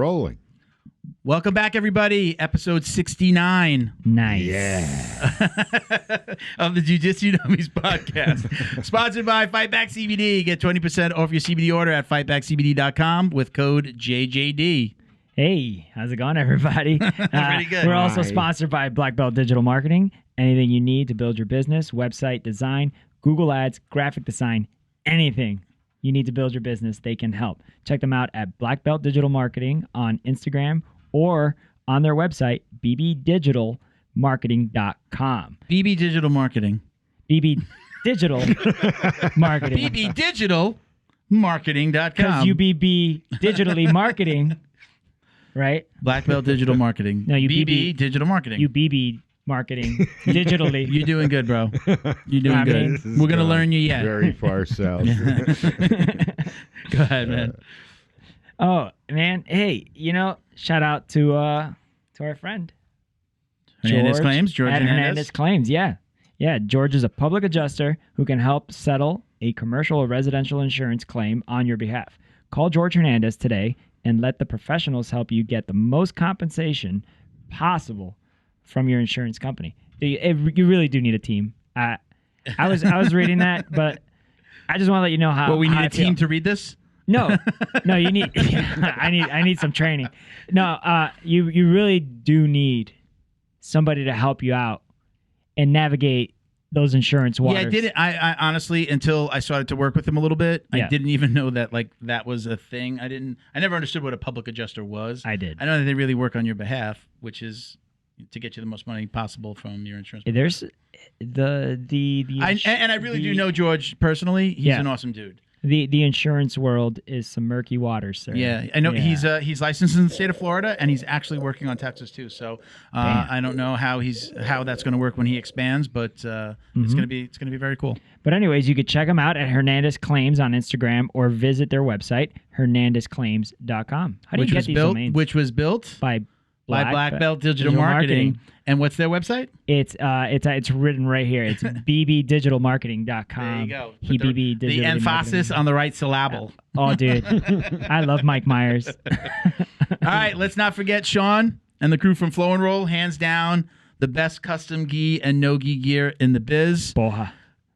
rolling. Welcome back, everybody. Episode 69. Nice. Yeah. Of the Jiu Jitsu Dummies Podcast. Sponsored by Fightback CBD. Get 20% off your CBD order at fightbackcbd.com with code JJD. Hey, how's it going, everybody? Pretty good. We're also sponsored by Black Belt Digital Marketing. Anything you need to build your business, website design, Google Ads, graphic design, anything you need to build your business, they can help. Check them out at Black Belt Digital Marketing on Instagram or on their website, bbdigitalmarketing.com. BB Digital Marketing. BB Digital Marketing. bbdigitalmarketing.com. Because you BB digitally marketing, right? Black Belt Digital Marketing. No, you BB Digital Marketing. You BB marketing digitally. You're doing good, bro. You're doing good. We're going to learn you yet. Very far south. Go ahead, man. Oh, man. Hey, shout out to our friend. Hernandez Claims. George Hernandez Claims, yeah. Yeah, George is a public adjuster who can help settle a commercial or residential insurance claim on your behalf. Call George Hernandez today and let the professionals help you get the most compensation possible from your insurance company. You really do need a team. I was reading that, but I just want to let you know how. Well, we need how a team to read this. No, you need. I need some training. No, you really do need somebody to help you out and navigate those insurance waters. Yeah, I did it. I honestly, until I started to work with him a little bit, I didn't even know that that was a thing. I never understood what a public adjuster was. I did. I know that they really work on your behalf, which is to get you the most money possible from your insurance. There's I really do know George personally. He's an awesome dude. The insurance world is some murky waters, sir. Yeah, I know. Yeah. He's licensed in the state of Florida, and he's actually working on Texas too. So I don't know how that's going to work when he expands, but it's going to be very cool. But anyways, you could check him out at Hernandez Claims on Instagram or visit their website hernandezclaims.com. How do you get these domains? Which was built by Black Belt Digital Marketing. And what's their website? It's written right here. It's bbdigitalmarketing.com. There you go. The emphasis on the right syllable. Oh, dude. I love Mike Myers. All right, let's not forget Sean and the crew from Flow and Roll. Hands down, the best custom gi and no-gi gear in the biz. Boha.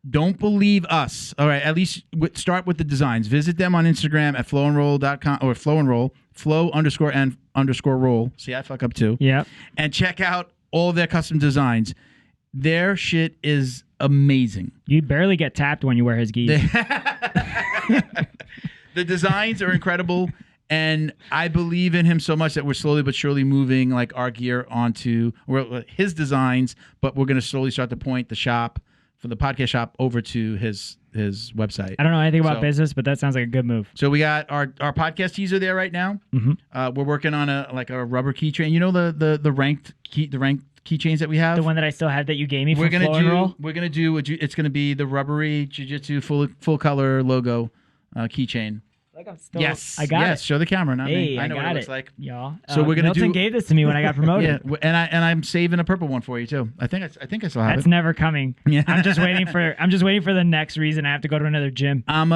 Don't believe us. All right, at least start with the designs. Visit them on Instagram at flowandroll.com or Flow and Roll, flow_and_roll. See, I fuck up too. Yeah. And check out all their custom designs. Their shit is amazing. You barely get tapped when you wear his gi. The designs are incredible, and I believe in him so much that we're slowly but surely moving like our gear onto his designs, but we're going to slowly start to point the shop for the podcast shop over to his website. I don't know anything about business, but that sounds like a good move. So we got our podcast teaser there right now. Mm-hmm. We're working on a rubber keychain. You know the ranked keychains that we have. The one that I still have that you gave me. We're gonna do. It's gonna be the rubbery jiu-jitsu full color logo keychain. Like I'm still, yes, I got it. Show the camera, not me. I know what it looks like. Y'all. So we're gonna Milton gave this to me when I got promoted. Yeah, and I'm saving a purple one for you too. I think I still have it. That's never coming. Yeah. I'm just waiting for the next reason I have to go to another gym. I'm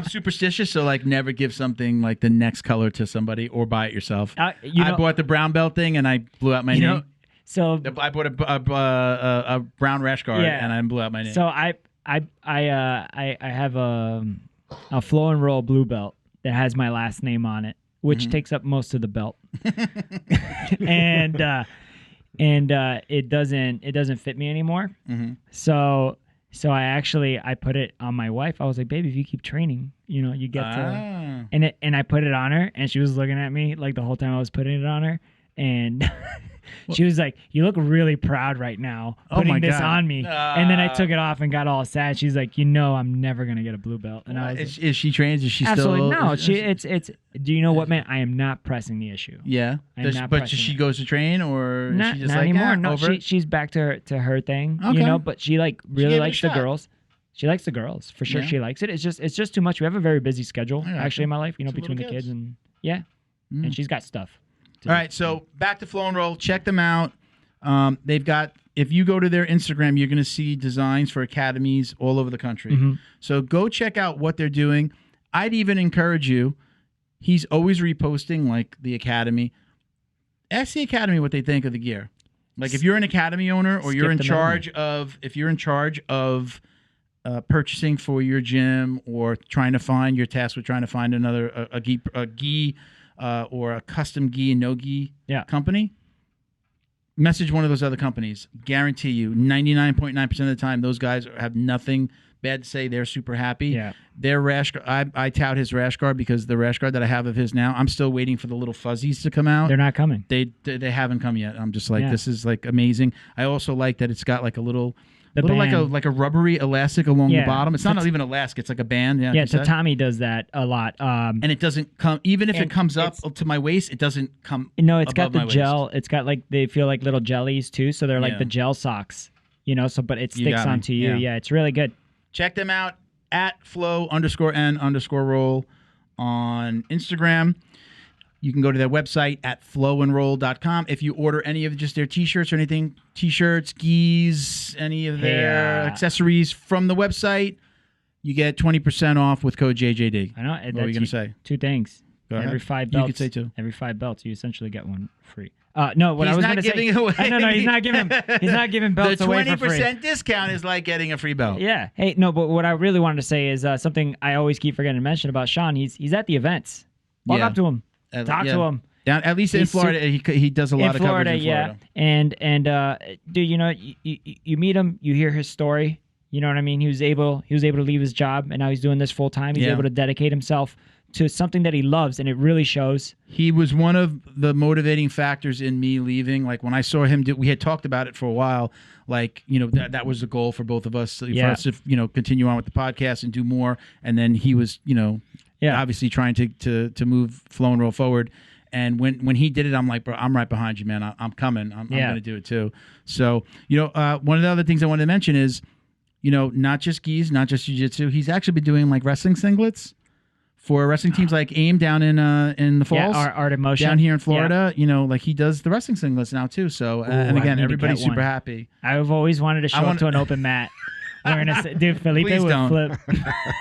superstitious, so like never give something like the next color to somebody or buy it yourself. I bought the brown belt thing and I blew out my name. So I bought a brown rash guard and I blew out my name. So I have a Flow and Roll blue belt that has my last name on it, which takes up most of the belt, and it doesn't fit me anymore. Mm-hmm. So I put it on my wife. I was like, baby, if you keep training, you get to, and I put it on her, and she was looking at me like the whole time I was putting it on her, and she was like, you look really proud right now putting this on me. And then I took it off and got all sad. She's like, I'm never going to get a blue belt. And I was is she trained? Is she absolutely still? No. It's do you know what, man? I am not pressing the issue. Yeah. But she goes to train or not, she just not like, anymore. over No, she's back to her thing, okay. But she really likes the girls. She likes the girls for sure. Yeah. She likes it. It's just too much. We have a very busy schedule actually in my life, between the kids and and she's got stuff. All right, so back to Flow and Roll. Check them out. They've got, if you go to their Instagram, you're going to see designs for academies all over the country. Mm-hmm. So go check out what they're doing. I'd even encourage you, he's always reposting like the academy. Ask the academy what they think of the gear. Like if you're an academy owner or you're in charge of, purchasing for your gym or trying to find your task with trying to find another a gi or a custom gi and no gi company, message one of those other companies. Guarantee you 99.9% of the time those guys have nothing bad to say. They're super happy. Yeah. Their rash guard, I tout his rash guard because the rash guard that I have of his now, I'm still waiting for the little fuzzies to come out. They're not coming. They haven't come yet. I'm just like, this is like amazing. I also like that it's got like a little like a rubbery elastic along the bottom. It's not even elastic. It's like a band. Yeah, Tatami does that a lot. And it doesn't come, even if it comes up to my waist, it doesn't come. No, it's got the gel. Waist. It's got like, they feel like little jellies too. So they're like the gel socks, so, but it sticks onto you. Yeah, it's really good. Check them out at flow_n_roll on Instagram. You can go to their website at flowandroll.com. If you order any of just their t-shirts or anything, t-shirts, skis, any of their accessories from the website, you get 20% off with code JJD. I know. What are you going to say? Two things. Go every ahead. 5 belts. You could say two. Every 5 belts, you essentially get one free. No, what he's I was not going to say. giving it away. No, he's not giving. He's not giving belts away for free. The 20% discount is like getting a free belt. Yeah. Hey, no, but what I really wanted to say is something I always keep forgetting to mention about Sean. He's at the events. Walk up to him. Talk to him. Down, at least in Florida, he does a lot of coverage in Florida. And dude, you meet him, you hear his story. You know what I mean? He was able to leave his job, and now he's doing this full time. He's able to dedicate himself to something that he loves, and it really shows. He was one of the motivating factors in me leaving. Like when I saw him we had talked about it for a while. Like, that was the goal for both of us. For us to, continue on with the podcast and do more. And then he was, obviously trying to move Flow and Roll forward. And when he did it, I'm like, bro, I'm right behind you, man. I'm coming. I'm going to do it too. So, one of the other things I wanted to mention is, not just gis, not just jiu-jitsu. He's actually been doing like wrestling singlets for wrestling teams like AIM down in the Falls. Yeah, Art of Motion. Down here in Florida. Like he does the wrestling singlets now too. So, and again, everybody's super happy. I've always wanted to show up to an open mat. Dude, Felipe Please would don't. flip.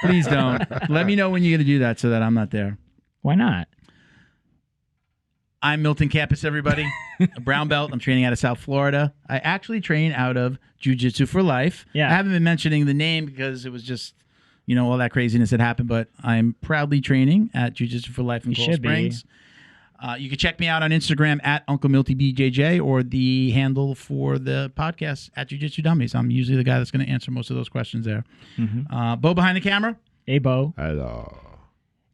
Please don't. Let me know when you're going to do that so that I'm not there. Why not? I'm Milton Campus, everybody. A brown belt. I'm training out of South Florida. I actually train out of Jiu Jitsu for Life. Yeah. I haven't been mentioning the name because it was just, all that craziness that happened, but I'm proudly training at Jiu Jitsu for Life in Coral Springs. You can check me out on Instagram at Uncle Milty BJJ or the handle for the podcast at Jiu Jitsu Dummies. I'm usually the guy that's going to answer most of those questions there. Mm-hmm. Bo behind the camera. Hey, Bo. Hello.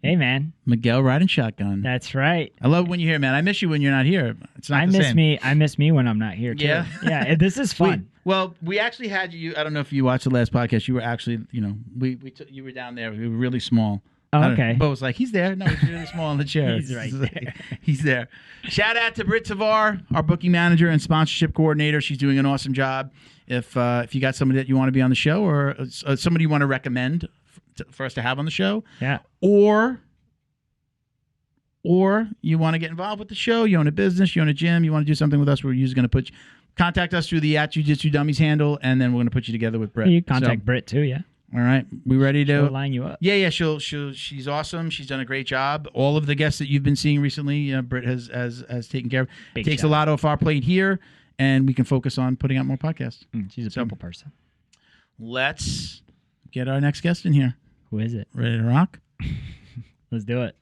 Hey, man. Miguel riding shotgun. That's right. I love when you're here, man. I miss you when you're not here. It's not the same. I miss me when I'm not here, too. Yeah? Yeah, this is fun. We actually had you. I don't know if you watched the last podcast. You were actually, you were down there. We were really small. Oh, okay. Bo was like, he's there. No, he's really small in the chair. He's right there. He's there. Shout out to Britt Tavar, our booking manager and sponsorship coordinator. She's doing an awesome job. If you got somebody that you want to be on the show or somebody you want to recommend for us to have on the show, or you want to get involved with the show, you own a business, you own a gym, you want to do something with us, we're usually going to contact us through the at Jiu Jitsu Dummies handle, and then we're going to put you together with Britt. You contact Britt too, yeah. All right, we ready to She'll line you up? Yeah. She's awesome. She's done a great job. All of the guests that you've been seeing recently, Britt has taken care of. It takes a lot off our plate here, and we can focus on putting out more podcasts. She's a people person. Let's get our next guest in here. Who is it? Ready to rock? Let's do it.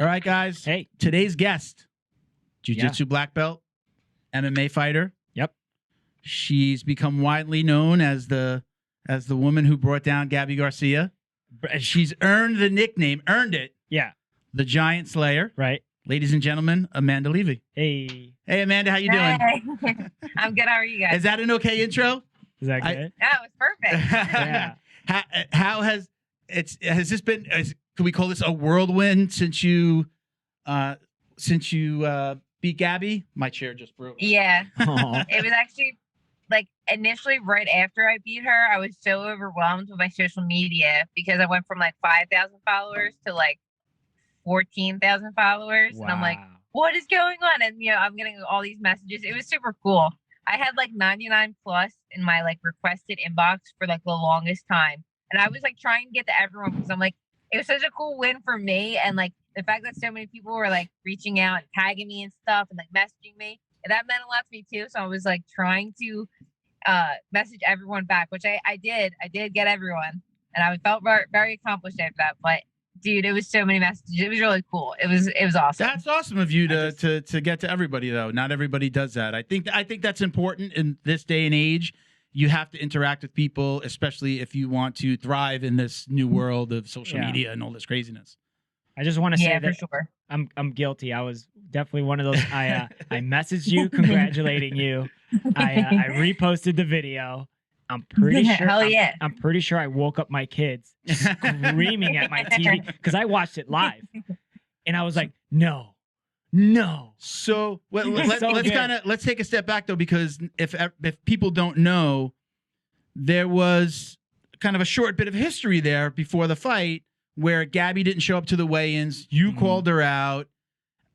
All right, guys. Hey. Today's guest, Jiu-Jitsu black belt, MMA fighter. Yep. She's become widely known as the woman who brought down Gabi Garcia. She's earned it. Yeah. The Giant Slayer. Right. Ladies and gentlemen, Amanda Leve. Hey. Hey, Amanda, how you doing? Hey. I'm good. How are you guys? Is that an okay intro? Is that good? Yeah, it was perfect. Yeah. How has this been? Can we call this a whirlwind since you beat Gabi? My chair just broke. Yeah. Aw. It was actually like initially right after I beat her, I was so overwhelmed with my social media because I went from like 5,000 followers to like 14,000 followers. Wow. And I'm like, what is going on? And I'm getting all these messages. It was super cool. I had like 99 plus in my like requested inbox for like the longest time. And I was like trying to get to everyone because I'm like, it was such a cool win for me. And like the fact that so many people were like reaching out and tagging me and stuff and like messaging me, and that meant a lot to me too. So I was like trying to message everyone back, which I did. I did get everyone, and I felt very, very accomplished after that. But dude, it was so many messages. It was really cool. It was awesome. That's awesome of you to get to everybody, though. Not everybody does that. I think that's important in this day and age. You have to interact with people, especially if you want to thrive in this new world of social media and all this craziness. I just want to say that sure. I'm guilty. I was definitely one of those. I messaged you congratulating you. I reposted the video. I'm pretty sure. Hell yeah. I'm pretty sure I woke up my kids screaming at my TV because I watched it live, and I was like, no. So let's take a step back though, because if people don't know, there was kind of a short bit of history there before the fight where Gabi didn't show up to the weigh-ins. You called her out.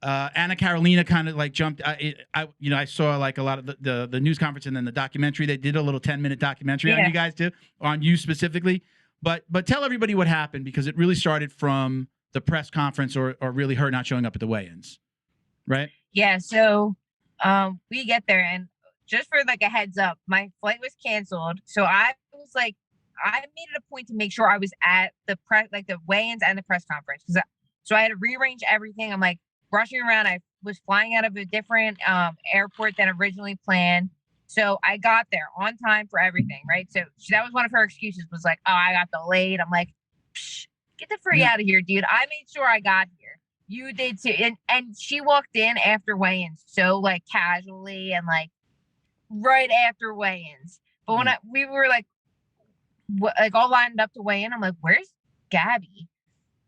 Anna Carolina kind of like jumped. I saw like a lot of the news conference and then the documentary. They did a little 10-minute documentary on you guys too, on you specifically. But tell everybody what happened, because it really started from the press conference or really her not showing up at the weigh-ins, right? Yeah. So we get there, and just for like a heads up, my flight was canceled. So I was like, I made it a point to make sure I was at the press, like the weigh-ins and the press conference. So I had to rearrange everything. I'm like rushing around. I was flying out of a different airport than originally planned. So I got there on time for everything, right? So that was one of her excuses, was like, oh, I got delayed. I'm like, get the freak out of here, dude. I made sure I got here. You did too. And she walked in after weigh-ins so like casually and like right after weigh-ins. But when we were like all lined up to weigh in, I'm like, where's Gabi?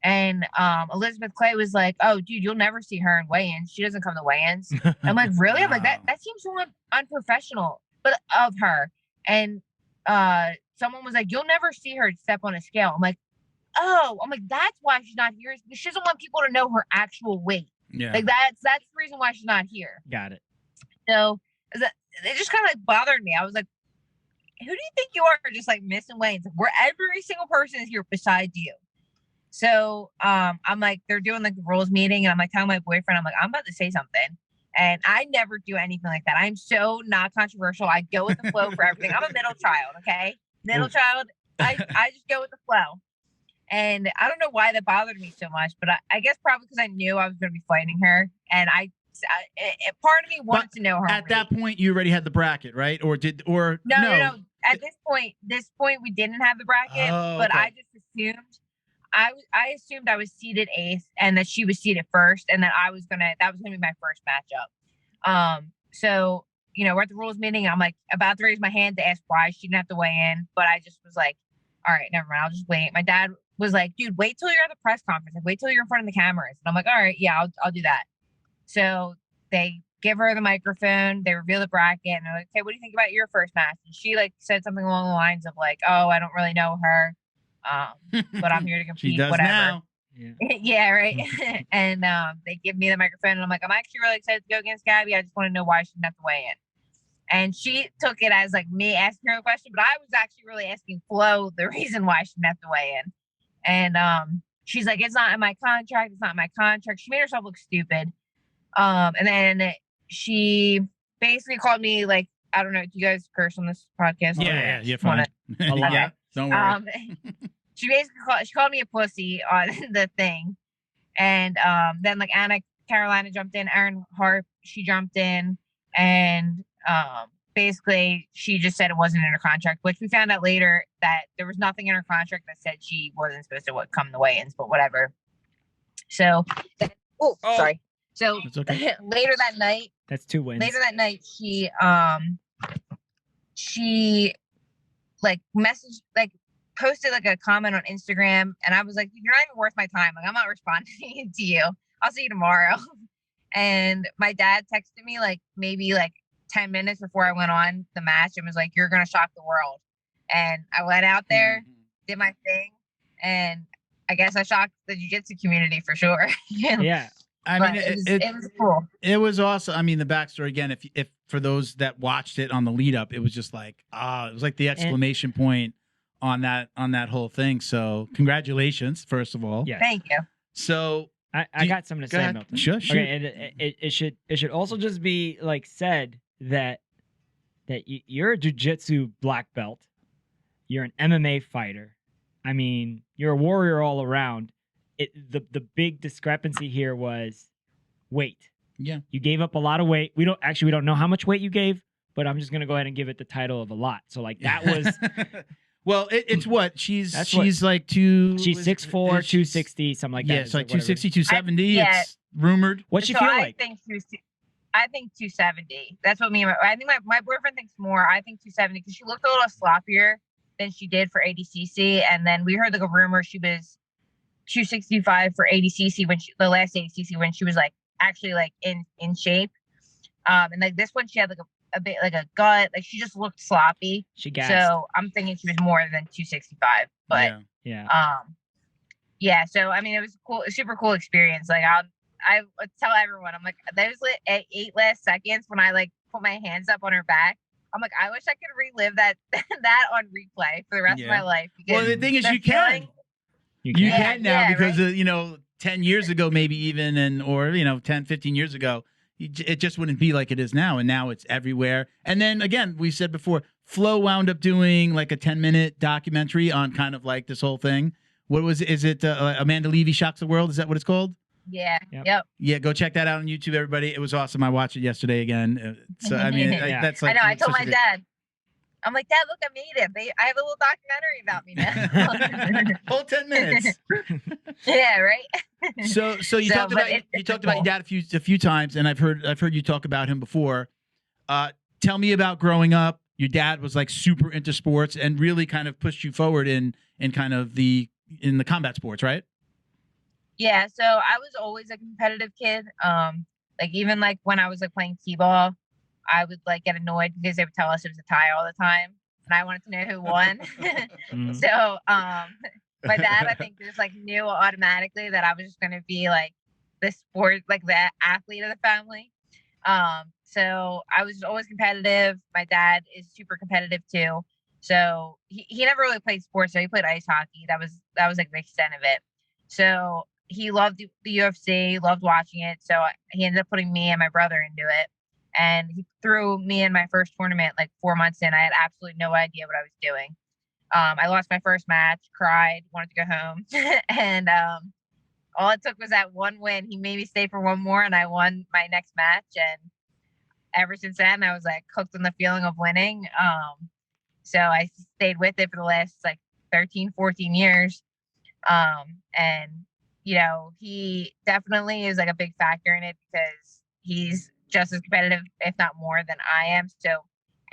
And Elizabeth Clay was like, oh, dude, you'll never see her in weigh-ins. She doesn't come to weigh-ins. I'm like, really? I'm like, that seems so unprofessional, but of her. And someone was like, you'll never see her step on a scale. I'm like, that's why she's not here. She doesn't want people to know her actual weight. Yeah. Like that's the reason why she's not here. Got it. So it just kind of like bothered me. I was like, who do you think you are, just like missing weigh-ins? Where every single person is here besides you. So I'm like, they're doing like the rules meeting, and I'm like telling my boyfriend, I'm like, I'm about to say something. And I never do anything like that. I'm so not controversial. I go with the flow for everything. I'm a middle child, okay? Middle child. I just go with the flow. And I don't know why that bothered me so much, but I guess probably because I knew I was going to be fighting her, and part of me wanted to know her. At that point, you already had the bracket, right? Or no? At this point, we didn't have the bracket, but I just assumed. I assumed I was seated eighth and that she was seated first, and that that was gonna be my first matchup. So we're at the rules meeting. I'm like about to raise my hand to ask why she didn't have to weigh in, but I just was like, all right, never mind. I'll just wait. My dad was like, dude, wait till you're at the press conference. Like, wait till you're in front of the cameras. And I'm like, all right, yeah, I'll do that. So they give her the microphone. They reveal the bracket, and they're like, okay, what do you think about your first match? And she like said something along the lines of like, oh, I don't really know her. But I'm here to compete. She does whatever. now. Yeah, right. And they give me the microphone, and I'm like, I'm actually really excited to go against Gabi. I just want to know why she didn't have to weigh in. And she took it as like me asking her a question, but I was actually really asking Flo the reason why she didn't have to weigh in. And she's like, it's not in my contract. It's not in my contract. She made herself look stupid. And then she basically called me like, I don't know. Do you guys curse on this podcast? Yeah, you're fine. Yeah, don't worry. She basically called me a pussy on the thing. And then like Anna Carolina jumped in, Erin Harp, she jumped in, and basically she just said it wasn't in her contract, which we found out later that there was nothing in her contract that said she wasn't supposed to come the weigh-ins, but whatever. So sorry. So okay. Later that night, that's 2 wins. Later that night, she like messaged, like posted like a comment on Instagram, and I was like, you're not even worth my time. Like, I'm not responding to you. I'll see you tomorrow. And my dad texted me like maybe like 10 minutes before I went on the match and was like, you're gonna shock the world. And I went out there, did my thing, and I guess I shocked the jiu-jitsu community for sure. Yeah. I mean, it was cool. It was awesome. I mean, the backstory again, if for those that watched it on the lead up, it was just like, it was like the exclamation point on that whole thing. So congratulations, first of all. Yes. Thank you. So I got something to say, ahead. Milton. Sure. Okay, and it should also just be like said that you're a jiu-jitsu black belt. You're an MMA fighter. I mean, you're a warrior all around. The big discrepancy here was weight. Yeah. You gave up a lot of weight. We don't know how much weight you gave, but I'm just gonna go ahead and give it the title of a lot. So like that was well, it's what she's like she's 6'4", 260, something like that. Yeah, it's like 260, whatever. 270. It's rumored. What's she So feel I like? I think 270. That's what I think my boyfriend thinks more. I think 270 because she looked a little sloppier than she did for ADCC. And then we heard like a rumor she was 265 for ADCC the last ADCC when she was like actually like in shape. And like this one she had like a bit like a gut, like she just looked sloppy. She gassed. So I'm thinking she was more than 265. But yeah. So I mean it was a super cool experience. Like I would tell everyone, I'm like, those 8 last seconds when I like put my hands up on her back, I'm like, I wish I could relive that on replay for the rest of my life. Well, the thing is, you can now because right? 10 years ago, maybe even, or 10, 15 years ago, it just wouldn't be like it is now. And now it's everywhere. And then again, we said before, Flo wound up doing like a 10-minute documentary on kind of like this whole thing. Is it Amanda Leve Shocks the World? Is that what it's called? Yeah. Yep. Yeah, go check that out on YouTube, everybody. It was awesome. I watched it yesterday again. So I mean, that's like. I know. I told my dad. I'm like, Dad, look, I made it. I have a little documentary about me now. Whole 10 minutes. Yeah. Right. So you talked about your dad a few times, and I've heard you talk about him before. Tell me about growing up. Your dad was like super into sports and really kind of pushed you forward in kind of in the combat sports, right? Yeah, so I was always a competitive kid. Like even like when I was like playing t-ball, I would like get annoyed because they would tell us it was a tie all the time, and I wanted to know who won. So my dad, I think, just like knew automatically that I was just gonna be like the sport, like the athlete of the family. So I was always competitive. My dad is super competitive too. So he never really played sports. So he played ice hockey. That was like the extent of it. So he loved the UFC, loved watching it. So he ended up putting me and my brother into it. And he threw me in my first tournament like 4 months in. I had absolutely no idea what I was doing. I lost my first match, cried, wanted to go home. And all it took was that one win. He made me stay for one more, and I won my next match. And ever since then, I was like hooked on the feeling of winning. So I stayed with it for the last like 13, 14 years. And he definitely is like a big factor in it because he's just as competitive, if not more, than I am. So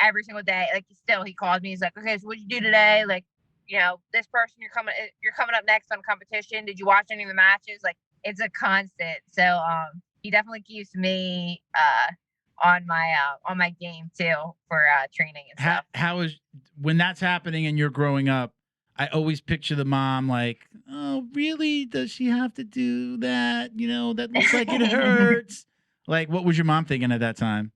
every single day, like he calls me. He's like, "Okay, so what'd you do today? Like, this person you're coming up next on competition. Did you watch any of the matches?" Like, it's a constant. So he definitely keeps me on my game too for training and stuff. How is when that's happening and you're growing up? I always picture the mom like, "Oh, really? Does she have to do that? That looks like it hurts." Like, what was your mom thinking at that time?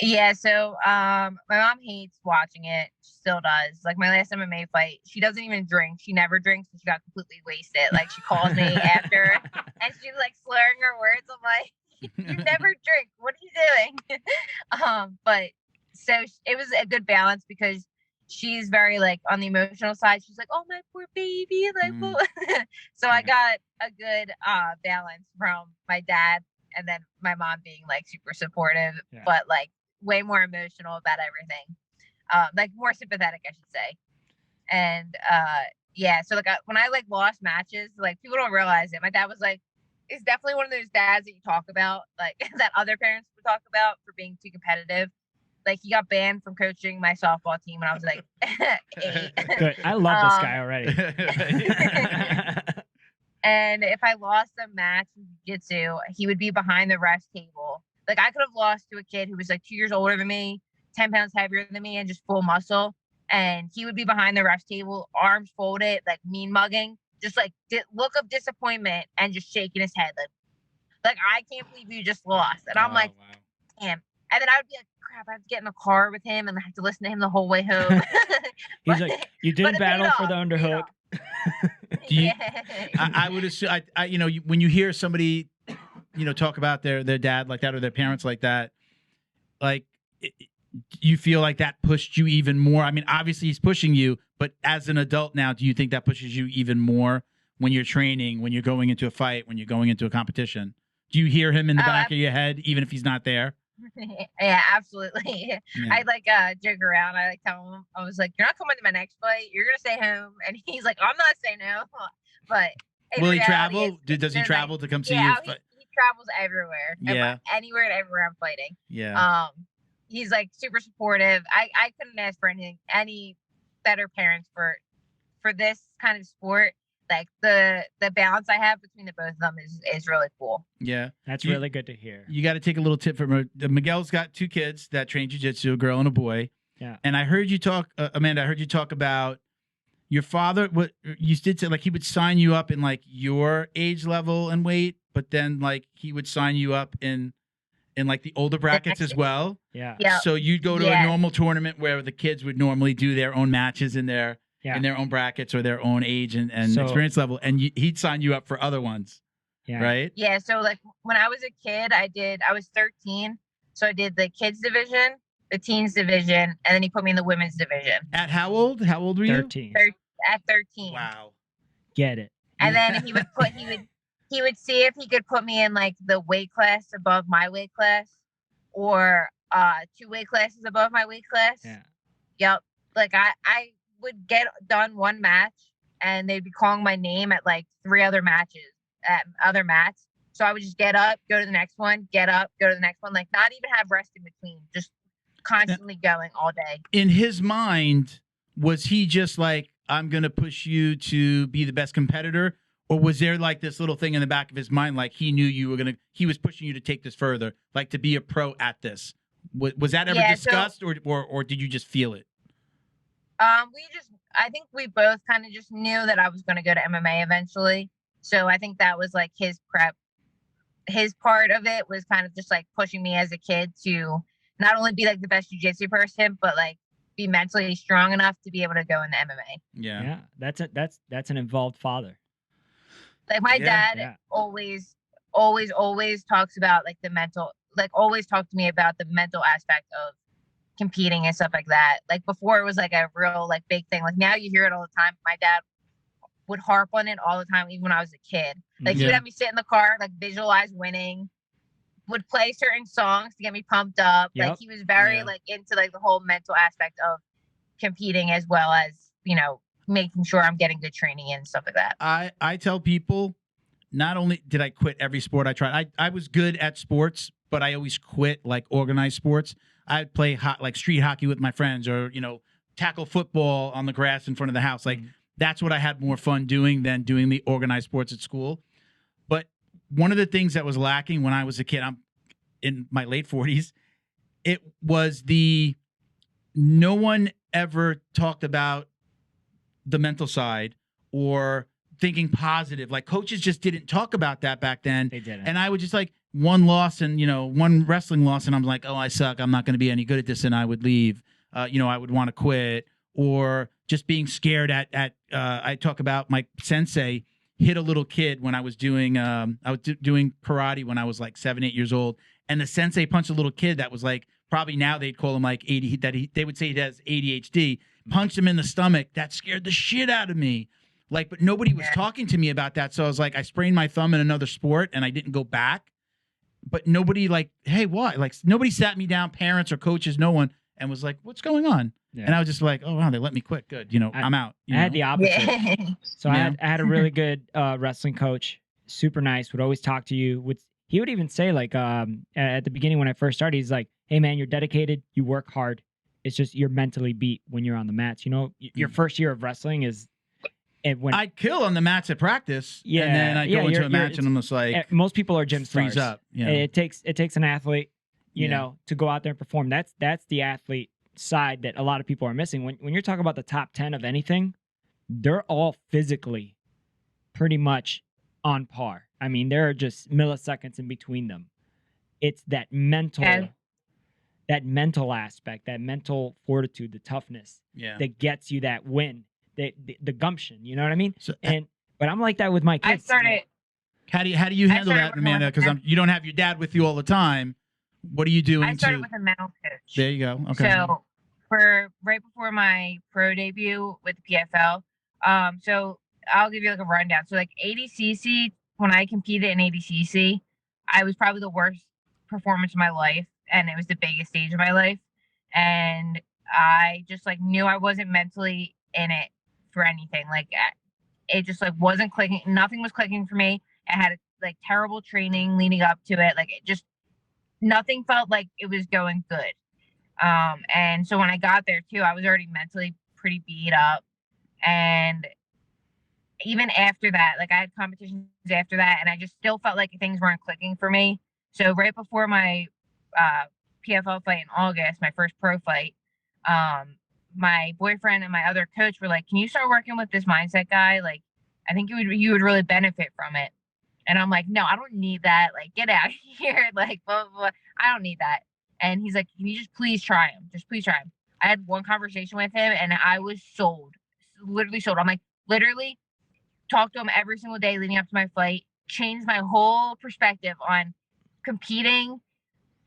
Yeah, so my mom hates watching it. She still does. Like my last MMA fight, she doesn't even drink. She never drinks, and she got completely wasted. Like she calls me after, and she's like slurring her words. I'm like, "You never drink. What are you doing?" But so it was a good balance because she's very like on the emotional side. She's like, "Oh, my poor baby." Like, so I got a good balance from my dad, and then my mom being like super supportive, but like way more emotional about everything. Like more sympathetic, I should say. And so like when I like lost matches, like people don't realize it. My dad was like, it's definitely one of those dads that you talk about, like that other parents would talk about for being too competitive. Like he got banned from coaching my softball team when I was like 8. Good. I love this guy already. And if I lost a match in jiu-jitsu, he would be behind the rest table. Like I could have lost to a kid who was like 2 years older than me, 10 pounds heavier than me, and just full muscle. And he would be behind the rest table, arms folded, like mean mugging, just like look of disappointment and just shaking his head. Like I can't believe you just lost. And I'm like, damn. And then I would be like, crap, I have to get in the car with him and I have to listen to him the whole way home. He's like, you didn't battle for the underhook. I would assume, when you hear somebody, talk about their dad like that or their parents like that, like, you feel like that pushed you even more? I mean, obviously he's pushing you, but as an adult now, do you think that pushes you even more when you're training, when you're going into a fight, when you're going into a competition? Do you hear him in the back of your head, even if he's not there? Yeah, absolutely. Yeah. I joke around. I tell him, I was like, you're not coming to my next fight. You're going to stay home. And he's like, I'm not saying no. But will he travel? Does he travel to come see you? He travels everywhere. Yeah. Anywhere and everywhere I'm fighting. Yeah. He's like super supportive. I couldn't ask for any better parents for this kind of sport. Like the balance I have between the both of them is really cool. Yeah, that's really good to hear. You got to take a little tip from her. Miguel's got 2 kids that train jiu-jitsu, a girl and a boy. Yeah. And I heard you talk, Amanda. I heard you talk about your father. What you did say, like he would sign you up in like your age level and weight, but then like he would sign you up in like the older brackets as well. Yeah. So you'd go to a normal tournament where the kids would normally do their own matches in their own brackets or their own age and experience level, and he'd sign you up for other ones. Yeah. Right. Yeah. So like when I was a kid, I was 13, so I did the kids division, the teens division, and then he put me in the women's division. At how old? How old were you? 13. At 13. Wow. Get it. And then he would see if he could put me in like the weight class above my weight class, or 2 weight classes above my weight class. Yeah. Yep. Like I would get done one match and they'd be calling my name at like 3 other matches at other mats. So I would just get up, go to the next one, get up, go to the next one, like not even have rest in between, just constantly going all day. In his mind, was he just like, I'm going to push you to be the best competitor? Or was there like this little thing in the back of his mind, like he knew he was pushing you to take this further, like to be a pro at this? Was that ever discussed, or did you just feel it? I think we both kind of just knew that I was going to go to MMA eventually. So I think that was like his prep. His part of it was kind of just like pushing me as a kid to not only be like the best jiu-jitsu person, but like be mentally strong enough to be able to go into MMA. Yeah. Yeah. That's an involved father. Like my dad always talks about like the mental, like always talked to me about the mental aspect of competing and stuff like that. Like before it was like a real like big thing. Like now you hear it all the time. My dad would harp on it all the time, even when I was a kid. Like he would have me sit in the car, like visualize winning, would play certain songs to get me pumped up. Like he was very like into like the whole mental aspect of competing, as well as, making sure I'm getting good training and stuff like that. I tell people, not only did I quit every sport I tried, I was good at sports, but I always quit like organized sports. I'd play like street hockey with my friends, or, tackle football on the grass in front of the house. Like that's what I had more fun doing than doing the organized sports at school. But one of the things that was lacking when I was a kid, I'm in my late 40s, it was no one ever talked about the mental side or thinking positive. Like coaches just didn't talk about that back then. They didn't. And I would just like one loss and, one wrestling loss, and I'm like, oh, I suck. I'm not going to be any good at this. And I would leave. I would want to quit, or just being scared I talk about my sensei hit a little kid when I was doing doing karate when I was like 7, 8 years old. And the sensei punched a little kid that was like, probably now they'd call him like 80, they would say he has ADHD, punched him in the stomach. That scared the shit out of me. Like, but nobody was talking to me about that. So I was like, I sprained my thumb in another sport and I didn't go back. But nobody like, hey, what? Like nobody sat me down, parents or coaches, no one, and was like, what's going on? Yeah. And I was just like, oh, wow, they let me quit. Good. I'm out. I had the opposite. So I had a really good wrestling coach, super nice, would always talk to you. He would even say like at the beginning when I first started, he's like, hey, man, you're dedicated. You work hard. It's just you're mentally beat when you're on the mats. Your first year of wrestling is when I'd kill on the mats at practice. And then I'd go into a match and I'm just like, most people are gym stars. Freeze up. Yeah. It takes an athlete, to go out there and perform. That's the athlete side that a lot of people are missing. When you're talking about the top 10 of anything, they're all physically pretty much on par. I mean, there are just milliseconds in between them. It's that mental that mental aspect, that mental fortitude, the toughness that gets you that win, the gumption. You know what I mean? So, But I'm like that with my kids. How do you handle that, Amanda? Because you don't have your dad with you all the time. What are you doing? I started with a mental coach. There you go. Okay. So for right before my pro debut with the PFL, so I'll give you like a rundown. So like ADCC, when I competed in ADCC, I was probably the worst performance of my life, and it was the biggest stage of my life, and I just like knew I wasn't mentally in it for anything. Like it just like wasn't clicking. Nothing was clicking for me. I had like terrible training leading up to it. Like it just nothing felt like it was going good. And so when I got there too, I was already mentally pretty beat up. And even after that, like I had competitions after that, and I just still felt like things weren't clicking for me. So right before my PFL fight in August, my first pro fight, my boyfriend and my other coach were like, "Can you start working with this mindset guy? Like, I think you would really benefit from it." And I'm like, "No, I don't need that. Like, get out of here. Like, blah, blah, blah. I don't need that." And he's like, "Can you just please try him? Just please try him." I had one conversation with him and I was sold, literally sold. I'm like, literally talked to him every single day leading up to my fight, changed my whole perspective on competing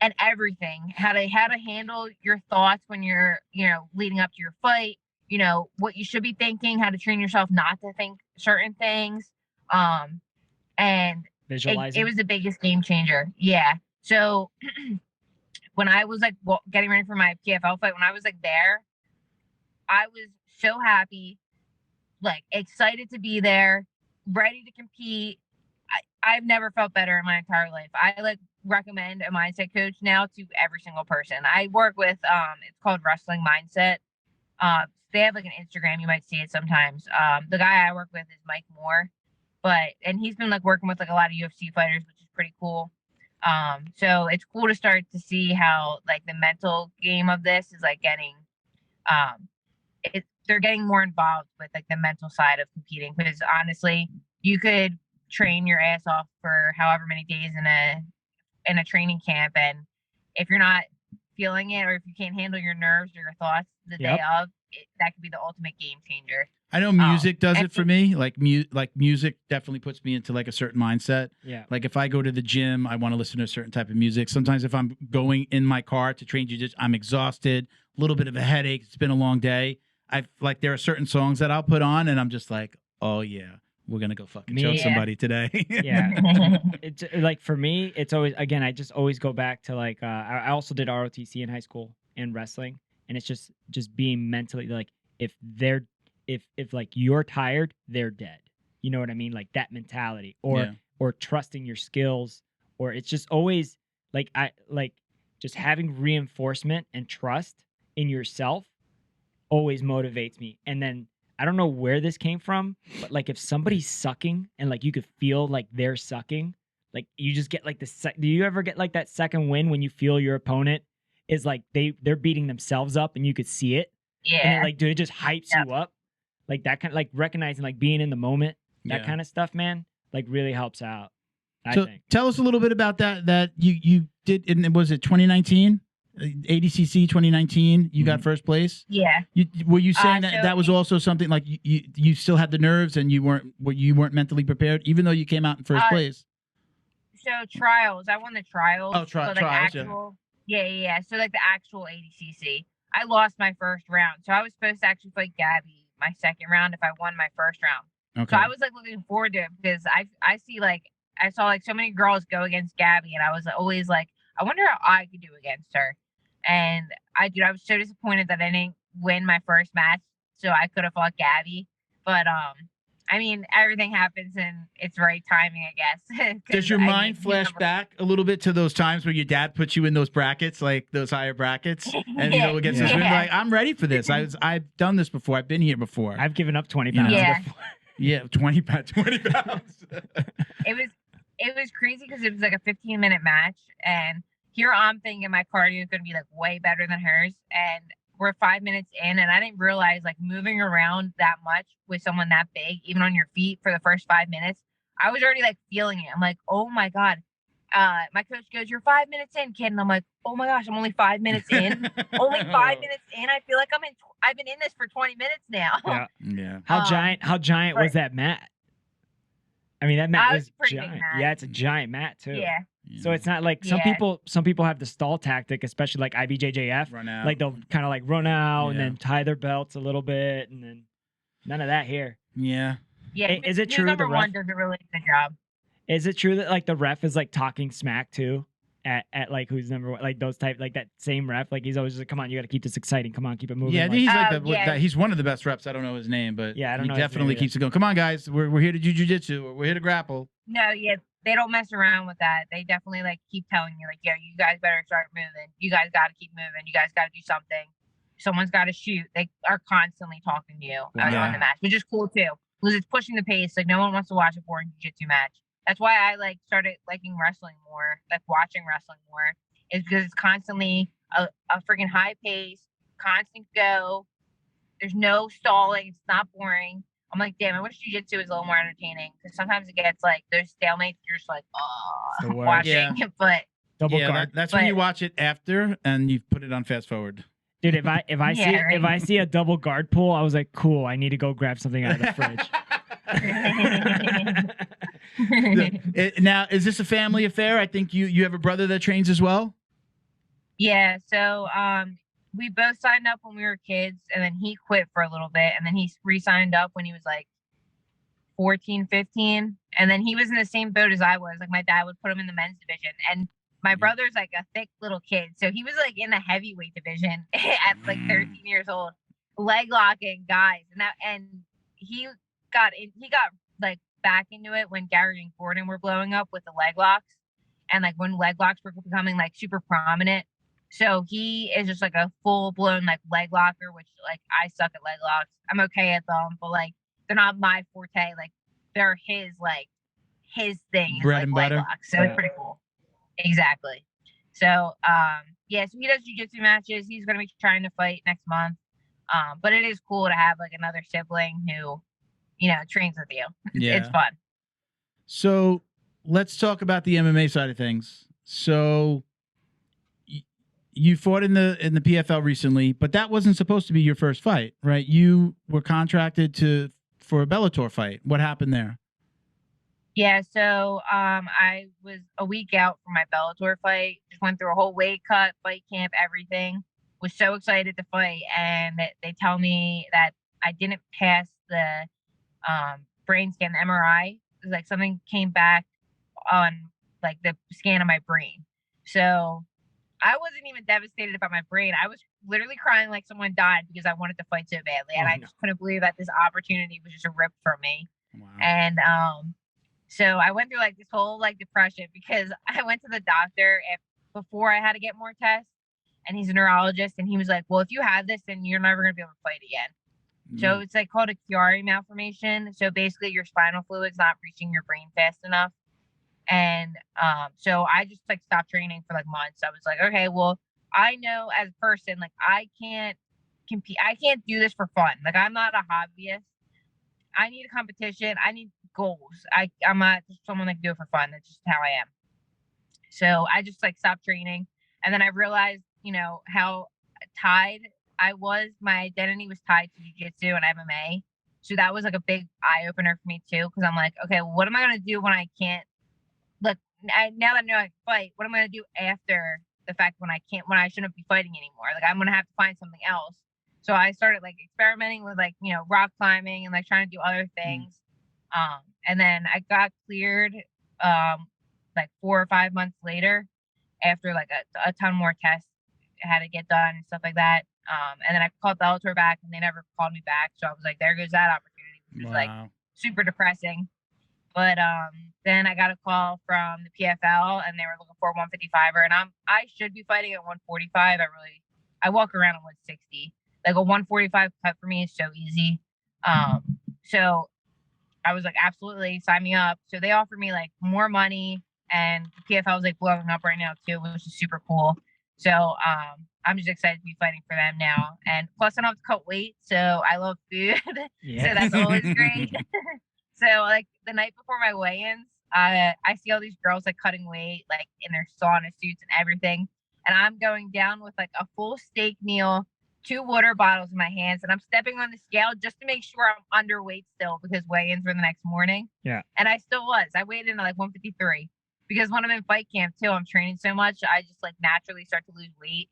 and everything, how to handle your thoughts when you're, leading up to your fight, what you should be thinking, how to train yourself not to think certain things. And visualizing. It was the biggest game changer. Yeah. So when I was like getting ready for my PFL fight, when I was like there, I was so happy, like excited to be there, ready to compete. I've never felt better in my entire life. I like recommend a mindset coach now to every single person. I work with it's called Wrestling Mindset. They have like an Instagram, you might see it sometimes. The guy I work with is Mike Moore, and he's been like working with like a lot of UFC fighters, which is pretty cool. So it's cool to start to see how like the mental game of this is like getting they're getting more involved with like the mental side of competing, because honestly, you could train your ass off for however many days in a training camp, and if you're not feeling it, or if you can't handle your nerves or your thoughts the day of, that could be the ultimate game changer. I know music does it for me. Like music definitely puts me into like a certain mindset. Yeah. Like if I go to the gym, I want to listen to a certain type of music. Sometimes if I'm going in my car to train jiu-jitsu, I'm exhausted, a little bit of a headache. It's been a long day. There are certain songs that I'll put on and I'm just like, oh yeah, we're going to go fucking choke somebody today. Yeah. It's like for me, it's always, again, I just always go back to like, I also did ROTC in high school and wrestling. And it's just being mentally like, if like you're tired, they're dead. You know what I mean? Like that mentality, or trusting your skills, or it's just always like, just having reinforcement and trust in yourself always motivates me. And then I don't know where this came from, but like if somebody's sucking and like you could feel like they're sucking, like you just get like do you ever get like that second win when you feel your opponent is like they're beating themselves up and you could see it? Yeah. And it just hypes you up. Like that kind of like recognizing like being in the moment, that kind of stuff, man, like really helps out. I think. Tell us a little bit about that you did in, was it 2019? ADCC 2019, you got first place. Yeah. Were you saying that was also something like you still had the nerves and you weren't mentally prepared, even though you came out in first place? So trials, I won the trials. Oh, trials, yeah. So like the actual ADCC, I lost my first round. So I was supposed to actually fight Gabi my second round if I won my first round. Okay. So I was like looking forward to it because I saw like so many girls go against Gabi, and I was always like, I wonder how I could do against her. And I was so disappointed that I didn't win my first match, so I could have fought Gabi. But I mean, everything happens in its right timing, I guess. Does your mind flash back a little bit to those times where your dad put you in those brackets, like those higher brackets, and against this women, like, I'm ready for this. I've done this before. I've been here before. I've given up 20 pounds before. Yeah, 20 pounds. It was crazy because it was like a 15-minute match, and here I'm thinking my cardio is going to be like way better than hers, and we're 5 minutes in, and I didn't realize like moving around that much with someone that big, even on your feet for the first 5 minutes, I was already like feeling it. I'm like, oh my God. my coach goes, "You're 5 minutes in, kid," and I'm like, "Oh my gosh, I'm only 5 minutes in. Only 5 minutes in. I feel like I've been in this for 20 minutes now." Yeah. Yeah. How giant was that mat? I mean, that mat was pretty giant. big mat. Yeah, it's a giant mat too. Yeah. So it's not like some people have the stall tactic, especially like IBJJF. Run out. Like they'll kind of like run out and then tie their belts a little bit, and then none of that here. Yeah. Yeah. Is it true number the ref one does a really good job? Is it true that like the ref is like talking smack too at like who's number one, like those type, like that same ref, like he's always just like, come on, you got to keep this exciting, come on, keep it moving. Yeah, like, he's one of the best reps. I don't know his name, but yeah, I don't he know his definitely name keeps it going. Come on, guys, we're here to do jiu-jitsu, or we're here to grapple. No, yeah, they don't mess around with that. They definitely like keep telling you like, "Yo, you guys better start moving. You guys got to keep moving. You guys got to do something. Someone's got to shoot." They are constantly talking to you on the match, which is cool too, because it's pushing the pace. Like no one wants to watch a boring jiu-jitsu match. That's why I like started liking wrestling more, like watching wrestling more, is because it's constantly a freaking high pace, constant go. There's no stalling. It's not boring. I'm like, damn, I wish jiu-jitsu was a little more entertaining, because sometimes it gets like those stalemates. You're just like, oh, watching. Yeah. But double guard. That's when you watch it after and you put it on fast forward. Dude, if I see a double guard pull, I was like, cool, I need to go grab something out of the fridge. Now, is this a family affair? I think you have a brother that trains as well. Yeah, so we both signed up when we were kids, and then he quit for a little bit, and then he re-signed up when he was like 14, 15, and then he was in the same boat as I was. Like my dad would put him in the men's division, and my brother's like a thick little kid, so he was like in the heavyweight division at like 13 years old, leg locking guys, and he got like back into it when Gary and Gordon were blowing up with the leg locks, and like when leg locks were becoming like super prominent. So he is just like a full blown like leg locker, which like I suck at leg locks. I'm okay at them, but like they're not my forte. Like they're his thing. Bread and butter. Leg locks. So it's pretty cool. Exactly. So so he does jiu-jitsu matches. He's gonna be trying to fight next month. But it is cool to have like another sibling who, trains with you. Yeah. It's fun. So let's talk about the MMA side of things. So you fought in the PFL recently, but that wasn't supposed to be your first fight, right? You were contracted for a Bellator fight. What happened there? Yeah, so I was a week out from my Bellator fight. Just went through a whole weight cut, fight camp, everything. Was so excited to fight, and they tell me that I didn't pass the brain scan, the MRI. It was like something came back on like the scan of my brain. So I wasn't even devastated about my brain. I was literally crying like someone died because I wanted to fight so badly, and I just couldn't believe that this opportunity was just ripped from me. Wow. And so I went through like this whole like depression, because I went to the doctor before I had to get more tests, and he's a neurologist, and he was like, well, if you have this, then you're never going to be able to fight again. So it's like called a Chiari malformation. So basically your spinal fluid's not reaching your brain fast enough. And so I just like stopped training for like months. I was like, okay, well, I know as a person, like I can't compete. I can't do this for fun. Like I'm not a hobbyist. I need a competition. I need goals. I'm not just someone that can do it for fun. That's just how I am. So I just like stopped training. And then I realized, how tied I was. My identity was tied to jiu-jitsu and MMA. So that was like a big eye opener for me too. Cause I'm like, okay, well, what am I going to do when I can't, now that I know I can fight, what am I going to do after the fact when I shouldn't be fighting anymore? Like I'm going to have to find something else. So I started like experimenting with like, rock climbing and like trying to do other things. And then I got cleared like 4 or 5 months later, after like a ton more tests had to get done and stuff like that. And then I called Bellator back, and they never called me back. So I was like, there goes that opportunity, which was like super depressing. But then I got a call from the PFL, and they were looking for a 155er, and I should be fighting at 145. I walk around at 160. Like a 145 cut for me is so easy. So I was like, absolutely, sign me up. So they offered me like more money, and the PFL is like blowing up right now too, which is super cool. So I'm just excited to be fighting for them now. And plus I don't have to cut weight, so I love food. Yeah. So that's always great. So like the night before my weigh-ins, I see all these girls like cutting weight, like in their sauna suits and everything. And I'm going down with like a full steak meal, 2 water bottles in my hands, and I'm stepping on the scale just to make sure I'm underweight still because weigh-ins were the next morning. Yeah. And I still was. I weighed in at like 153 because when I'm in fight camp too, I'm training so much, I just like naturally start to lose weight.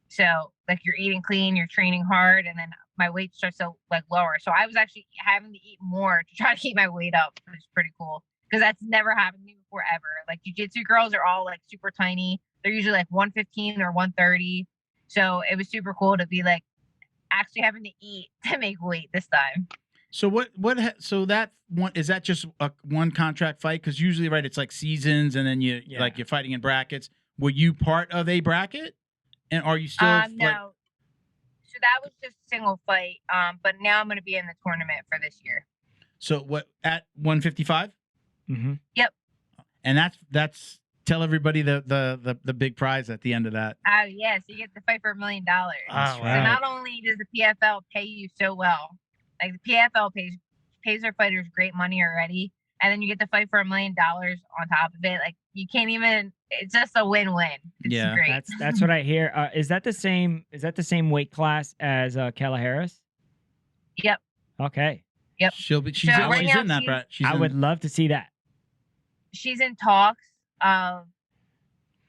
So like you're eating clean, you're training hard, and then my weight starts to like lower. So I was actually having to eat more to try to keep my weight up, which is pretty cool because that's never happened to me before ever. Like jiu-jitsu girls are all like super tiny. They're usually like 115 or 130. So it was super cool to be like actually having to eat to make weight this time. So so that one, is that just a one contract fight? Because usually, right, it's like seasons, and then like you're fighting in brackets. Were you part of a bracket, and are you still? No. So that was just a single fight. But now I'm going to be in the tournament for this year. So what, at 155? Mm-hmm. Yep. And that's tell everybody the big prize at the end of that. Oh yeah, so you get to fight for $1 million. Oh, wow. So not only does the PFL pay you so well, like the PFL pays their fighters great money already, and then you get to fight for $1 million on top of it. Like you can't even. It's just a win-win. It's great. That's what I hear. Is that the same weight class as Kayla Harris? Yep. Okay. Yep. She's right in that, Brett. I would love to see that. She's in talks of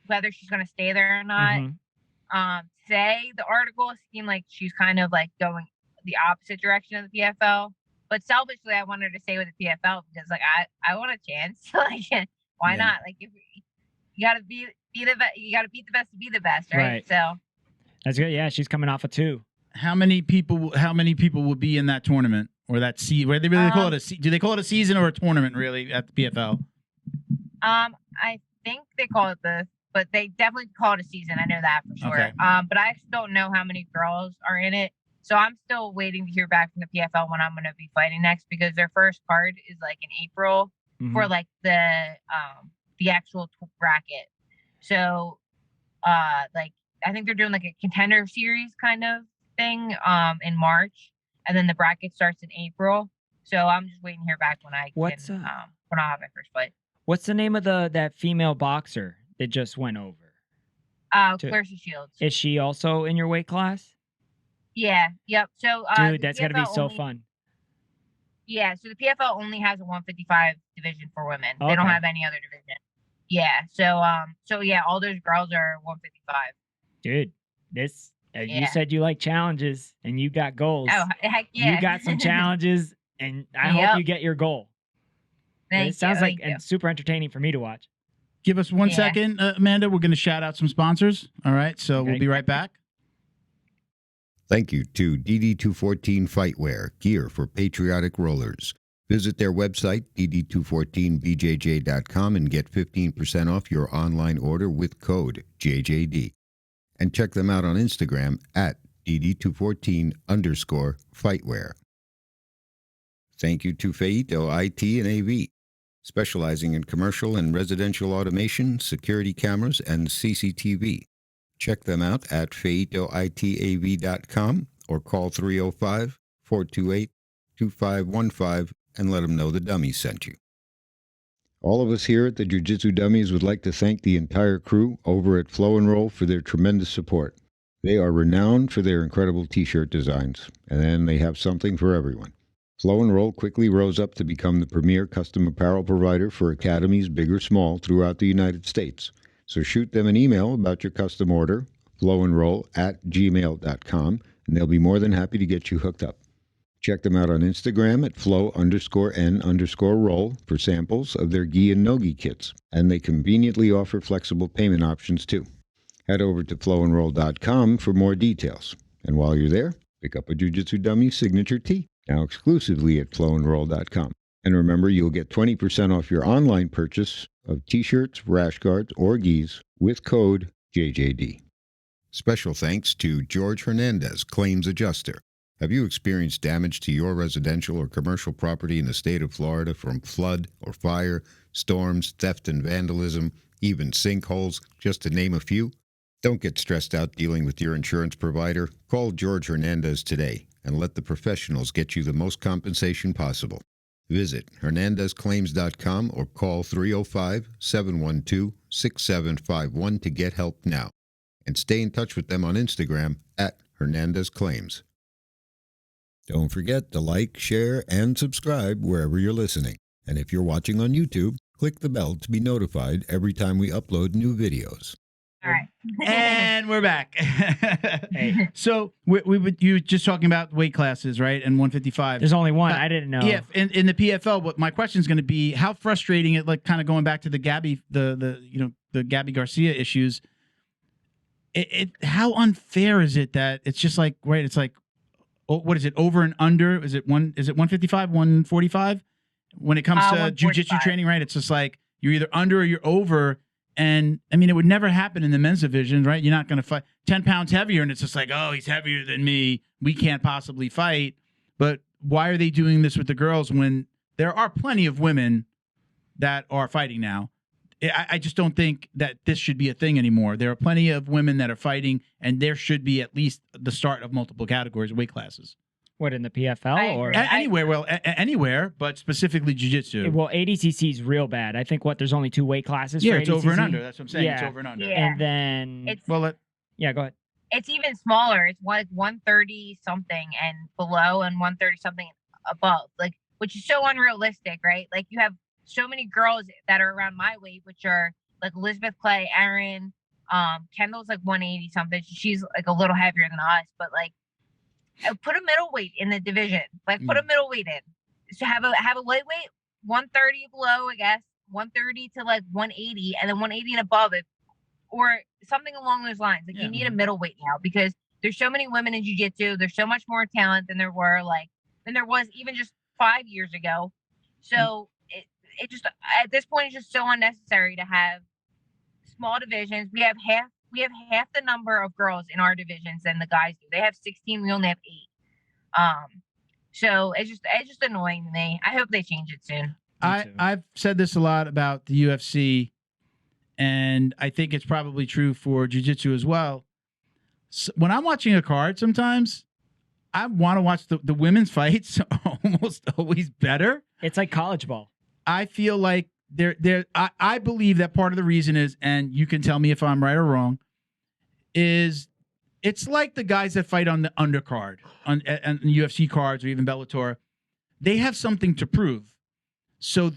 whether she's going to stay there or not. Mm-hmm. Today, the article seemed like she's kind of like going the opposite direction of the PFL. But selfishly, I wanted to stay with the PFL because like I want a chance. Like, why not? Like, if you got to be the best, you got to beat the best to be the best, right? So that's good. Yeah, she's coming off a 2. How many people will be in that tournament or that where they really call it do they call it a season or a tournament really at the PFL? I think they call it but they definitely call it a season. I know that for sure. Okay. But I actually don't know how many girls are in it. So I'm still waiting to hear back from the PFL when I'm going to be fighting next because their first card is like in April for like the actual bracket. So like I think they're doing like a contender series kind of thing in March, and then the bracket starts in April. So I'm just waiting to hear back when I when I'll have my first fight. What's the name of that female boxer that just went over? Clarissa Shields. Is she also in your weight class? Yeah. Yep. So dude, that's gotta be so fun. Yeah. So the PFL only has a 155 division for women. Okay. They don't have any other division. Yeah. So yeah, all those girls are 155. Dude, you said you like challenges and you got goals. Oh, heck yeah. You got some challenges and I hope you get your goal. It sounds like super entertaining for me to watch. Give us 1 second, Amanda. We're going to shout out some sponsors. All right. So we'll be right back. Thank you to DD214 Fightwear, gear for patriotic rollers. Visit their website, dd214bjj.com, and get 15% off your online order with code JJD. And check them out on Instagram at dd214_fightwear. Thank you to Feito IT and AV, specializing in commercial and residential automation, security cameras, and CCTV. Check them out at feitoitav.com or call 305-428-2515 and let them know the Dummies sent you. All of us here at the Jiu Jitsu Dummies would like to thank the entire crew over at Flow and Roll for their tremendous support. They are renowned for their incredible t-shirt designs, and they have something for everyone. Flow and Roll quickly rose up to become the premier custom apparel provider for academies big or small throughout the United States. So shoot them an email about your custom order, flowandroll@gmail.com, and they'll be more than happy to get you hooked up. Check them out on Instagram at flow_n_roll for samples of their gi and no-gi kits, and they conveniently offer flexible payment options too. Head over to flowandroll.com for more details. And while you're there, pick up a Jiu Jitsu Dummies signature tee, now exclusively at flowandroll.com. And remember, you'll get 20% off your online purchase of t-shirts, rash guards, or gis with code JJD. Special thanks to George Hernandez, Claims Adjuster. Have you experienced damage to your residential or commercial property in the state of Florida from flood or fire, storms, theft and vandalism, even sinkholes, just to name a few? Don't get stressed out dealing with your insurance provider. Call George Hernandez today and let the professionals get you the most compensation possible. Visit HernandezClaims.com or call 305-712-6751 to get help now. And stay in touch with them on Instagram at HernandezClaims. Don't forget to like, share, and subscribe wherever you're listening. And if you're watching on YouTube, click the bell to be notified every time we upload new videos. All right. And we're back. Hey. So you were just talking about weight classes, right? And 155. There's only one. I didn't know. Yeah, in the PFL. What my question is going to be: how frustrating it, like, kind of going back to the Gabi, the Gabi Garcia issues. How unfair is it that it's just like, right? It's like, what is it, over and under? Is it 155, 145? When it comes to jiu-jitsu training, right? It's just like you're either under or you're over. And I mean, it would never happen in the men's division, right? You're not going to fight 10 pounds heavier, and it's just like, oh, he's heavier than me. We can't possibly fight. But why are they doing this with the girls when there are plenty of women that are fighting now? I just don't think that this should be a thing anymore. There are plenty of women that are fighting, and there should be at least the start of multiple categories, weight classes. What, in the PFL or anywhere? Well, anywhere, but specifically jiu-jitsu. Well, ADCC is real bad. I think there's only 2 weight classes. Yeah, for it's ADCC. over and under. That's what I'm saying. Yeah. It's over and under. Yeah. And then It's go ahead. It's even smaller. It's like 130 something and below, and 130 something above. Like, which is so unrealistic, right? Like, you have so many girls that are around my weight, which are like Elizabeth Clay, Erin, Kendall's like 180 something. She's like a little heavier than us, but like, put a middleweight in the division. Like, put a middleweight in. So have a lightweight, 130 below, I guess, 130 to like 180, and then 180 and above it, or something along those lines. Like, you need a middleweight now, because there's so many women in jiu-jitsu. There's so much more talent than there was even just 5 years ago. So it just, at this point, it's just so unnecessary to have small divisions. We have half the number of girls in our divisions than the guys do. They have 16. We only have 8. So it's just annoying to me. I hope they change it soon. I've said this a lot about the UFC, and I think it's probably true for jiu-jitsu as well. So when I'm watching a card, sometimes I want to watch the women's fights almost always better. It's like college ball. I feel like I believe that part of the reason is, and you can tell me if I'm right or wrong, is it's like the guys that fight on the undercard on UFC cards or even Bellator. They have something to prove. So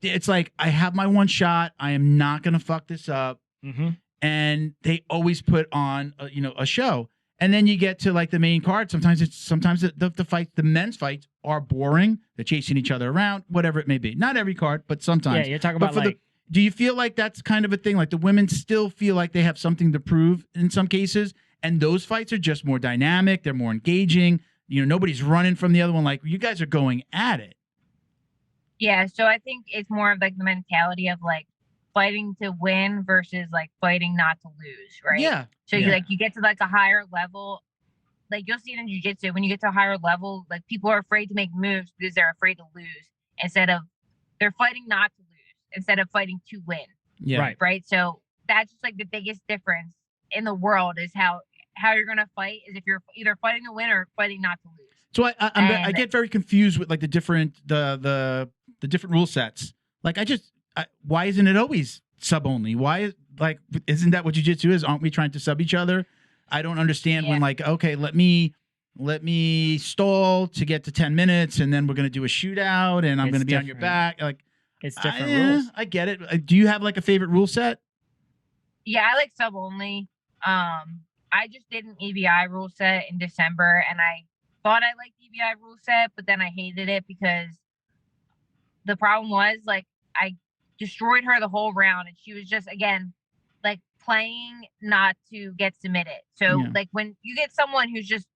it's like, I have my one shot. I am not going to fuck this up. Mm-hmm. And they always put on a show. And then you get to like the main card. Sometimes the fights, the men's fights are boring. They're chasing each other around, whatever it may be. Not every card, but sometimes. Yeah, you're talking about do you feel like that's kind of a thing? Like, the women still feel like they have something to prove in some cases, and those fights are just more dynamic. They're more engaging. Nobody's running from the other one. Like, you guys are going at it. Yeah, so I think it's more of like the mentality of like fighting to win versus like fighting not to lose, right? Yeah. So you get to like a higher level, like you'll see it in jiu-jitsu. When you get to a higher level, like, people are afraid to make moves because they're afraid to lose, they're fighting not to lose instead of fighting to win. Yeah. Right. So that's just like the biggest difference in the world, is how you're gonna fight is if you're either fighting to win or fighting not to lose. So I get very confused with like the different different rule sets. Like, why isn't it always sub only? Isn't that what jiu-jitsu is? Aren't we trying to sub each other? I don't understand when, like, okay, let me stall to get to 10 minutes, and then we're going to do a shootout, and I'm going to be on your back. Like, it's different rules. I get it. Do you have like a favorite rule set? Yeah, I like sub only. I just did an EBI rule set in December, and I thought I liked EBI rule set, but then I hated it because the problem was, like, I destroyed her the whole round, and she was just, again, like, playing not to get submitted. So like, when you get someone who's just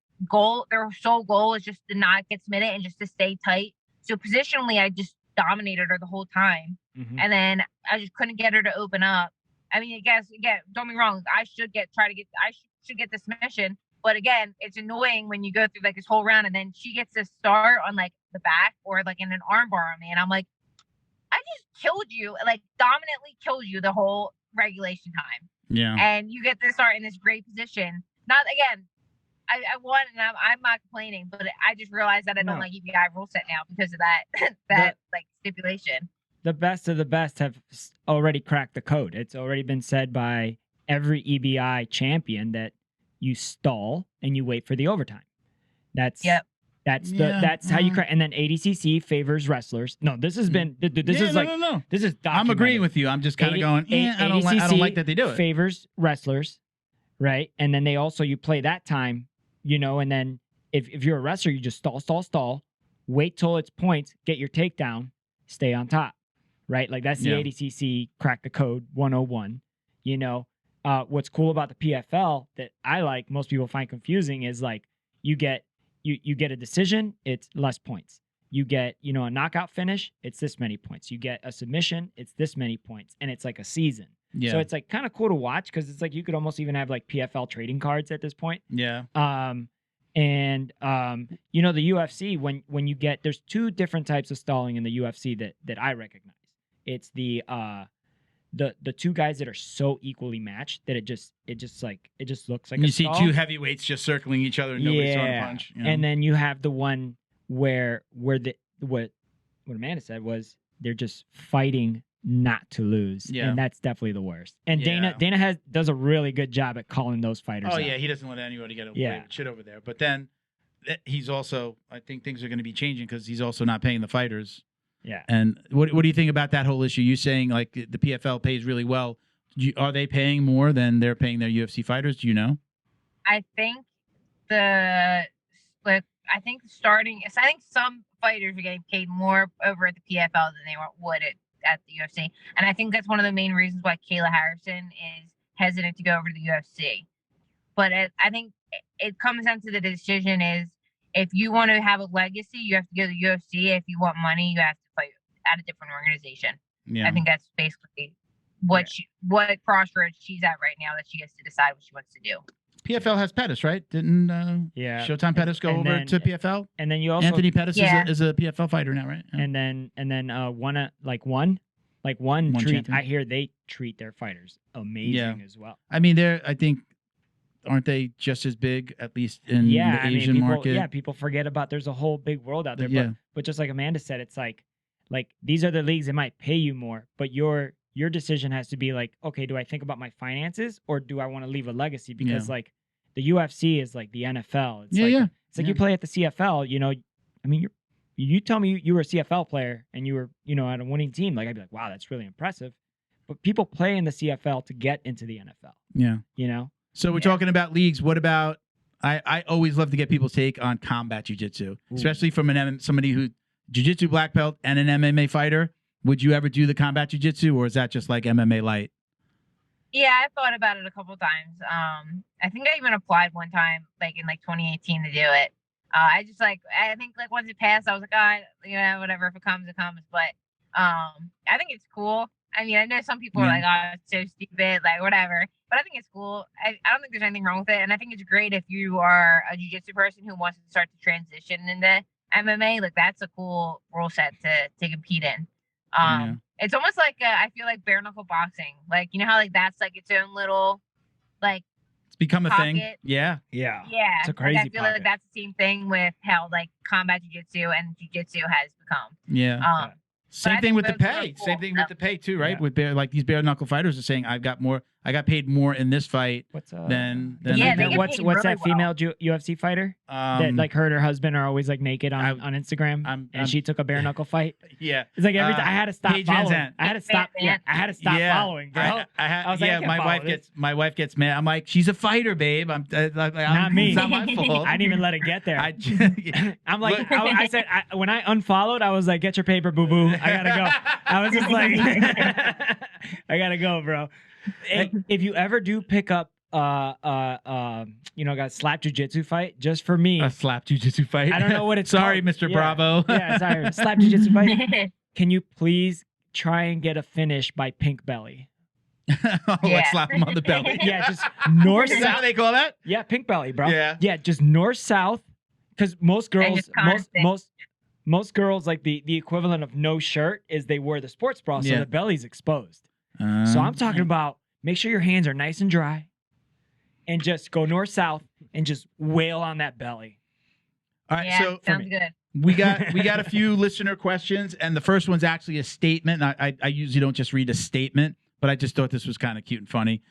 their sole goal is just to not get submitted and just to stay tight. So positionally, I just dominated her the whole time. Mm-hmm. And then I just couldn't get her to open up. I mean, I guess, again, don't be wrong. I should get the submission. But again, it's annoying when you go through like this whole round and then she gets to start on like the back or like in an arm bar on me. And I'm like, I just killed you, like dominantly killed you the whole regulation time. Yeah. And you get to start in this great position. Not, again, I won, and I'm not complaining, but I just realized that I don't No. like EBI rule set now because of that like stipulation. The best of the best have already cracked the code. It's already been said by every EBI champion that you stall and you wait for the overtime. That's that's how you crack. And then ADCC favors wrestlers. No, this has been this is no. this is documented. I'm agreeing with you. I'm just kind of going. I don't like that they do it. Favors wrestlers, right? And then they also you play that time, and then if you're a wrestler, you just stall, wait till it's points, get your takedown, stay on top, right? Like that's the ADCC crack the code 101. What's cool about the PFL that I like, most people find confusing, is like you get a decision, it's less points. You get, a knockout finish, it's this many points. You get a submission, it's this many points, and it's like a season. Yeah. So it's like kind of cool to watch because it's like you could almost even have like PFL trading cards at this point. Yeah. The UFC when you get, there's two different types of stalling in the UFC that I recognize. It's the two guys that are so equally matched that it just looks like you a see stall. two heavyweights just circling each other and nobody's throwing a punch. And then you have the one where what Amanda said was they're just fighting not to lose. Yeah. And that's definitely the worst. And Yeah. Dana does a really good job at calling those fighters out. yeah, he doesn't let anybody get away with shit over there. But then he's also, I think things are going to be changing because he's also not paying the fighters. Yeah. And what do you think about that whole issue? You saying like the PFL pays really well. Are they paying more than they're paying their UFC fighters? Do you know? I think I think some fighters are getting paid more over at the PFL than they would at the UFC. And I think that's one of the main reasons why Kayla Harrison is hesitant to go over to the UFC. But I think it comes down to the decision is if you want to have a legacy, you have to go to the UFC. If you want money, you have to fight at a different organization. Yeah. I think that's basically what crossroads she's at right now that she gets to decide what she wants to do. PFL has Pettis, right? Didn't Showtime Pettis go over to PFL? And then you also Anthony Pettis is a PFL fighter now, right? Yeah. And then one treat. champion. I hear they treat their fighters amazing as well. I mean, I think, aren't they just as big, at least in the Asian people, market? Yeah, people forget about there's a whole big world out there. Yeah. But just like Amanda said, it's like these are the leagues that might pay you more, but your decision has to be like, okay, do I think about my finances or do I want to leave a legacy? Because like the UFC is like the NFL. It's you play at the CFL, I mean, you tell me you were a CFL player and you were, at a winning team. Like I'd be like, wow, that's really impressive. But people play in the CFL to get into the NFL. Yeah. So we're talking about leagues. What about, I always love to get people's take on combat jiu-jitsu, especially from somebody who jiu-jitsu black belt and an MMA fighter. Would you ever do the combat jiu-jitsu or is that just like MMA light? Yeah, I thought about it a couple times. I think I even applied one time, like in 2018 to do it. I think once it passed, I was like, whatever, if it comes, it comes. But I think it's cool. I mean, I know some people are like, oh, it's so stupid, like whatever. But I think it's cool. I don't think there's anything wrong with it. And I think it's great if you are a jiu-jitsu person who wants to start to transition into MMA. Like that's a cool rule set to compete in. It's almost like I feel like bare knuckle boxing. Like how like that's like its own little like it's become a pocket. thing. Yeah. It's a crazy like, I feel pocket. like that's the same thing with how like combat jiu-jitsu and jiu-jitsu has become. Yeah. Same thing with the pay. Cool. Same thing with the pay too, right? Yeah. With these bare knuckle fighters are saying I got paid more in this fight than Yeah, they get what's paid really that female UFC fighter that like her and her husband are always like naked on Instagram and she took a bare knuckle fight. Yeah, it's like every time I had to stop Paige Van following. Zandt. I had to stop following, bro. I was like, I can't my wife gets mad. I'm like, she's a fighter, babe. Not me. It's not my fault. I didn't even let it get there. I'm like, Look. I said when I unfollowed, I was like, get your paper, boo boo. I gotta go. I was just like, I gotta go, bro. Hey, if you ever do pick up, got a slap jiu-jitsu fight just for me. A slap jiu-jitsu fight. I don't know what it's Sorry, called. Mr. Bravo. Yeah, sorry. Slap jiu-jitsu fight. Can you please try and get a finish by pink belly? Like slap him on the belly. Yeah, just north. Is that how they call that? Yeah, pink belly, bro. Yeah, just north south. Because most girls, most girls like the equivalent of no shirt is they wear the sports bra, so the belly's exposed. So I'm talking about make sure your hands are nice and dry, and just go north-south and just wail on that belly. All right, Yeah, so sounds good. we got a few listener questions, and the first one's actually a statement. I usually don't just read a statement, but I just thought this was kind of cute and funny.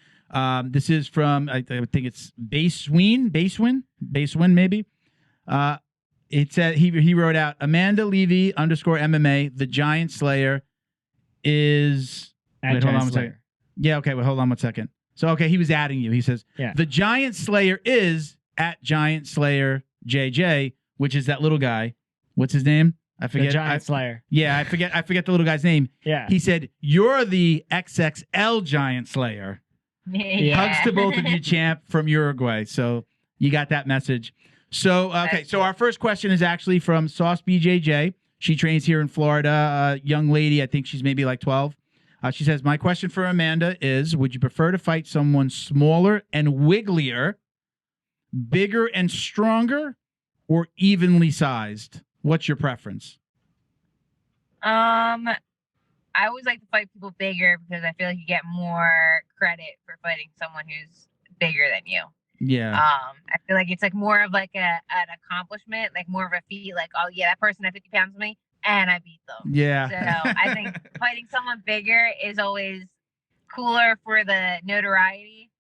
This is from I think it's Basewin maybe. It said he wrote out Amanda Leve _MMA, the Giant Slayer is. Wait, hold on one second. Yeah, okay. Well, hold on one second. So, okay, he was adding you. He says, the Giant Slayer is at Giant Slayer JJ, which is that little guy. What's his name? I forget. The Giant Slayer. Yeah, I forget the little guy's name. Yeah. He said, you're the XXL Giant Slayer. Yeah. Hugs to both of you, champ, from Uruguay. So you got that message. So, okay, so our first question is actually from Sauce BJJ. She trains here in Florida. Young lady, I think she's maybe like 12. She says, my question for Amanda is, would you prefer to fight someone smaller and wigglier, bigger and stronger, or evenly sized? What's your preference? I always like to fight people bigger because I feel like you get more credit for fighting someone who's bigger than you. Yeah. I feel like it's like more of like an accomplishment, like more of a feat. Like, oh yeah, that person had 50 pounds of me, and I beat them. Yeah. So I think fighting someone bigger is always cooler for the notoriety.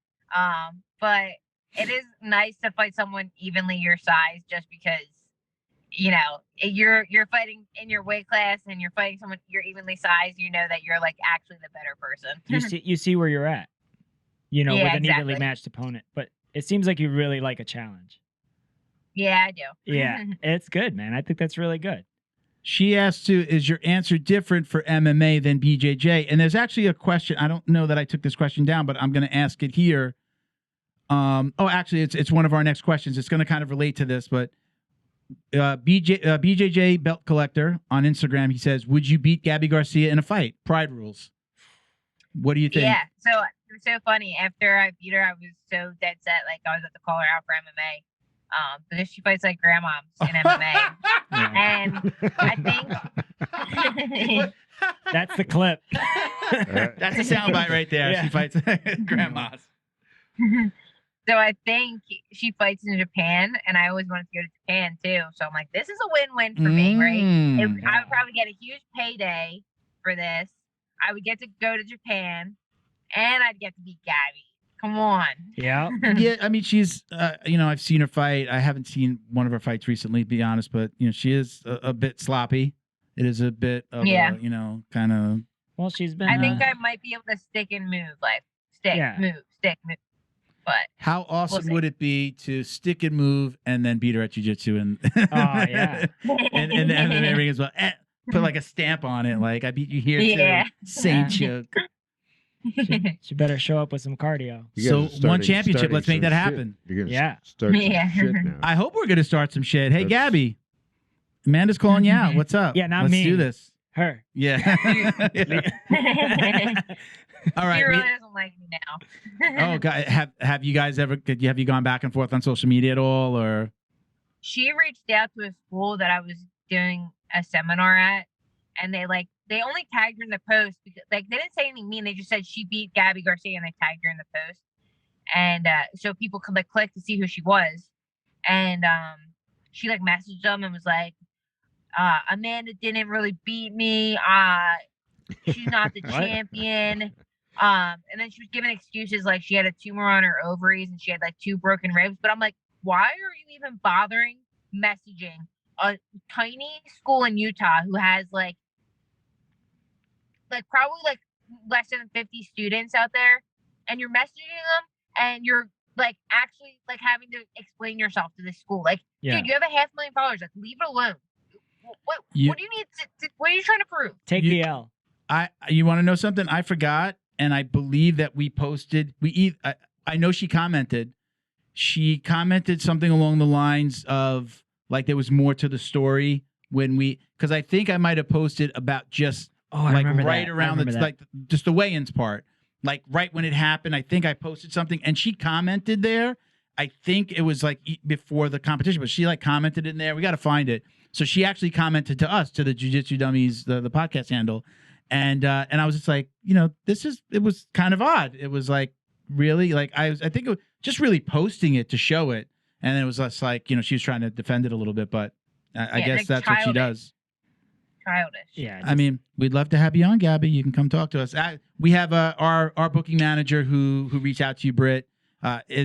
But it is nice to fight someone evenly your size, just because you know you're fighting in your weight class and you're fighting someone you're evenly sized. You know that you're like actually the better person. You see where you're at. You know, Yeah, with an exactly. evenly matched opponent, but. It seems like you really like a challenge. Yeah, I do. Yeah, it's good, man. I think that's really good. She asked too, is your answer different for MMA than BJJ? And there's actually a question. I don't know that I took this question down, but I'm going to ask it here. Actually, it's one of our next questions. It's going to kind of relate to this, but BJJ Belt Collector on Instagram, he says, would you beat Gabi Garcia in a fight? Pride rules. What do you think? Yeah, so it was so funny. After I beat her, I was so dead set. Like, I was at to call her out for MMA. Because she fights like grandmoms in MMA. And I think that's the clip. That's a soundbite right there. Yeah. She fights grandmas. So I think she fights in Japan, and I always wanted to go to Japan too. So I'm like, this is a win-win for me, right? I would probably get a huge payday for this. I would get to go to Japan, and I'd get to beat Gabi. Come on. Yeah. Yeah, I mean, she's, I've seen her fight. I haven't seen one of her fights recently, to be honest, but, she is a bit sloppy. It is a bit of kind of. Well, she's been. I think I might be able to stick and move, like stick, move. But how awesome would it be to stick and move and then beat her at jiu-jitsu and yeah. and the MMA ring as well. Put like a stamp on it, like I beat you here too. Saint Chuck. She better show up with some cardio. So one championship, let's make that happen. You're gonna start some shit now. I hope we're gonna start some shit. Hey, Gabi, Amanda's calling you out. What's up? Yeah, not let's me. do this. Her. Yeah. All right. She really doesn't like me now. Oh God, have you guys ever? Have you gone back and forth on social media at all, or? She reached out to a school that I was doing a seminar at, and they only tagged her in the post because they didn't say anything mean. They just said she beat Gabi Garcia, and they tagged her in the post, and so people could click to see who she was, and she messaged them and was like, Amanda didn't really beat me. She's not the champion. And then she was giving excuses like she had a tumor on her ovaries and she had 2 broken ribs. But I'm like, why are you even bothering messaging a tiny school in Utah who has probably less than 50 students out there, and you're messaging them and you're actually having to explain yourself to this school? Dude, you have 500,000 followers. Leave it alone. What do you need what are you trying to prove? Take the L. You want to know something? I forgot, and I believe that we posted. I know she commented. She commented something along the lines of there was more to the story because I think I might have posted about just right around just the weigh-ins part, right when it happened. I think I posted something, and she commented there. I think it was before the competition, but she commented in there. We got to find it. So she actually commented to us, to the Jiu Jitsu Dummies, the podcast handle. And I was just it was kind of odd. It was really. Like I think it was just really posting it to show it, and it was just like, you know, she was trying to defend it a little bit, but I guess like that's what she does. Childish. Yeah. I mean, we'd love to have you on, Gabby. You can come talk to us. We have our booking manager who reached out to you, Britt.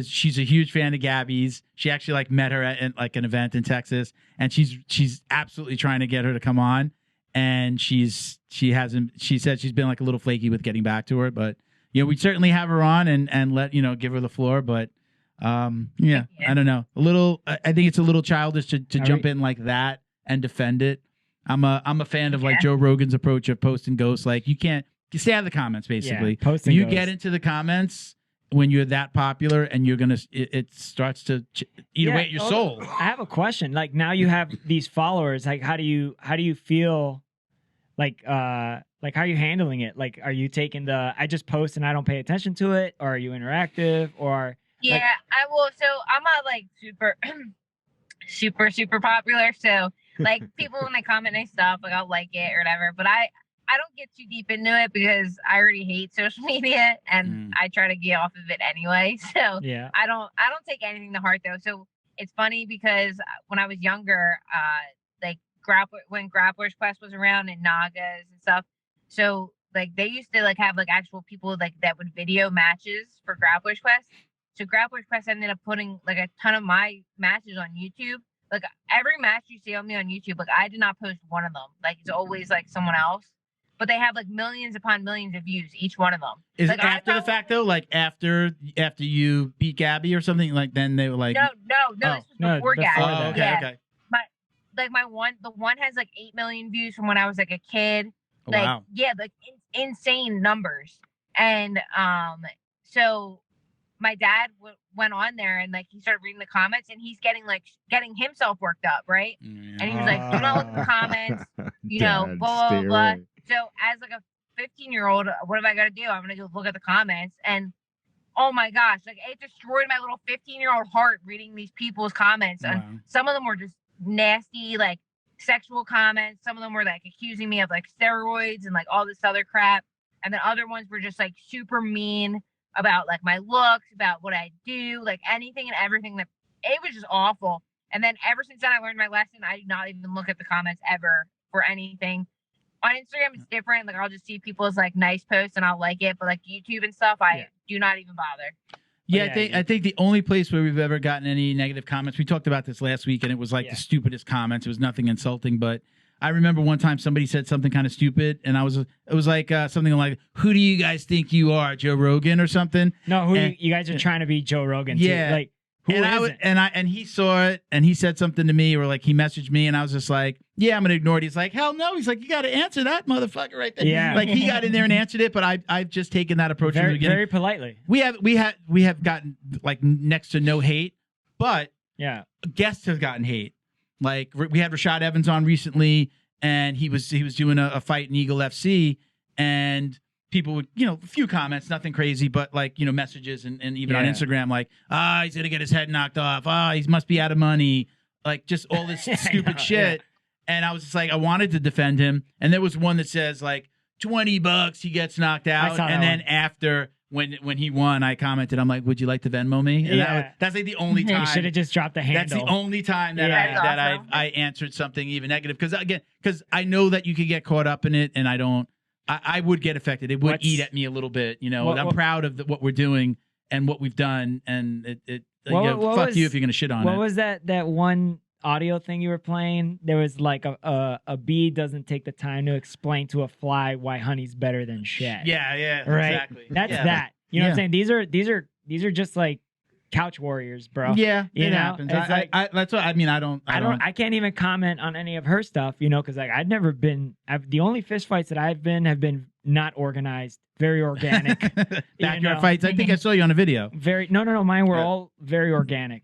She's a huge fan of Gabby's. She actually like met her at like an event in Texas, and she's absolutely trying to get her to come on. And she said she's been like a little flaky with getting back to her, but you know, we'd certainly have her on and give her the floor. But yeah, I don't know. I think it's a little childish to jump in like that and defend it. I'm a fan of like Joe Rogan's approach of post and ghost. Like you stay out of the comments basically. Yeah, post and you ghost. get into the comments when you're that popular, and you're gonna it starts to eat away at your soul. I have a question. Like now you have these followers. Like how do you feel? Like how are you handling it? Like are you taking I just post and I don't pay attention to it, or are you interactive? Or yeah, I will. So I'm not like super popular. So like people when they comment nice stuff, like I'll like it or whatever. But I don't get too deep into it because I already hate social media and I try to get off of it anyway. So yeah, I don't take anything to heart though. So it's funny because when I was younger, like when Grappler's Quest was around and Nagas and stuff. So like they used to like have like actual people like that would video matches for Grappler's Quest. So Grappler's Quest ended up putting like a ton of my matches on YouTube. Like every match you see on me on YouTube, like I did not post one of them. Like it's always like someone else. But they have like millions upon millions of views, each one of them. Is like, it after the fact though? Like after you beat Gabby or something? Like then they were like, no, this was before Gabby. Oh, okay, yeah. okay. Like the one has like 8 million views from when I was like a kid. Oh, Like wow. yeah, like insane numbers. And so my dad went on there and like he started reading the comments and he's getting himself worked up, right? And he was like, do not look at the comments, you know, blah blah blah. So as like a 15-year-old, what have I got to do? I'm gonna go look at the comments, and oh my gosh, like it destroyed my little 15-year-old heart reading these people's comments. And Wow. some of them were just nasty, like sexual comments. Some of them were like accusing me of like steroids and like all this other crap. And then other ones were just like super mean about like my looks, about what I do, like anything and everything. That it was just awful. And then ever since then, I learned my lesson. I do not even look at the comments ever for anything. On Instagram, it's different. Like I'll just see people's like nice posts and I'll like it. But like YouTube and stuff, I do not even bother. Yeah, I think the only place where we've ever gotten any negative comments, we talked about this last week, and it was like the stupidest comments. It was nothing insulting, but I remember one time somebody said something kind of stupid, and it was like something like, "Who do you guys think you are, Joe Rogan or something?" No, you guys are trying to be Joe Rogan. Yeah, too. Like who isn't? And he saw it, and he said something to me, or like he messaged me, and I was just like, "Yeah, I'm gonna ignore it." He's like, "Hell no!" He's like, "You got to answer that motherfucker right there." Yeah, like he got in there and answered it, but I've just taken that approach from the beginning. Very politely. We have gotten like next to no hate, but guests have gotten hate. Like we had Rashad Evans on recently, and he was doing a fight in Eagle FC, and people would, a few comments, nothing crazy, but like, messages and even on Instagram, like, he's going to get his head knocked off. He must be out of money. Like just all this stupid shit. Yeah. And I was just like, I wanted to defend him. And there was one that says like $20, he gets knocked out. And then after when he won, I commented, I'm like, would you like to Venmo me? And that's like the only time. You should have just dropped the handle. That's the only time that I answered something even negative. Because I know that you could get caught up in it, and I would get affected. It would eat at me a little bit. I'm proud of what we're doing and what we've done. And fuck you if you're going to shit on it. What was that one audio thing you were playing? There was like a bee doesn't take the time to explain to a fly why honey's better than shit. Yeah, right? Exactly. That's that. You know what I'm saying? These are just like couch warriors, bro. Yeah, it happens. That's what I mean. I can't even comment on any of her stuff, because like I've never been. The only fist fights that I've been have been not organized, very organic. Backyard fights. I think I saw you on a video. No. Mine were all very organic.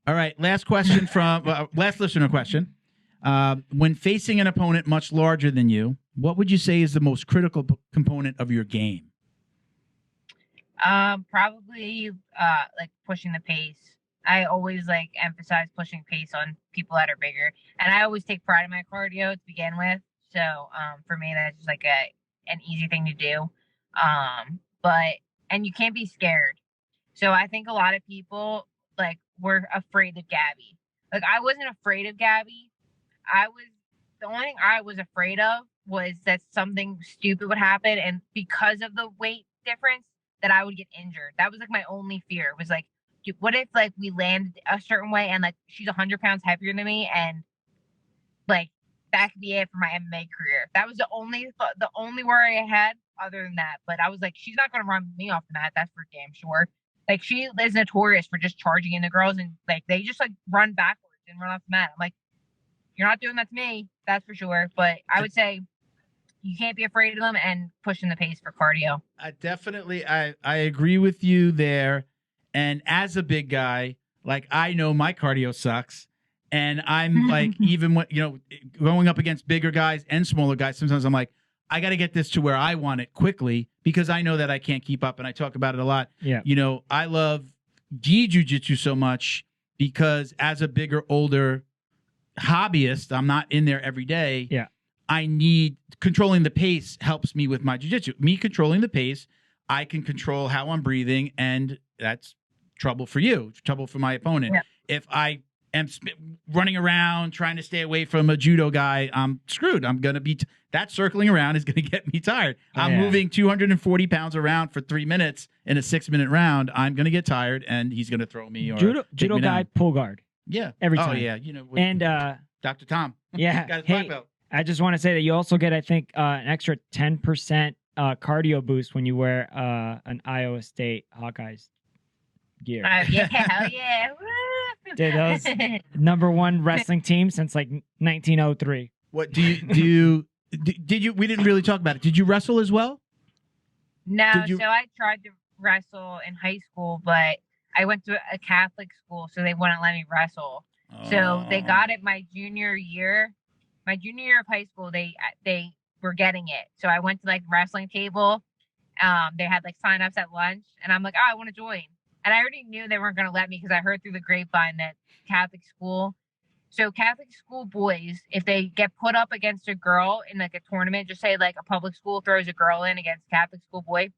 All right. Last question from last listener question. When facing an opponent much larger than you, what would you say is the most critical component of your game? Probably like pushing the pace. I always like emphasize pushing pace on people that are bigger, and I always take pride in my cardio to begin with. So for me, that's just like an easy thing to do. But and you can't be scared. So I think a lot of people like were afraid of Gabi. Like I wasn't afraid of Gabi. The only thing I was afraid of was that something stupid would happen, and because of the weight difference, that I would get injured. That was like my only fear. Was like, what if like we landed a certain way and like she's 100 pounds heavier than me, and like that could be it for my MMA career. That was the only worry I had. Other than that, but I was like, she's not gonna run me off the mat. That's for damn sure. Like she is notorious for just charging into girls, and like they just like run backwards and run off the mat. I'm like, you're not doing that to me. That's for sure. But I would say you can't be afraid of them and pushing the pace for cardio. I agree with you there. And as a big guy, like I know my cardio sucks. And I'm like, even when, going up against bigger guys and smaller guys, sometimes I'm like, I got to get this to where I want it quickly because I know that I can't keep up. And I talk about it a lot. Yeah. I love jiu-jitsu so much because as a bigger, older hobbyist, I'm not in there every day. Yeah. I need controlling the pace helps me with my jiu-jitsu. Me controlling the pace, I can control how I'm breathing, and that's trouble for you, trouble for my opponent. Yeah. If I am running around trying to stay away from a judo guy, I'm screwed. I'm going to be that circling around is going to get me tired. I'm moving 240 pounds around for 3 minutes in a 6-minute round. I'm going to get tired, and he's going to throw me or judo me guy down. Pull guard. Yeah. Every time. Oh yeah. And Dr. Tom. Yeah. Got his Hey, black belt. I just want to say that you also get, I think, an extra 10% cardio boost when you wear an Iowa State Hawkeyes gear. Yeah, hell yeah. Woo! Dude, those #1 wrestling team since like 1903. What did you? We didn't really talk about it. Did you wrestle as well? No, Did you- so I tried to wrestle in high school, but I went to a Catholic school, so they wouldn't let me wrestle. So they got it my junior year. My junior year of high school, they were getting it. So I went to like wrestling table. They had like sign-ups at lunch, and I'm like, oh, I want to join. And I already knew they weren't going to let me because I heard through the grapevine that Catholic school. So Catholic school boys, if they get put up against a girl in like a tournament, just say like a public school throws a girl in against a Catholic school boy,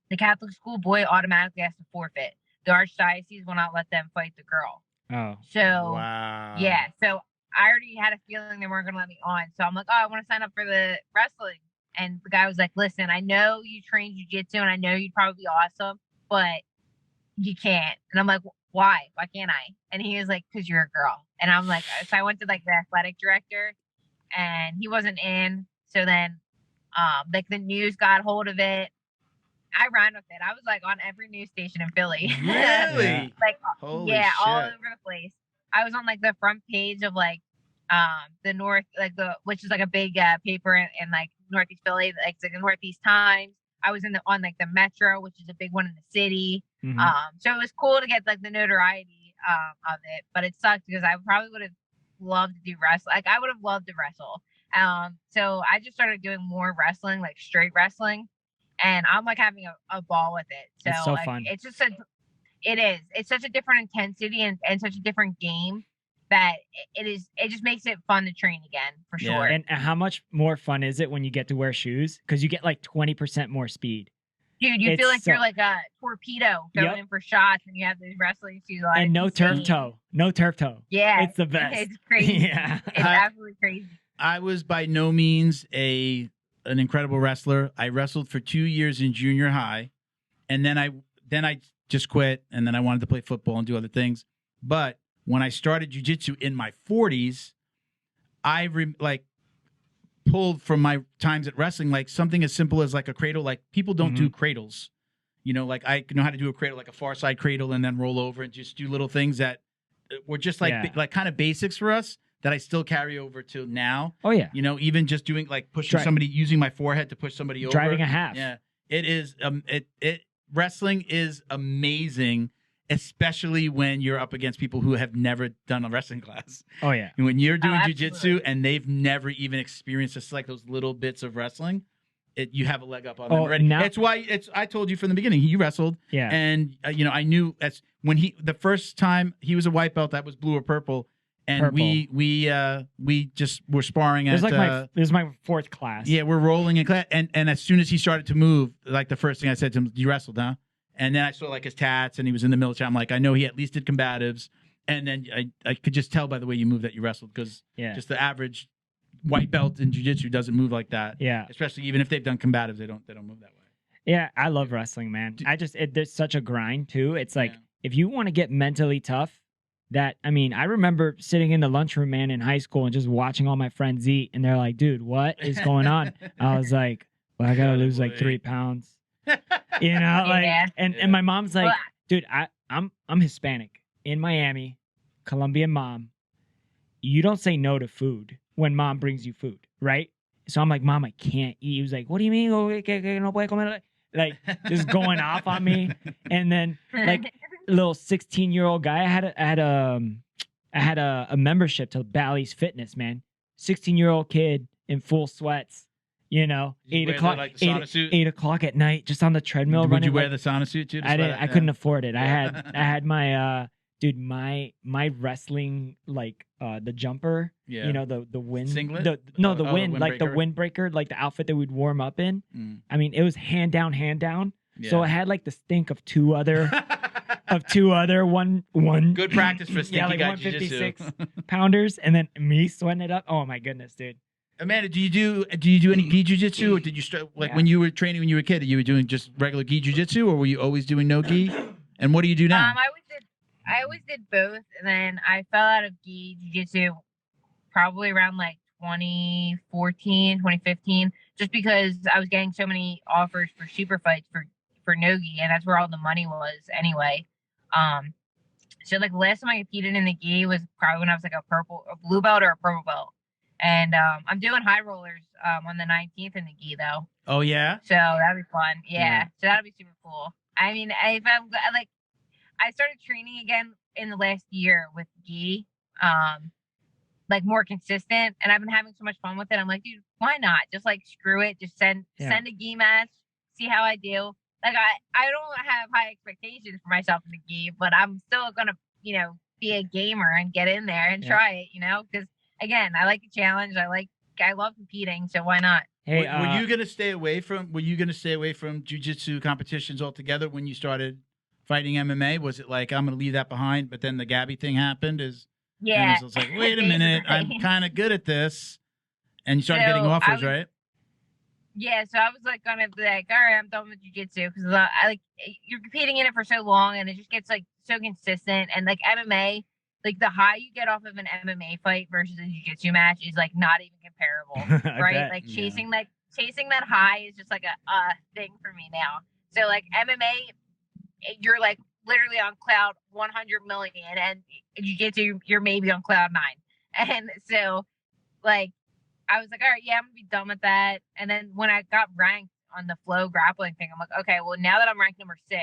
the Catholic school boy automatically has to forfeit. The archdiocese will not let them fight the girl. Oh. So wow. yeah, so I already had a feeling they weren't going to let me on. So I'm like, oh, I want to sign up for the wrestling. And the guy was like, listen, I know you train jiu-jitsu and I know you'd probably be awesome, but you can't. And I'm like, why? Why can't I? And he was like, because you're a girl. And I'm like, so I went to like the athletic director and he wasn't in. So then like the news got hold of it. I ran with it. I was like on every news station in Philly. Really? Like, Holy yeah, shit. all over the place. I was on like the front page of like the North, like which is like a big paper in like Northeast Philly, like the Northeast Times. I was on like the Metro, which is a big one in the city. Mhm. So it was cool to get like the notoriety of it, but it sucked because I probably would have loved to do wrestling. Like I would have loved to wrestle. So I just started doing more wrestling, like straight wrestling, and I'm like having a ball with it. So, It's so like, fun. It's just it's such a different intensity and such a different game that it just makes it fun to train again for Yeah. sure. And how much more fun is it when you get to wear shoes? Because you get like 20% more speed. Dude, you It's feel like so- you're like a torpedo going Yep. in for shots and you have those wrestling shoes on. And It's no turf insane. toe. No turf toe. Yeah. It's the best. It's crazy. Yeah. It's absolutely crazy. I was by no means an incredible wrestler. I wrestled for 2 years in junior high, and then I just quit, and then I wanted to play football and do other things. But when I started jiu-jitsu in my 40s, I pulled from my times at wrestling, like something as simple as like a cradle. Like people don't do cradles, like I know how to do a cradle, like a far side cradle, and then roll over and just do little things that were just like Yeah. like kind of basics for us that I still carry over to now. Oh, yeah. Even just doing like pushing somebody, using my forehead to push somebody over. Driving a half. Yeah, it is. Wrestling is amazing, especially when you're up against people who have never done a wrestling class. Oh, yeah. And when you're doing absolutely. jujitsu and they've never even experienced just like those little bits of wrestling, you have a leg up on them already. now- It's why I told you from the beginning he wrestled. Yeah. And I knew that's when the first time he was a white belt, that was blue or purple. and Purple. we just were sparring It at. was it was my fourth class. Yeah, we're rolling in class, and as soon as he started to move, like the first thing I said to him, "You wrestled, huh?" And then I saw like his tats, and he was in the military. I'm like, I know he at least did combatives, and then I could just tell by the way you moved that you wrestled, because just the average white belt in jiu-jitsu doesn't move like that. Yeah. Especially even if they've done combatives, they don't move that way. Yeah, I love wrestling, man. There's such a grind too. It's like if you want to get mentally tough, I remember sitting in the lunchroom, man, in high school and just watching all my friends eat, and they're like, "Dude, what is going on?" I was like, "Well, I gotta lose like 3 pounds." You know, like, and my mom's like, "Dude, I'm Hispanic in Miami, Colombian mom. You don't say no to food when mom brings you food, right?" So I'm like, "Mom, I can't eat." He was like, "What do you mean? No puede comer?" Like just going off on me, and then like little 16-year-old guy. I had a membership to Bally's Fitness, man. 16-year-old kid in full sweats, you know, 8 o'clock, like the sauna suit? 8 o'clock at night, just on the treadmill. Would running. you wear the sauna suit too? I didn't. I couldn't afford it. I had my dude, my wrestling, like the jumper, you know, the wind singlet. the windbreaker, like the outfit that we'd warm up in. I mean, it was hand down. Yeah. So it had like the stink of two other one good practice for stinky guy jiu-jitsu. 156 pounders, and then me sweating it up. Oh my goodness, dude. Amanda, do you do any gi jiu-jitsu, or did you start when you were training when you were a kid? You were doing just regular gi jiu-jitsu, or were you always doing no gi? And what do you do now? I always did both, and then I fell out of gi jiu-jitsu probably around like 2014, 2015, just because I was getting so many offers for super fights for no-gi, and that's where all the money was anyway. So like the last time I competed in the gi was probably when I was like a blue belt or a purple belt. And I'm doing high rollers on the 19th in the gi though. Oh yeah? So that'd be fun. Yeah. So that'd be super cool. I mean, I started training again in the last year with gi, like more consistent, and I've been having so much fun with it. I'm like, dude, why not? Just like screw it. Just send a gi match, see how I do. Like I don't have high expectations for myself in the gi, but I'm still gonna, you know, be a gamer and get in there and try it, you know, because again, I like the challenge. I love competing, so why not? Hey, were you gonna stay away from jiu-jitsu competitions altogether when you started fighting MMA? Was it like, I'm gonna leave that behind, but then the Gabi thing happened? Yeah. It was like, wait a minute, I'm kind of good at this, and you started getting offers, right? Yeah, so I was like gonna be like, all right, I'm done with jiu-jitsu, because you're competing in it for so long, and it just gets like so consistent, and like MMA. Like the high you get off of an MMA fight versus a jiu-jitsu match is like not even comparable, right? Like chasing that high is just like a thing for me now. So like MMA, you're like literally on cloud 100 million, and jiu-jitsu you're maybe on cloud 9. And so like I was like, all right, yeah, I'm gonna be done with that. And then when I got ranked on the flow grappling thing, I'm like, okay, well now that I'm ranked number 6,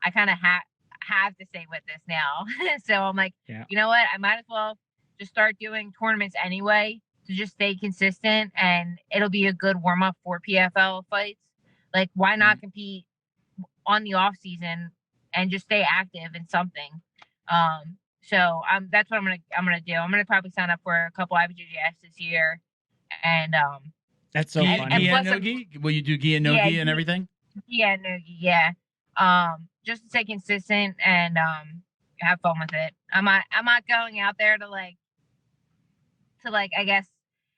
I kind of have to stay with this now. So I'm like, you know what? I might as well just start doing tournaments anyway to just stay consistent, and it'll be a good warm up for PFL fights. Like, why not compete on the off season and just stay active in something? So that's what I'm gonna do. I'm gonna probably sign up for a couple IBJJS this year, and that's so fun. Gi and no-gi? Will you do gi and no-gi and everything? Yeah, no-gi, yeah. Just to stay consistent and have fun with it. I'm not going out there to like I guess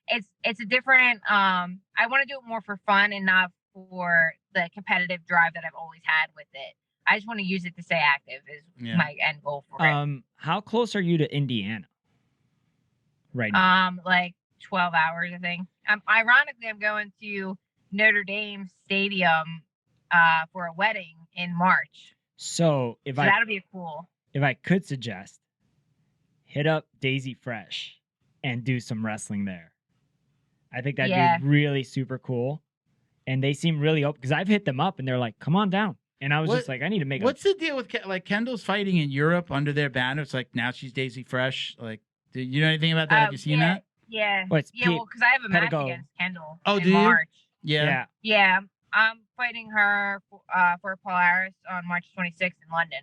it's a different I want to do it more for fun and not for the competitive drive that I've always had with it. I just want to use it to stay active is my end goal for it. How close are you to Indiana right now? Like 12 hours, I think. Ironically, I'm going to Notre Dame Stadium for a wedding in March. So that'll be cool. If I could suggest, hit up Daisy Fresh and do some wrestling there. I think that'd be really super cool. And they seem really open, because I've hit them up and they're like, come on down. And I was just like, I need to make What's the deal with like Kendall's fighting in Europe under their banner? It's like now she's Daisy Fresh. Like, do you know anything about that? Have you seen that? Yeah. Well, because I have a match against Kendall in do March. you? Yeah. I'm fighting her for Polaris on March 26th in London.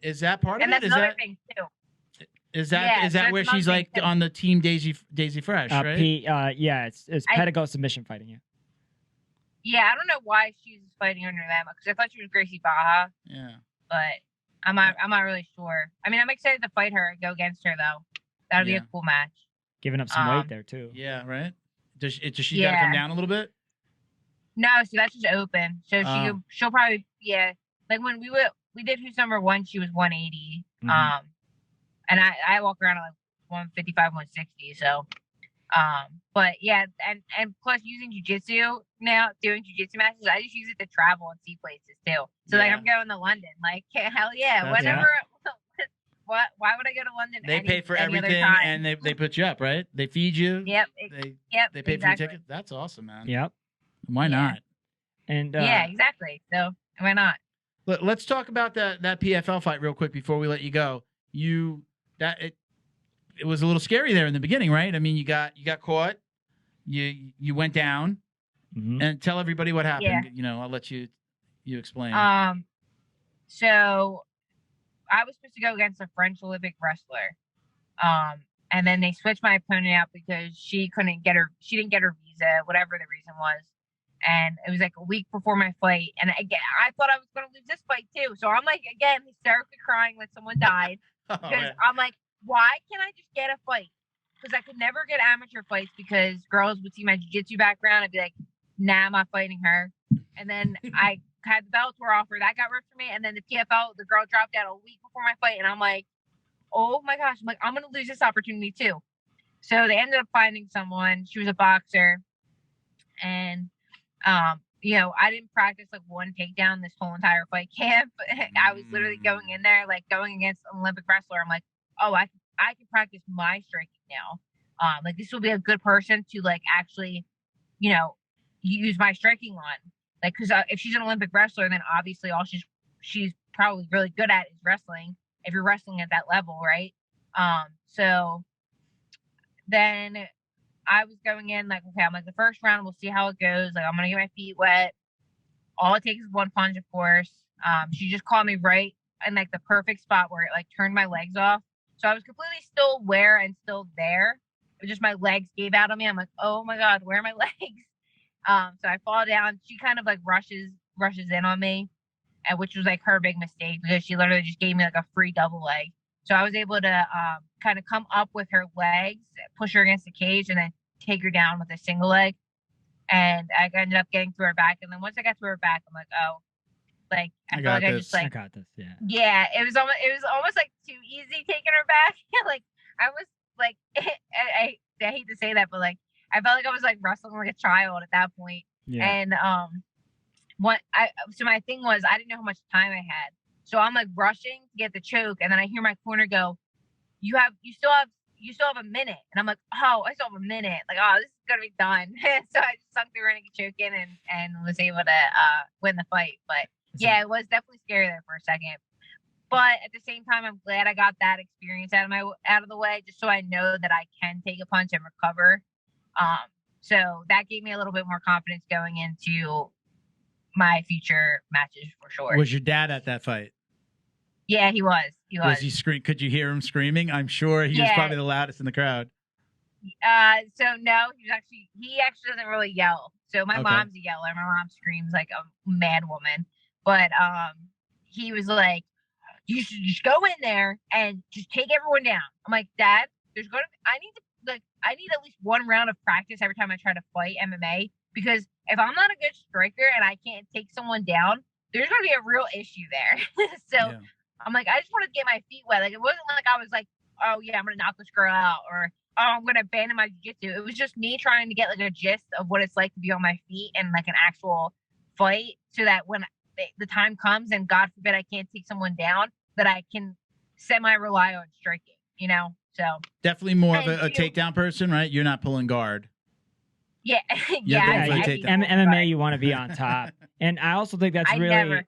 Is that part of it? And that's another thing too. Is that Yeah, is so that that's where what I'm she's saying. like on the team Daisy Fresh, right? Yeah, it's pedigo submission fighting. Yeah. Yeah, I don't know why she's fighting under them because I thought she was Gracie Baja, Yeah. but I'm not really sure. I mean, I'm excited to fight her and go against her though. That'll be a cool match. Giving up some weight there too. Yeah, right. Does she got to come down a little bit? No, so that's just open. So she'll probably like when we did who's number one, she was 180. Mm-hmm. And I walk around at like 155, 160. So but yeah, and plus using jujitsu now, doing jujitsu matches, I just use it to travel and see places too. So like I'm going to London, like hell yeah, whenever. Why would I go to London? They pay for everything and they put you up, right? They feed you. Yep. They pay for your ticket. That's awesome, man. Yep. Why not? And yeah, exactly. So why not? Let's talk about that PFL fight real quick before we let you go. It was a little scary there in the beginning, right? I mean, you got caught. You went down. Mm-hmm. And tell everybody what happened. Yeah. I'll let you explain. So I was supposed to go against a French Olympic wrestler. And then they switched my opponent out because she didn't get her visa, whatever the reason was. And it was like a week before my fight. And again, I thought I was going to lose this fight too. So I'm like, again, hysterically crying like someone died. Because I'm like, why can't I just get a fight? Because I could never get amateur fights because girls would see my jiu-jitsu background. I'd be like, nah, I'm not fighting her. And then I had the Bellator offer. That got ripped from me. And then the PFL, the girl dropped out a week before my fight. And I'm like, oh my gosh. I'm going to lose this opportunity too. So they ended up finding someone. She was a boxer. And, I didn't practice like one takedown this whole entire fight camp. I was literally going in there, like going against an Olympic wrestler. I'm like, oh, I can practice my striking now. Like this will be a good person to like actually, use my striking on. Like, cause if she's an Olympic wrestler, then obviously all she's probably really good at is wrestling. If you're wrestling at that level, right? So then I was going in like, okay, I'm like the first round, we'll see how it goes. Like I'm gonna get my feet wet. All it takes is one punch, of course. She just caught me right in like the perfect spot where it like turned my legs off. So I was completely still aware and still there. It was just my legs gave out on me. I'm like, oh my God, where are my legs? So I fall down. She kind of like rushes in on me, and which was like her big mistake because she literally just gave me like a free double leg. So I was able to kind of come up with her legs, push her against the cage, and then take her down with a single leg. And I ended up getting to her back. And then once I got to her back, I'm like, oh, like I feel like I got this. Yeah. Yeah, it was almost like too easy taking her back. Like I was like, I hate to say that, but like I felt like I was like wrestling like a child at that point. Yeah. And so my thing was I didn't know how much time I had. So I'm like rushing to get the choke, and then I hear my corner go, you still have a minute. And I'm like, oh, I still have a minute. Like, oh, this is gonna be done. So I just sunk the running choke in and was able to win the fight. But yeah, it was definitely scary there for a second. But at the same time, I'm glad I got that experience out of the way, just so I know that I can take a punch and recover. So that gave me a little bit more confidence going into my future matches for sure. Was your dad at that fight? Yeah, he was. Was he scream? Could you hear him screaming? I'm sure he was probably the loudest in the crowd. So no, he actually doesn't really yell. So my mom's a yeller. My mom screams like a mad woman. But he was like, you should just go in there and just take everyone down. I'm like, Dad, I need at least one round of practice every time I try to fight MMA, because if I'm not a good striker and I can't take someone down, there's going to be a real issue there. So I'm like, I just want to get my feet wet. Like, it wasn't like I was like, oh yeah, I'm going to knock this girl out, or oh, I'm going to abandon my jiu-jitsu. It was just me trying to get like a gist of what it's like to be on my feet and like an actual fight, so that when the time comes and God forbid I can't take someone down, that I can semi-rely on striking, So definitely more of a takedown person, right? You're not pulling guard. Yeah. MMA, you want to be on top. And I also think that's I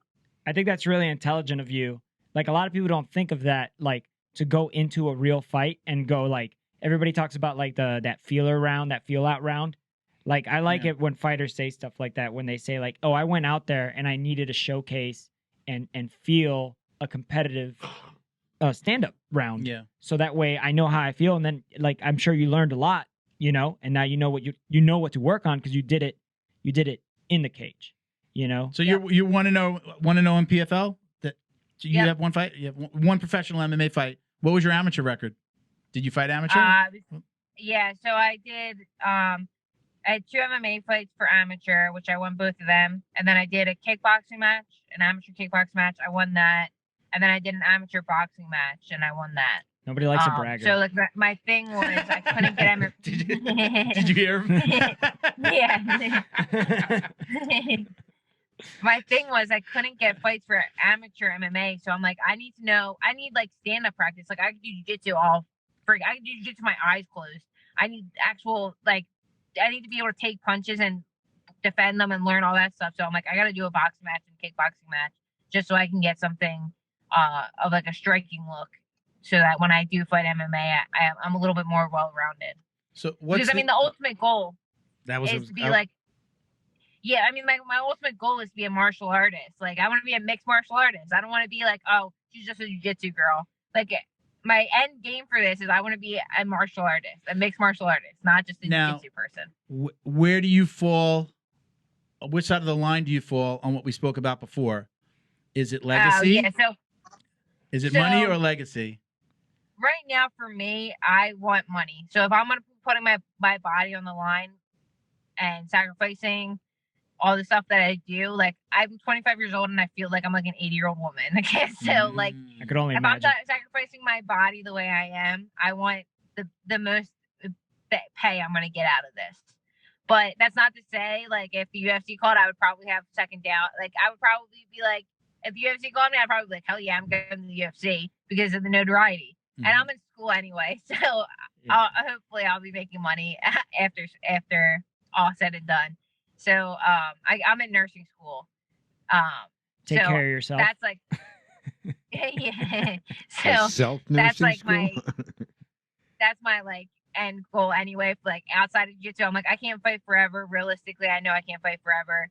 think that's really intelligent of you. Like, a lot of people don't think of that, like, to go into a real fight and go, like, everybody talks about like that feeler round, that feel out round. Like, I like it when fighters say stuff like that, when they say like, oh, I went out there and I needed to showcase and feel a competitive stand-up round. Yeah. So that way I know how I feel, and then like I'm sure you learned a lot, you know, and now you know what you know what to work on because you did it in the cage, you know. So you want to know in PFL that so you have one fight, you have one professional MMA fight. What was your amateur record? Did you fight amateur? Yeah, so I did. I had 2 MMA fights for amateur, which I won both of them, and then I did a kickboxing match, an amateur kickboxing match. I won that, and then I did an amateur boxing match, and I won that. Nobody likes a bragger. So like my thing was I couldn't get Did you hear him? Yeah. My thing was I couldn't get fights for amateur MMA, so I'm like, I need like stand-up practice. Like I could do jiu-jitsu I could do jiu-jitsu with my eyes closed. I need actual, like, I need to be able to take punches and defend them and learn all that stuff. So I'm like, I got to do a boxing match and kickboxing match just so I can get something of like a striking look, so that when I do fight MMA, I'm a little bit more well-rounded. So because the ultimate goal is to be like, yeah, I mean, my ultimate goal is to be a martial artist. Like, I want to be a mixed martial artist. I don't want to be like, oh, she's just a jiu-jitsu girl. Like, my end game for this is I want to be a martial artist, a mixed martial artist, not just a jiu-jitsu person. Where do you fall? Which side of the line do you fall on what we spoke about before? Is it legacy? Is it money or legacy? Right now, for me, I want money. So if I'm going to be putting my body on the line and sacrificing all the stuff that I do, like, I'm 25 years old and I feel like I'm like an 80-year-old woman. Okay, so like, I could only if imagine. I'm sacrificing my body the way I am, I want the most pay I'm going to get out of this. But that's not to say, like, if the UFC called, I would probably have second doubt. Like, I would probably be like, if the UFC called me, I'd probably be like, hell yeah, I'm going to the UFC because of the notoriety. Mm-hmm. And I'm in school anyway, so hopefully I'll be making money after all said and done. So I'm in nursing school. Take care of yourself. That's like, yeah. So that's like school? That's my like end goal anyway. Like outside of jiu-jitsu, I'm like, I can't fight forever. Realistically, I know I can't fight forever.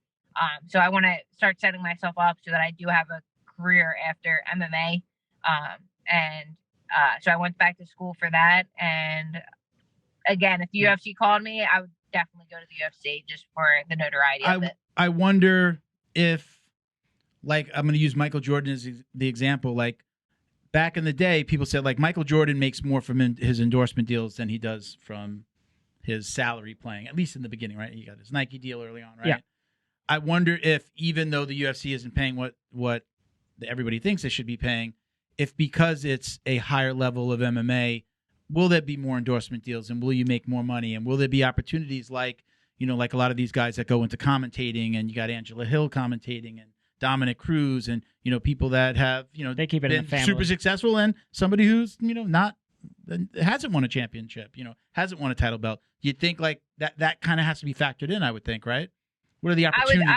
So I want to start setting myself up so that I do have a career after MMA. So I went back to school for that. And again, if the UFC called me, I would definitely go to the UFC just for the notoriety of it. I wonder if, like, I'm going to use Michael Jordan as the example. Like, back in the day, people said, like, Michael Jordan makes more from his endorsement deals than he does from his salary playing, at least in the beginning, right? He got his Nike deal early on, right? Yeah. I wonder if, even though the UFC isn't paying what everybody thinks they should be paying, if because it's a higher level of MMA, will there be more endorsement deals and will you make more money? And will there be opportunities like, you know, like a lot of these guys that go into commentating, and you got Angela Hill commentating and Dominic Cruz and, you know, people that have, you know, they keep it in the family. Super successful, and somebody who's, you know, hasn't won a championship, you know, hasn't won a title belt. You'd think like that kind of has to be factored in, I would think, right? What are the opportunities?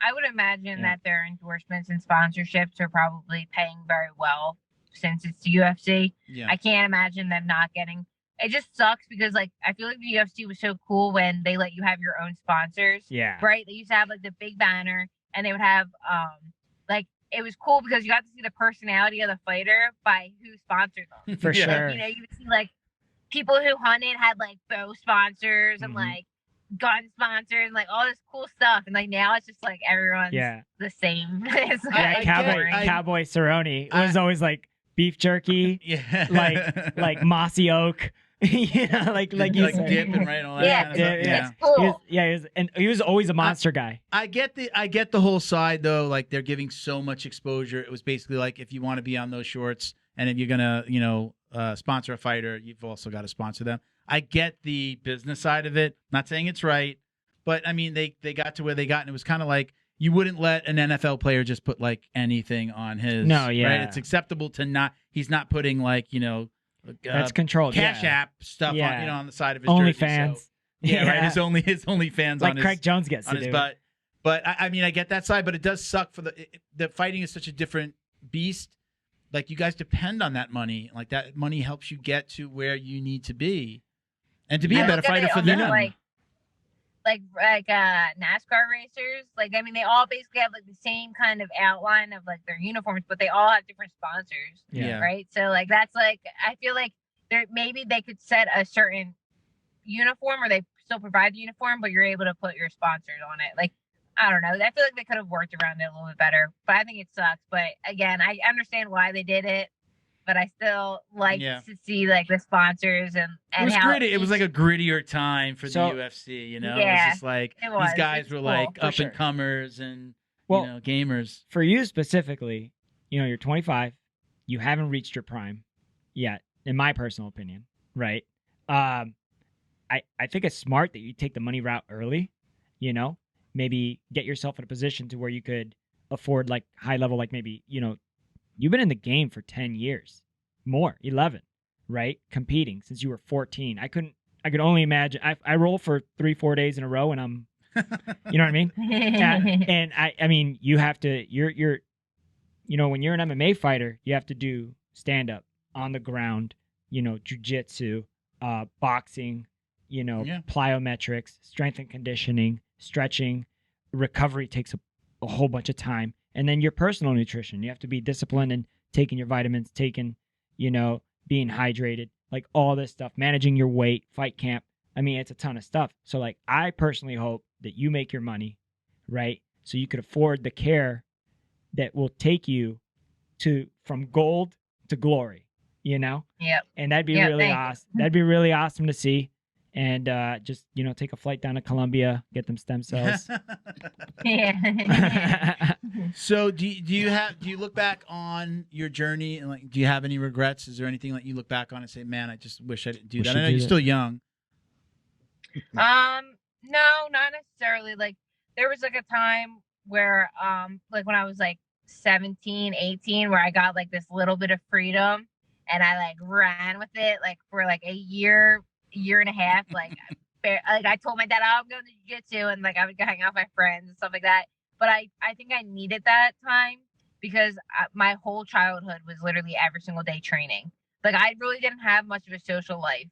I would imagine that their endorsements and sponsorships are probably paying very well since it's the UFC. Yeah. I can't imagine them not getting. It just sucks because, like, I feel like the UFC was so cool when they let you have your own sponsors. Yeah. Right? They used to have, like, the big banner, and they would have, like, it was cool because you got to see the personality of the fighter by who sponsored them. For sure. You know, you would see, like, people who hunted had, like, bow sponsors and, like, gun sponsors and like all this cool stuff, and like now it's just like everyone's the same. It's like, Cowboy Cerrone was always like beef jerky, like mossy oak, you know, like you like dipping right all that. It's cool. He was always a monster guy. I get the whole side though. Like they're giving so much exposure. It was basically like if you want to be on those shorts, and if you're gonna sponsor a fighter, you've also got to sponsor them. I get the business side of it. Not saying it's right, but I mean, they got to where they got, and it was kind of like you wouldn't let an NFL player just put like anything on his. No, yeah, right? It's acceptable to not. He's not putting like that's controlled. Cash app stuff on on the side of his OnlyFans. So, right. His OnlyFans like on his Craig Jones gets on to his do. butt. But I mean, I get that side, but it does suck for the fighting is such a different beast. Like you guys depend on that money. Like that money helps you get to where you need to be. And to be a better fighter for them. NASCAR racers. Like, I mean, they all basically have like the same kind of outline of like their uniforms, but they all have different sponsors. Yeah. Right. So like that's like I feel like maybe they could set a certain uniform, or they still provide the uniform, but you're able to put your sponsors on it. Like, I don't know. I feel like they could have worked around it a little bit better, but I think it sucks. But again, I understand why they did it, but I still like to see like the sponsors and it was how gritty. It was like a grittier time for the UFC, you know? Yeah, it was just like these guys were like up and comers and you know, gamers. For you specifically, you know, you're 25, you haven't reached your prime yet, in my personal opinion, right? I think it's smart that you take the money route early, you know, maybe get yourself in a position to where you could afford like high level, like maybe, you know, you've been in the game for 10 years, more, 11, right? Competing since you were 14. I could only imagine. I roll for 3-4 days in a row and I'm, you know what I mean? And I mean, you have to, you're, you know, when you're an MMA fighter, you have to do stand up on the ground, you know, jiu-jitsu, boxing, you know, plyometrics, strength and conditioning, stretching, recovery takes a whole bunch of time. And then your personal nutrition, you have to be disciplined and taking your vitamins, you know, being hydrated, like all this stuff, managing your weight, fight camp. I mean, it's a ton of stuff. So like, I personally hope that you make your money, right? So you could afford the care that will take you from gold to glory, you know? Yep. And that'd be really awesome. That'd be really awesome to see. And just, you know, take a flight down to Colombia, get them stem cells. So do you look back on your journey and like, do you have any regrets? Is there anything that you look back on and say, man, I just wish I didn't do that? I know you're still young. No, not necessarily. Like, there was like a time where, like when I was like 17, 18, where I got like this little bit of freedom and I like ran with it like for like a year and a half. Like I told my dad, oh, I'm going to jiu-jitsu, and like I would go hang out with my friends and stuff like that. But I think I needed that time because my whole childhood was literally every single day training. Like, I really didn't have much of a social life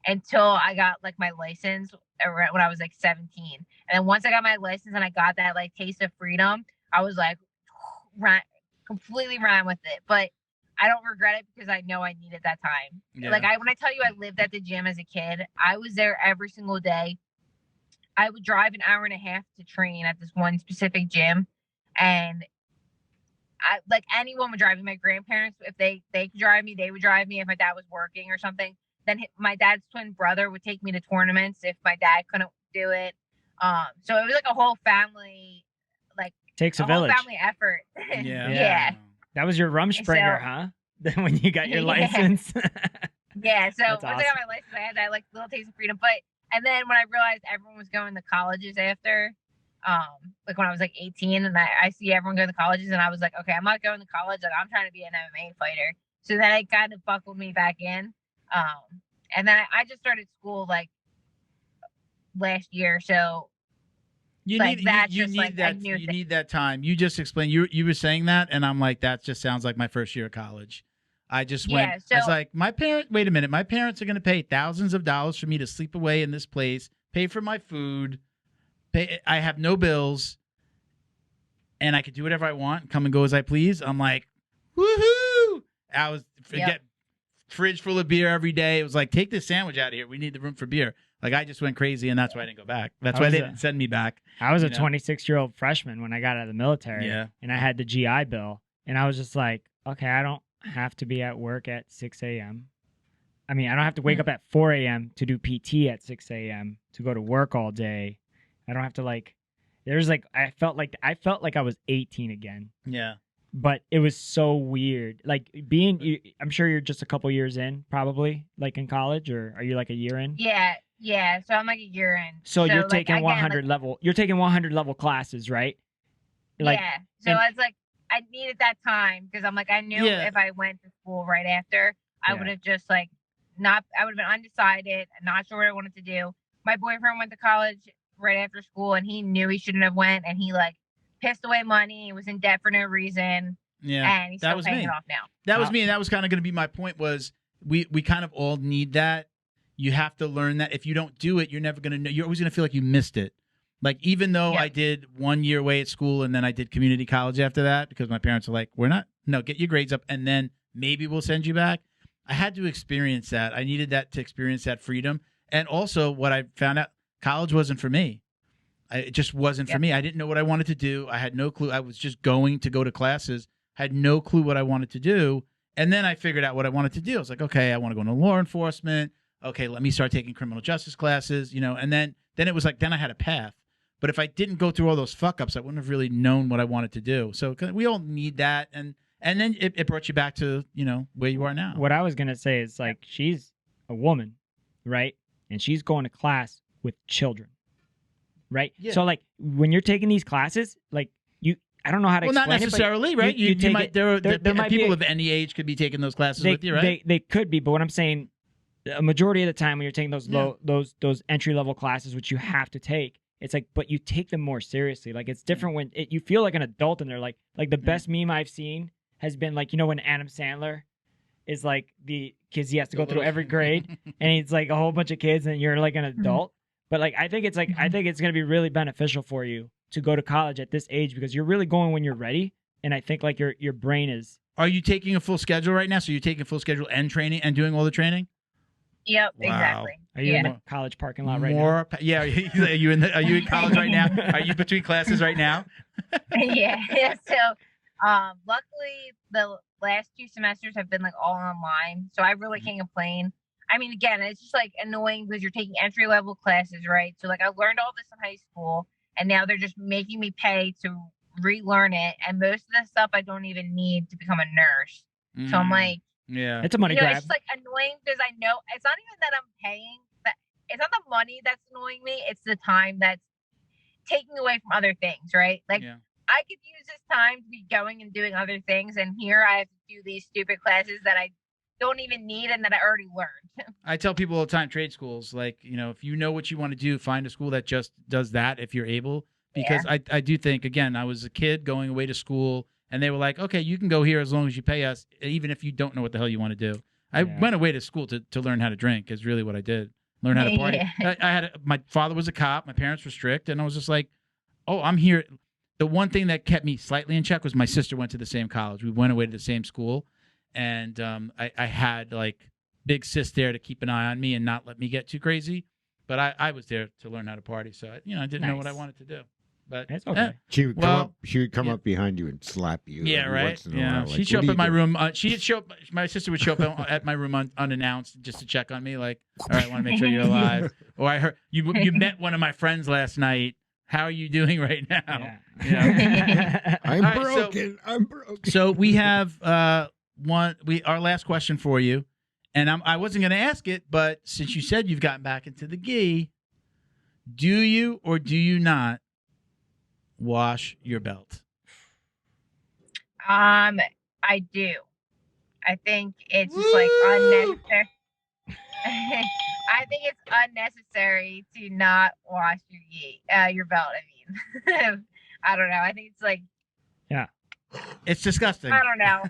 until I got like my license when I was like 17. And then once I got my license and I got that like taste of freedom, I was like completely ran with it. But I don't regret it because I know I needed that time. Yeah. Like, when I tell you I lived at the gym as a kid, I was there every single day. I would drive an hour and a half to train at this one specific gym. And like anyone would drive me. My grandparents, if they could drive me, they would drive me if my dad was working or something. Then my dad's twin brother would take me to tournaments if my dad couldn't do it. So it was like a whole family, like takes a village. Whole family effort. Yeah. That was your Rumspringer, huh? When you got your license. Yeah. So That's once awesome. I got my license, I had that like little taste of freedom. And then when I realized everyone was going to colleges after, like when I was like 18, and I see everyone going to colleges, and I was like, okay, I'm not going to college. Like, I'm trying to be an MMA fighter. So then it kind of buckled me back in. And then I just started school like last year. So you need that time. You just explained, you were saying that, and I'm like, that just sounds like my first year of college. I just went, I was like, wait a minute, my parents are going to pay thousands of dollars for me to sleep away in this place, pay for my food, I have no bills, and I could do whatever I want, come and go as I please. I'm like, woohoo! I was get fridge full of beer every day. It was like, take this sandwich out of here. We need the room for beer. Like, I just went crazy, and that's why I didn't go back. That's why they didn't send me back. I was a 26-year-old freshman when I got out of the military, and I had the GI Bill, and I was just like, okay, I don't have to be at work at 6 a.m. I mean, I don't have to wake up at 4 a.m. to do PT at 6 a.m. to go to work all day. I don't have to I felt like I was 18 again. Yeah. But it was so weird. Like I'm sure you're just a couple years in, probably, like in college, or are you like a year in? Yeah. So I'm like a year in. So you're taking 100 level. You're taking 100 level classes, right? Like, yeah. So it's like I needed that time because I'm like, I knew if I went to school right after, I would have just like I would have been undecided, not sure what I wanted to do. My boyfriend went to college right after school, and he knew he shouldn't have went, and he like pissed away money. He was in debt for no reason. Yeah, and he's still paying it off now. That was me, and that was kind of going to be my point. Was we kind of all need that, you have to learn that. If you don't do it, you're never going to know. You're always going to feel like you missed it. Like, even though I did 1 year away at school and then I did community college after that, because my parents were like, get your grades up and then maybe we'll send you back. I had to experience that. I needed that to experience that freedom. And also what I found out, college wasn't for me. It just wasn't for me. I didn't know what I wanted to do. I had no clue. I was just going to go to classes, had no clue what I wanted to do. And then I figured out what I wanted to do. I was like, okay, I want to go into law enforcement. Okay, let me start taking criminal justice classes, and then it was like, then I had a path. But if I didn't go through all those fuck ups, I wouldn't have really known what I wanted to do. So we all need that. And then it brought you back to, where you are now. What I was going to say is, like, she's a woman, right? And she's going to class with children, right? Yeah. So, like, when you're taking these classes, like, I don't know how to explain it. Well, not necessarily, right? You might, there might people of any age could be taking those classes with you, right? They could be, but what I'm saying, a majority of the time when you're taking those those entry level classes, which you have to take, it's like, but you take them more seriously. Like, it's different when you feel like an adult and they're like the best meme I've seen has been like, when Adam Sandler is like because he has to go through every grade and he's like a whole bunch of kids and you're like an adult. But like, I think it's going to be really beneficial for you to go to college at this age because you're really going when you're ready. And I think like your brain is. Are you taking a full schedule right now? So you're taking full schedule and training and doing all the training? Yep, wow. Exactly. Are you in the college parking lot right now? Yeah. Are you in college right now? Are you between classes right now? Yeah. So, luckily the last 2 semesters have been like all online, so I really can't complain. I mean, again, it's just like annoying because you're taking entry level classes, right? So like I learned all this in high school, and now they're just making me pay to relearn it, and most of the stuff I don't even need to become a nurse. So I'm like. Yeah, it's a money grab. It's just like annoying because I know it's not even that I'm paying. That it's not the money that's annoying me. It's the time that's taking away from other things, right? Like I could use this time to be going and doing other things, and here I have to do these stupid classes that I don't even need and that I already learned. I tell people all the time, trade schools, like, if you know what you want to do, find a school that just does that if you're able. Because I do think, again, I was a kid going away to school. And they were like, okay, you can go here as long as you pay us, even if you don't know what the hell you want to do. I went away to school to learn how to drink is really what I did. Learn how to party. My father was a cop. My parents were strict. And I was just like, oh, I'm here. The one thing that kept me slightly in check was my sister went to the same college. We went away to the same school. And I had like big sis there to keep an eye on me and not let me get too crazy. But I was there to learn how to party. So, I didn't know what I wanted to do. But it's okay. She would come up behind you and slap you. Yeah, right. Once in a while. Like, she'd show up at my room. My sister would show up at my room unannounced just to check on me. Like, all right, I want to make sure you're alive. Or I heard you met one of my friends last night. How are you doing right now? Yeah. I'm broken. I'm broken. So we have our last question for you, and I wasn't going to ask it, but since you said you've gotten back into the gi, do you or do you not wash your belt? I do. I think it's just like unnecessary. I think it's unnecessary to not wash your belt. I mean, I don't know. I think it's like, it's disgusting. I don't know.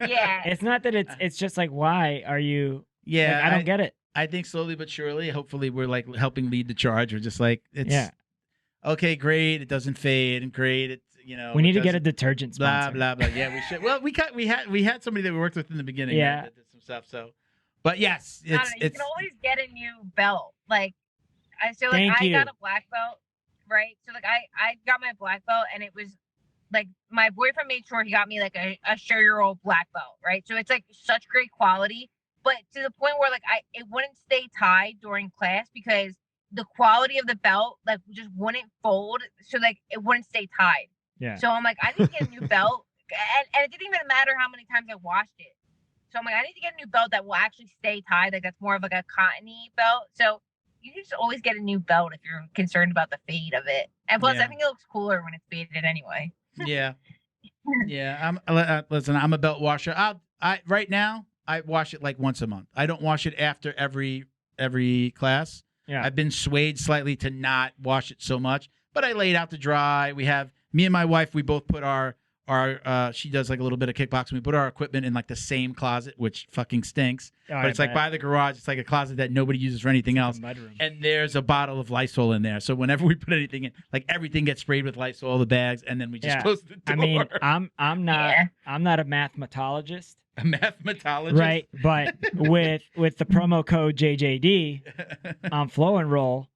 Yeah. It's not that it's just like, why are you? Yeah. Like, I don't get it. I think slowly but surely, hopefully we're like helping lead the charge. We're just like, okay, great. It doesn't fade, and great. It's we need to get a detergent sponsor. Blah blah blah. Yeah, we should. Well, we had somebody that we worked with in the beginning. Yeah, that did some stuff. So, but yes, you can always get a new belt. Like, I got a black belt, right? So like I got my black belt, and it was like my boyfriend made sure he got me like a show-year-old black belt, right? So it's like such great quality, but to the point where like it wouldn't stay tied during class because the quality of the belt like just wouldn't fold, so like it wouldn't stay tied. Yeah. So I'm like, I need to get a new belt, and it didn't even matter how many times I washed it. So I'm like, I need to get a new belt that will actually stay tied. Like that's more of like a cottony belt. So you can just always get a new belt if you're concerned about the fade of it. And plus, I think it looks cooler when it's faded anyway. Yeah. Listen, I'm a belt washer. Right now I wash it like once a month. I don't wash it after every class. Yeah. I've been swayed slightly to not wash it so much, but I lay it out to dry. We have me and my wife. We both put our she does like a little bit of kickboxing. We put our equipment in like the same closet, which fucking stinks. But it's like by the garage. It's like a closet that nobody uses for anything else. And there's a bottle of Lysol in there. So whenever we put anything in, like everything gets sprayed with Lysol, the bags, and then we just close the door. I mean, I'm not a mathematologist. A mathematologist, right? But with the promo code JJD on Flow and Roll,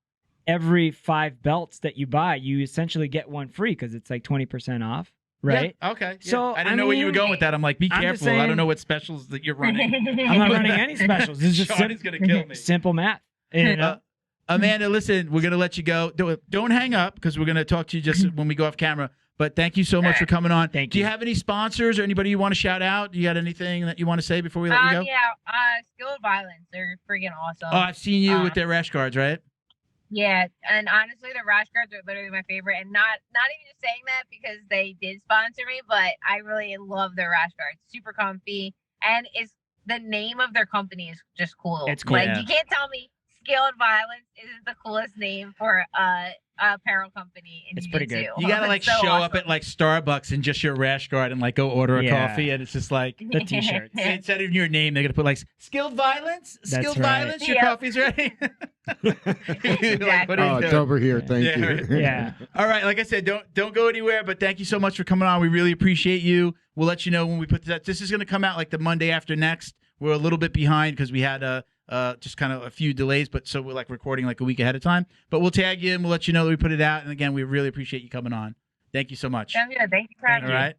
every 5 belts that you buy, you essentially get one free because it's like 20% off. Right. Yeah, okay. Yeah. So I didn't know where you were going with that. I'm like, be careful. saying, I don't know what specials that you're running. I'm not running any specials. This is just Sean is gonna kill me. Simple math. You know? Amanda, listen, we're gonna let you go. Don't hang up because we're gonna talk to you just when we go off camera. But thank you so much for coming on. Thank Do you. you have any sponsors or anybody you want to shout out? Do you got anything that you want to say before we let you go? Yeah. Skilled Violence. They're freaking awesome. Oh, I've seen you with their rash guards, right? Yeah, and honestly, the rash guards are literally my favorite. And not even just saying that because they did sponsor me, but I really love their rash guards. Super comfy, and it's the name of their company is just cool. It's cool. Like you can't tell me Skilled Violence isn't the coolest name for a apparel company. It's pretty good. You gotta like show up at like Starbucks in just your rash guard and like go order a coffee, and it's just like the t-shirts. Instead of your name, they're gonna put like Skilled Violence. Skilled Violence. Your coffee's ready. Like, what are you it's doing? over here. Thank you. Yeah. All right. Like I said, don't go anywhere. But thank you so much for coming on. We really appreciate you. We'll let you know when we put that. This is gonna come out like the Monday after next. We're a little bit behind because we had just kind of a few delays, but so we're like recording like a week ahead of time. But we'll tag you and we'll let you know that we put it out. And again, we really appreciate you coming on. Thank you so much. Thank you for having me. All right.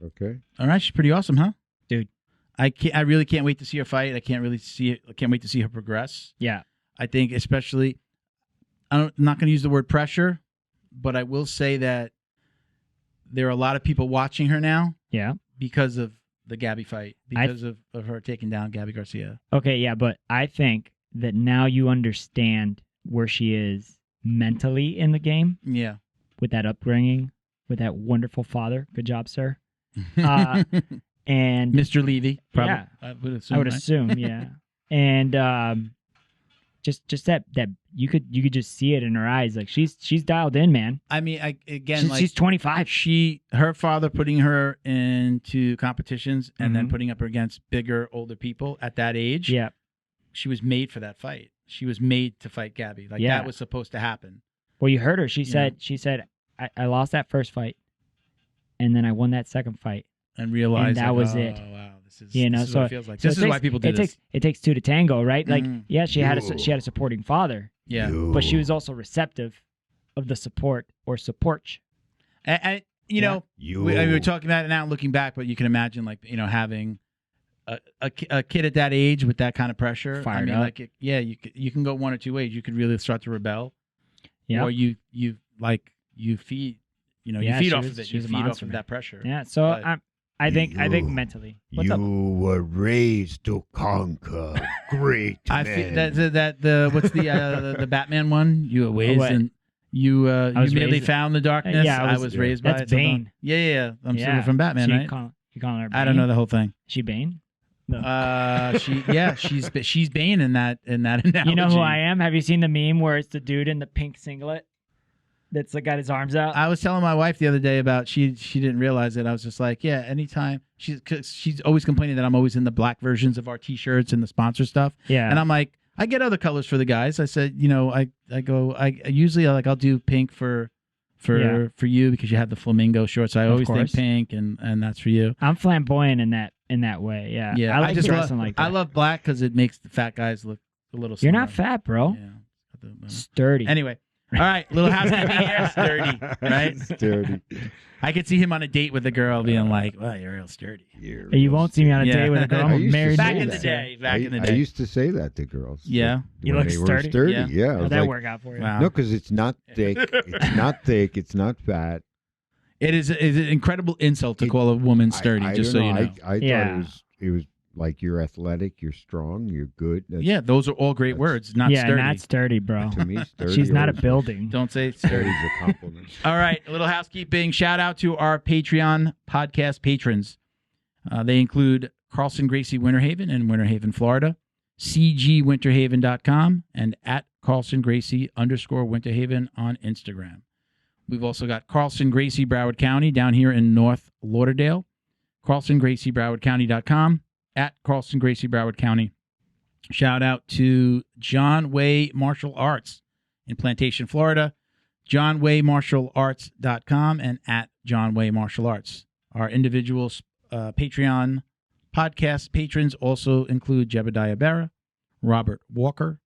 Okay. All right. She's pretty awesome, huh? Dude. I really can't wait to see her fight. I can't wait to see her progress. Yeah. I think especially, I'm not going to use the word pressure, but I will say that there are a lot of people watching her now. Yeah. Because of the Gabi fight, because of her taking down Gabi Garcia. Okay, yeah, but I think that now you understand where she is mentally in the game. Yeah. With that upbringing, with that wonderful father. Good job, sir. And Mr. Levy, probably. Yeah, I would assume, yeah. And just that you could just see it in her eyes, like she's dialed in, man. I mean, she's 25. Her father putting her into competitions and then putting up her against bigger, older people at that age. Yeah, she was made for that fight. She was made to fight Gabi. Like that was supposed to happen. Well, you heard her. She said, I lost that first fight, and then I won that second fight, and realized that was it. Wow, this is so what it feels like. This is why people do this. It takes two to tango, right? Like, yeah, she had a supporting father. Yeah, but she was also receptive of the support or support. And we were talking about it now, looking back, but you can imagine, like, having a kid at that age with that kind of pressure. Fired up. Like, you can go one or two ways. You could really start to rebel. Yeah. Or you feed, you feed off of it. You feed off of that pressure. Yeah. So I think mentally. What's up? Were raised to conquer. Great I feel that what's the Batman one? You were raised and you merely found the darkness. Yeah, I was raised by that's Bane. Yeah. I'm sort of from Batman, right? You calling her Bane? I don't know the whole thing. She Bane? No. She's Bane in that analogy. You know who I am? Have you seen the meme where it's the dude in the pink singlet that's like got his arms out? I was telling my wife the other day about she didn't realize it. I was just like, yeah, anytime she's always complaining that I'm always in the black versions of our t-shirts and the sponsor stuff. Yeah, and I'm like, I get other colors for the guys. I said, I usually I'll do pink for you because you have the flamingo shorts. So I always think pink and that's for you. I'm flamboyant in that way. Yeah. Yeah. I like dressing like that. I love black because it makes the fat guys look a little You're slimmer. not fat, bro. Yeah. Sturdy. Anyway. All right, little housekeeping here. Sturdy, right? Sturdy. I could see him on a date with a girl being like, well, you're real sturdy. You won't see me on a date with a girl. I'm married. Back in the day. I used to say that to girls. Yeah. You look sturdy? Yeah. How'd that work out for you? Wow. No, because it's not thick. It's not thick. It's not fat. It is an incredible insult to call a woman sturdy, just so you know. I thought it was like you're athletic, you're strong, you're good. Yeah, those are all great words. Not sturdy. Yeah, not sturdy, bro. To me, sturdy. She's not a building. Don't say sturdy. Sturdy's a compliment. All right, a little housekeeping. Shout out to our Patreon podcast patrons. They include Carlson Gracie Winterhaven in Winterhaven, Florida, cgwinterhaven.com, and at Carlson Gracie _Winterhaven on Instagram. We've also got Carlson, Gracie, Broward County down here in North Lauderdale. Carlson, Gracie, BrowardCounty.com, at Carlson, Gracie, Broward County. Shout out to John Way Martial Arts in Plantation, Florida. JohnWayMartialArts.com and at John Way Martial Arts. Our individual Patreon podcast patrons also include Jebediah Berra, Robert Walker,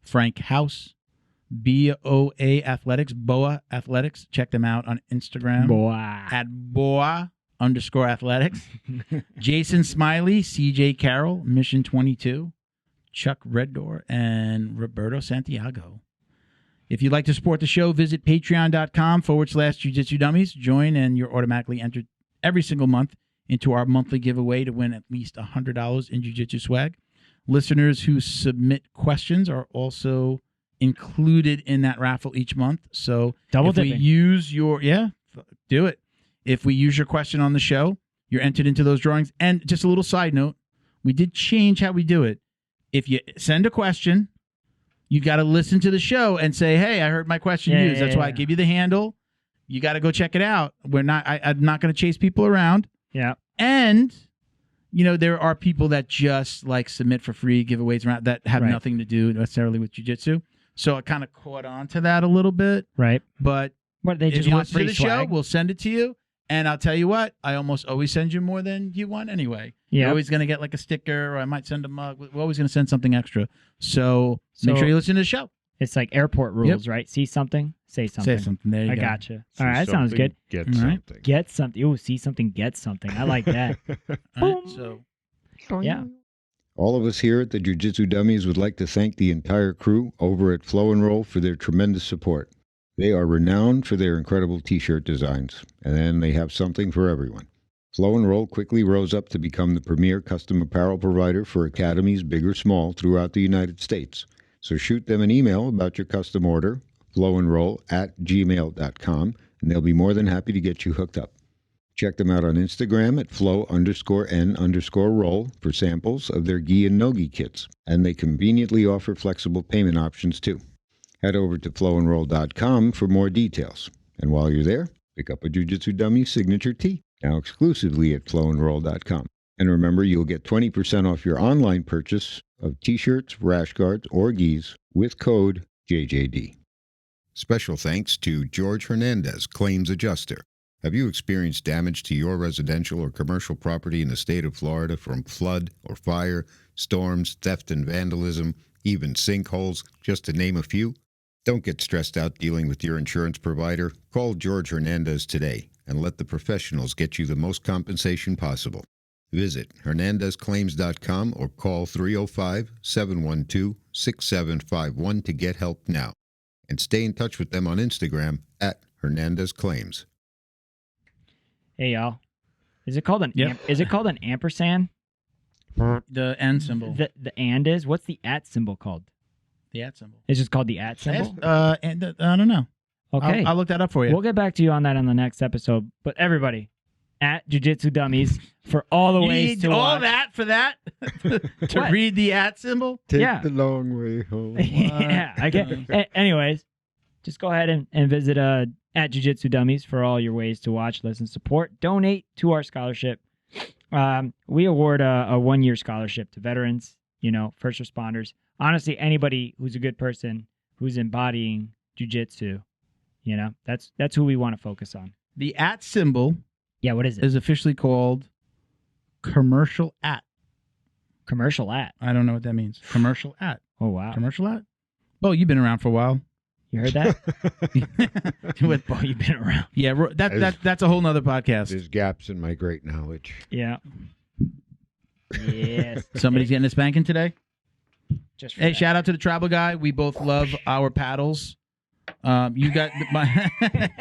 Frank House, BOA Athletics, Boa Athletics. Check them out on Instagram. Boa. At Boa_athletics. Jason Smiley, CJ Carroll, Mission 22, Chuck Reddoor, and Roberto Santiago. If you'd like to support the show, visit patreon.com/Jiu-Jitsu Dummies. Join and you're automatically entered every single month into our monthly giveaway to win at least $100 in Jiu-Jitsu swag. Listeners who submit questions are also included in that raffle each month. So Double if we dipping. use your, do it. If we use your question on the show, you're entered into those drawings. And just a little side note, we did change how we do it. If you send a question, you got to listen to the show and say, hey, I heard my question used. That's why I give you the handle. You got to go check it out. I'm not going to chase people around. Yeah. And, there are people that just like submit for free giveaways around that have nothing to do necessarily with jiu-jitsu. So I kind of caught on to that a little bit. Right. But what, they if just you want listen to free the swag? show, we'll send it to you. And I'll tell you what, I almost always send you more than you want anyway. Yeah. You're always going to get like a sticker, or I might send a mug. We're always going to send something extra. So make sure you listen to the show. It's like airport rules, right? See something, say something. Say something. There you I go. gotcha. See All right, that sounds something, good. Get All right. something. Get something. Ooh, see something, get something. I like that. All right, so Yeah. All of us here at the Jiu-Jitsu Dummies would like to thank the entire crew over at Flow and Roll for their tremendous support. They are renowned for their incredible t-shirt designs, and they have something for everyone. Flow and Roll quickly rose up to become the premier custom apparel provider for academies big or small throughout the United States. So shoot them an email about your custom order, flowandroll@gmail.com, and they'll be more than happy to get you hooked up. Check them out on Instagram at flow_n_roll for samples of their gi and no-gi kits, and they conveniently offer flexible payment options too. Head over to flowandroll.com for more details. And while you're there, pick up a Jiu-Jitsu Dummies signature tee, now exclusively at flowandroll.com. And remember, you'll get 20% off your online purchase of t-shirts, rash guards, or gis with code JJD. Special thanks to George Hernandez, Claims Adjuster. Have you experienced damage to your residential or commercial property in the state of Florida from flood or fire, storms, theft and vandalism, even sinkholes, just to name a few? Don't get stressed out dealing with your insurance provider. Call George Hernandez today and let the professionals get you the most compensation possible. Visit hernandezclaims.com or call 305-712-6751 to get help now. And stay in touch with them on Instagram at Hernandez Claims. Hey y'all, is it called an ampersand? the and symbol. The and is? What's the at symbol called? The at symbol. It's just called the at symbol. I don't know. Okay, I'll look that up for you. We'll get back to you on that on the next episode. But everybody, at Jiu-Jitsu Dummies for all the You ways need to all watch. that for that to What? read the at symbol. Take Yeah. the long way home. Yeah, I get. Anyways, just go ahead and visit at Jiu-Jitsu Dummies for all your ways to watch, listen, support, donate to our scholarship. We award a 1-year scholarship to veterans, first responders. Honestly, anybody who's a good person who's embodying jiu-jitsu, that's who we want to focus on. The at symbol Yeah, what is it? is officially called commercial at. Commercial at. I don't know what that means. Commercial at. Oh, wow. Commercial at? Bo, you've been around for a while. You heard that? With, Boy, you've been around. yeah, that's a whole nother podcast. There's gaps in my great knowledge. Yeah. Yes. Somebody's getting a spanking today. Just for Hey, that. shout out to the tribal guy. We both love our paddles. You got my.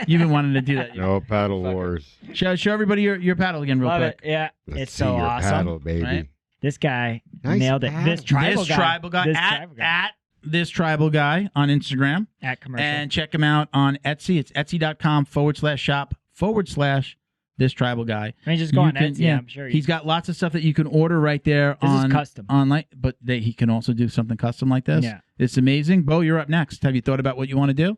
You've been wanting to do that. No paddle wars. Show everybody your paddle again, real Love quick. it. Yeah. Let's It's see so your awesome. paddle, baby. Right? This guy Nice nailed it. paddle. This tribal This guy. tribal guy This at tribal guy. at this tribal guy on Instagram, At commercial. and check him out on Etsy. It's etsy.com/shop/this tribal guy. I mean, just go You on can- Etsy. yeah. I'm sure He's got lots of stuff that you can order right there This on is custom. online, but he can also do something custom like this. Yeah. It's amazing. Bo, you're up next. Have you thought about what you want to do?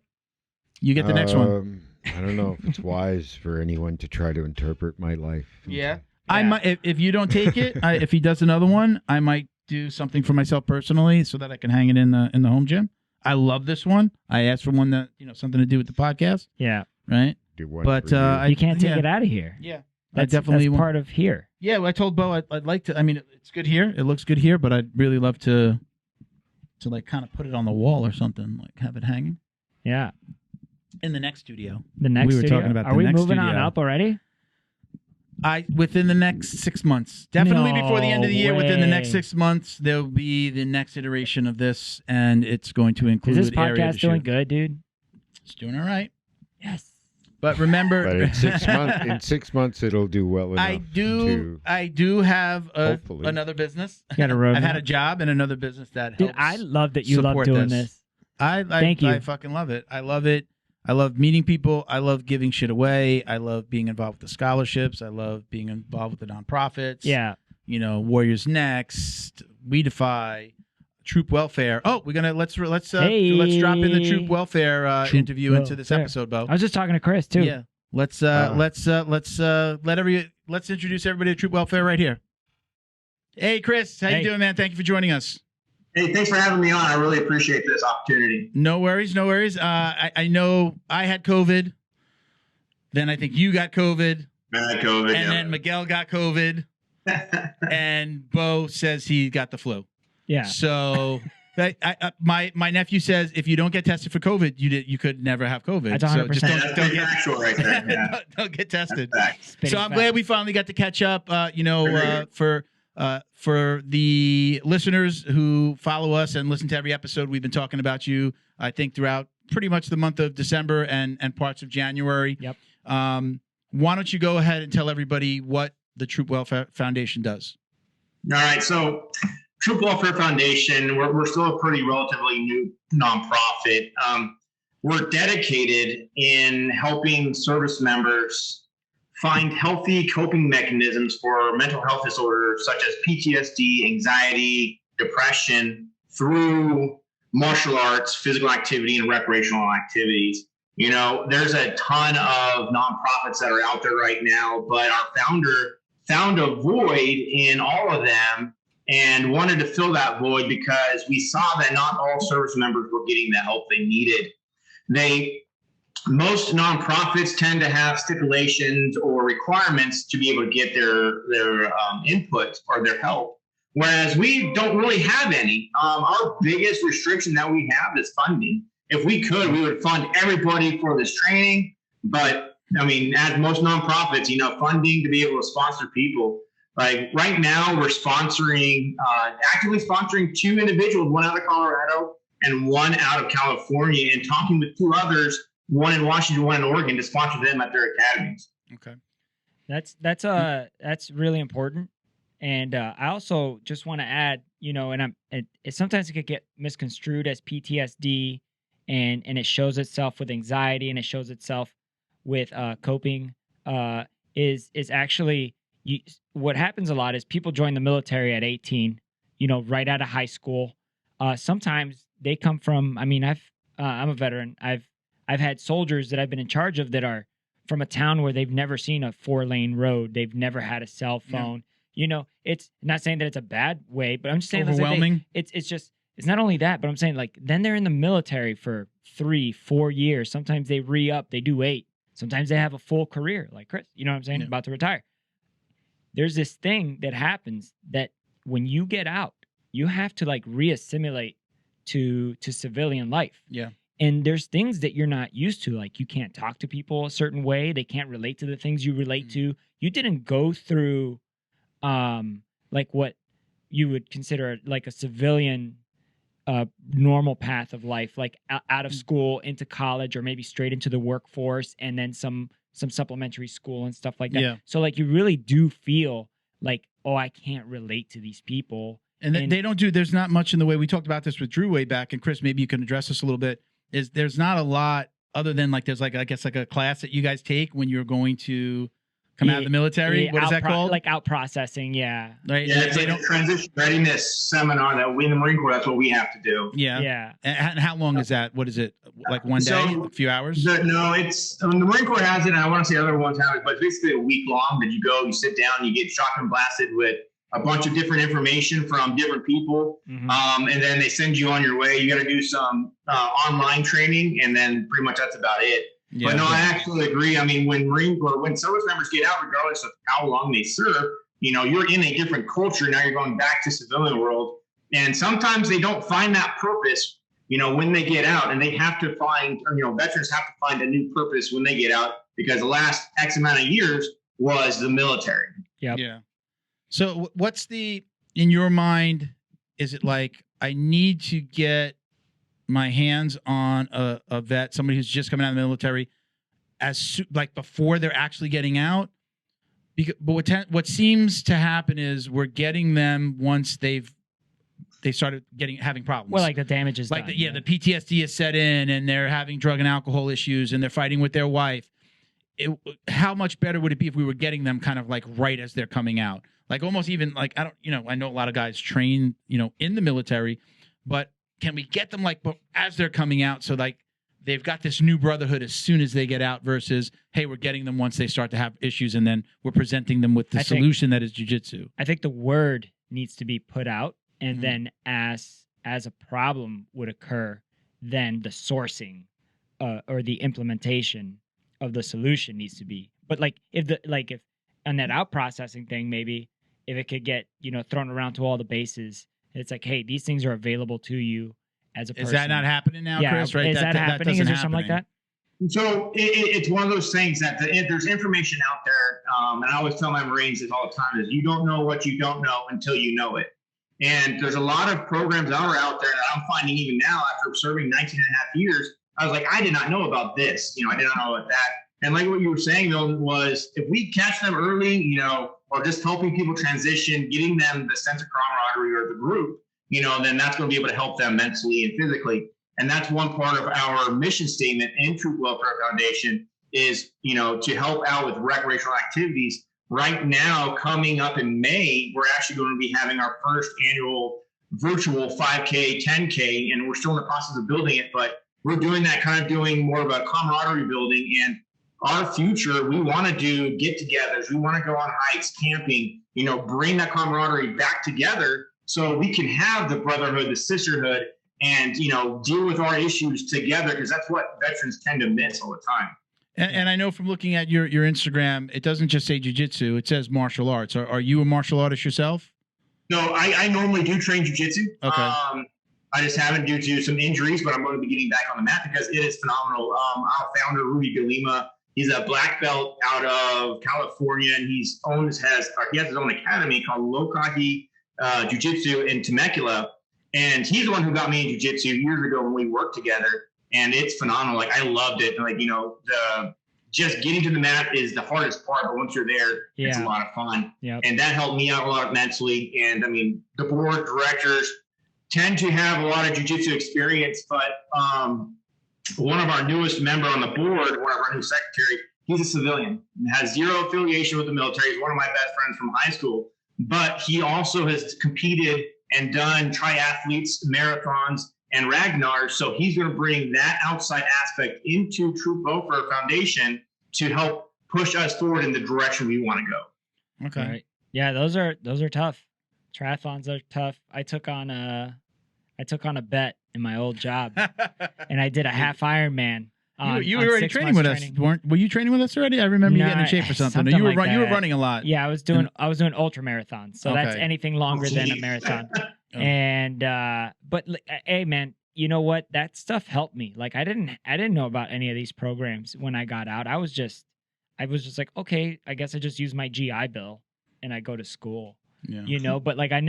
You get the next one. I don't know if it's wise for anyone to try to interpret my life. Yeah. I might, if you don't take it, if he does another one, I might do something for myself personally so that I can hang it in the home gym. I love this one. I asked for one that, something to do with the podcast. Yeah. Right. Do one But for you can't take it out of here. Yeah. That's definitely part of here. Yeah. I told Bo I'd like to. I mean, it's good here. It looks good here, but I'd really love to like kind of put it on the wall or something, like have it hanging. Yeah. In the next studio. The next we were studio? talking about. Are the we next moving studio. on up already? Within the next 6 months, definitely before the end of the year. Within the next way. 6 months, there'll be the next iteration of this, and it's going to include. Is this area podcast to doing shoot. good, dude? It's doing all right. Yes. But remember, But in 6 months, it'll do well enough. I do have Hopefully. another business. You got a roadmap? I've had a job and another business that Dude, helps. I love that you love support doing this. this. Thank you. I fucking love it. I love it. I love meeting people. I love giving shit away. I love being involved with the scholarships. I love being involved with the nonprofits. Yeah. Warriors Next, We Defy, Troop Welfare. Oh, we're gonna let's drop in the Troop Welfare interview into this Welfare. episode, Bo. I was just talking to Chris too. Yeah. Let's introduce everybody to Troop Welfare right here. Hey, Chris, how you doing, man? Thank you for joining us. Hey, thanks for having me on. I really appreciate this opportunity. No worries. I know I had COVID. Then I think you got COVID. I had COVID. And then Miguel got COVID. And Bo says he got the flu. Yeah. So my nephew says if you don't get tested for COVID, you could never have COVID. That's 100%. So just That's pretty factual right there. Yeah. don't get tested. That's fact. So I'm glad we finally got to catch up. For the listeners who follow us and listen to every episode, we've been talking about you, I think, throughout pretty much the month of December and parts of January. Yep. Why don't you go ahead and tell everybody what the Troop Welfare Foundation does? All right. So Troop Welfare Foundation, we're still a pretty relatively new nonprofit. We're dedicated in helping service members find healthy coping mechanisms for mental health disorders such as PTSD, anxiety, depression through martial arts, physical activity, and recreational activities. There's a ton of nonprofits that are out there right now, but our founder found a void in all of them and wanted to fill that void because we saw that not all service members were getting the help they needed. Most nonprofits tend to have stipulations or requirements to be able to get their input or their help, whereas we don't really have any. Our biggest restriction that we have is funding. If we could, we would fund everybody for this training. But I mean, as most nonprofits, funding to be able to sponsor people. Like right now, we're actively sponsoring 2 individuals, one out of Colorado and one out of California, and talking with 2 others, one in Washington, one in Oregon, to sponsor them at their academies. Okay. That's really important. And I also just want to add, sometimes it could get misconstrued as PTSD, and it shows itself with anxiety, and it shows itself with coping. Is actually what happens a lot is people join the military at 18, right out of high school. Sometimes they come from. I mean, I'm a veteran. I've had soldiers that I've been in charge of that are from a town where they've never seen a 4-lane road. They've never had a cell phone. Yeah. It's not saying that it's a bad way, but I'm just saying overwhelming. It's not only that, but I'm saying like then they're in the military for 3-4 years. Sometimes they re-up, they do 8. Sometimes they have a full career, like Chris. You know what I'm saying? Yeah. About to retire. There's this thing that happens that when you get out, you have to like re-assimilate to civilian life. Yeah. And there's things that you're not used to, like you can't talk to people a certain way. They can't relate to the things you relate to. You didn't go through like what you would consider like a civilian normal path of life, like out of school into college or maybe straight into the workforce and then some supplementary school and stuff like that. Yeah. So like you really do feel like, oh, I can't relate to these people. And they don't do, there's not much in the way, we talked about this with Drew way back, and Chris, maybe you can address this a little bit, is there's not a lot other than like, there's like, I guess like a class that you guys take when you're going to come out of the military. What is that called? Like out processing. Yeah. Right. Yeah, it's like a transition readiness seminar that we in the Marine Corps, that's what we have to do. Yeah. Yeah. And how long is that? What is it? Like one day, a few hours? No, it's the Marine Corps has it, and I want to say other ones have it, but it's basically a week long that you go, you sit down, you get shotgun blasted with a bunch of different information from different people, and then they send you on your way. You got to do some online training, and then pretty much that's about it. Yeah, but no, I actually agree. I mean, when service members get out, regardless of how long they serve, you're in a different culture. Now you're going back to civilian world. And sometimes they don't find that purpose, when they get out, and they have to find, veterans have to find a new purpose when they get out, because the last X amount of years was the military. Yep. Yeah. So what's in your mind, is it like, I need to get my hands on a vet, somebody who's just coming out of the military, like before they're actually getting out? But what seems to happen is we're getting them once they started having problems. Well, like the damage is like done, the PTSD is set in, and they're having drug and alcohol issues, and they're fighting with their wife. How much better would it be if we were getting them kind of like right as they're coming out? Like almost even like, I know a lot of guys train, in the military, but can we get them like as they're coming out, so like they've got this new brotherhood as soon as they get out, versus, hey, we're getting them once they start to have issues, and then we're presenting them with the solution that is jiu-jitsu. I think the word needs to be put out, and then as a problem would occur, then the sourcing or the implementation of the solution needs to be. But like if on that out processing thing, maybe if it could get thrown around to all the bases, it's like, hey, these things are available to you as a person. Is that not happening now, Chris? Right? Is that happening? Is there something like that? So it's one of those things that there's information out there, and I always tell my Marines this all the time, is you don't know what you don't know until you know it. And there's a lot of programs that are out there that I'm finding even now after serving 19 and a half years. I was like, I did not know about this. I did not know about that. And like what you were saying, though, was if we catch them early, or just helping people transition, getting them the sense of camaraderie or the group, then that's going to be able to help them mentally and physically. And that's one part of our mission statement in Troop Welfare Foundation is, to help out with recreational activities. Right now, coming up in May, we're actually going to be having our first annual virtual 5K, 10K, and we're still in the process of building it, but we're doing that, kind of doing more of a camaraderie building. And our future, we want to do get-togethers. We want to go on hikes, camping, bring that camaraderie back together so we can have the brotherhood, the sisterhood, and, deal with our issues together, because that's what veterans tend to miss all the time. And I know from looking at your Instagram, it doesn't just say jiu-jitsu, it says martial arts. Are you a martial artist yourself? No, I normally do train jiu-jitsu. Okay. I just haven't due to some injuries, but I'm going to be getting back on the mat because it is phenomenal. Our founder, Rudy Galima, he's a black belt out of California, and he has his own academy called Lokahi Jiu-Jitsu in Temecula. And he's the one who got me in jiu-jitsu years ago when we worked together. And it's phenomenal. Like, I loved it. Like, just getting to the mat is the hardest part, but once you're there, it's a lot of fun. Yep. And that helped me out a lot mentally. And I mean, the board of directors tend to have a lot of jiu-jitsu experience, but one of our newest member on the board, one of our new secretary, he's a civilian and has zero affiliation with the military. He's one of my best friends from high school, but he also has competed and done triathletes, marathons, and Ragnars. So he's going to bring that outside aspect into Troop Welfare Foundation to help push us forward in the direction we want to go. Okay. Right. Yeah, those are tough. Triathlons are tough. I took on a bet in my old job, and I did a half Ironman. You were already training with us, were you training with us already? I remember you getting in shape for something. You were running a lot. Yeah, I was doing ultra marathons, so that's anything longer than a marathon. And but hey, man, you know what? That stuff helped me. Like I didn't know about any of these programs when I got out. I was just like, okay, I guess I just use my GI Bill and I go to school. Yeah. But like I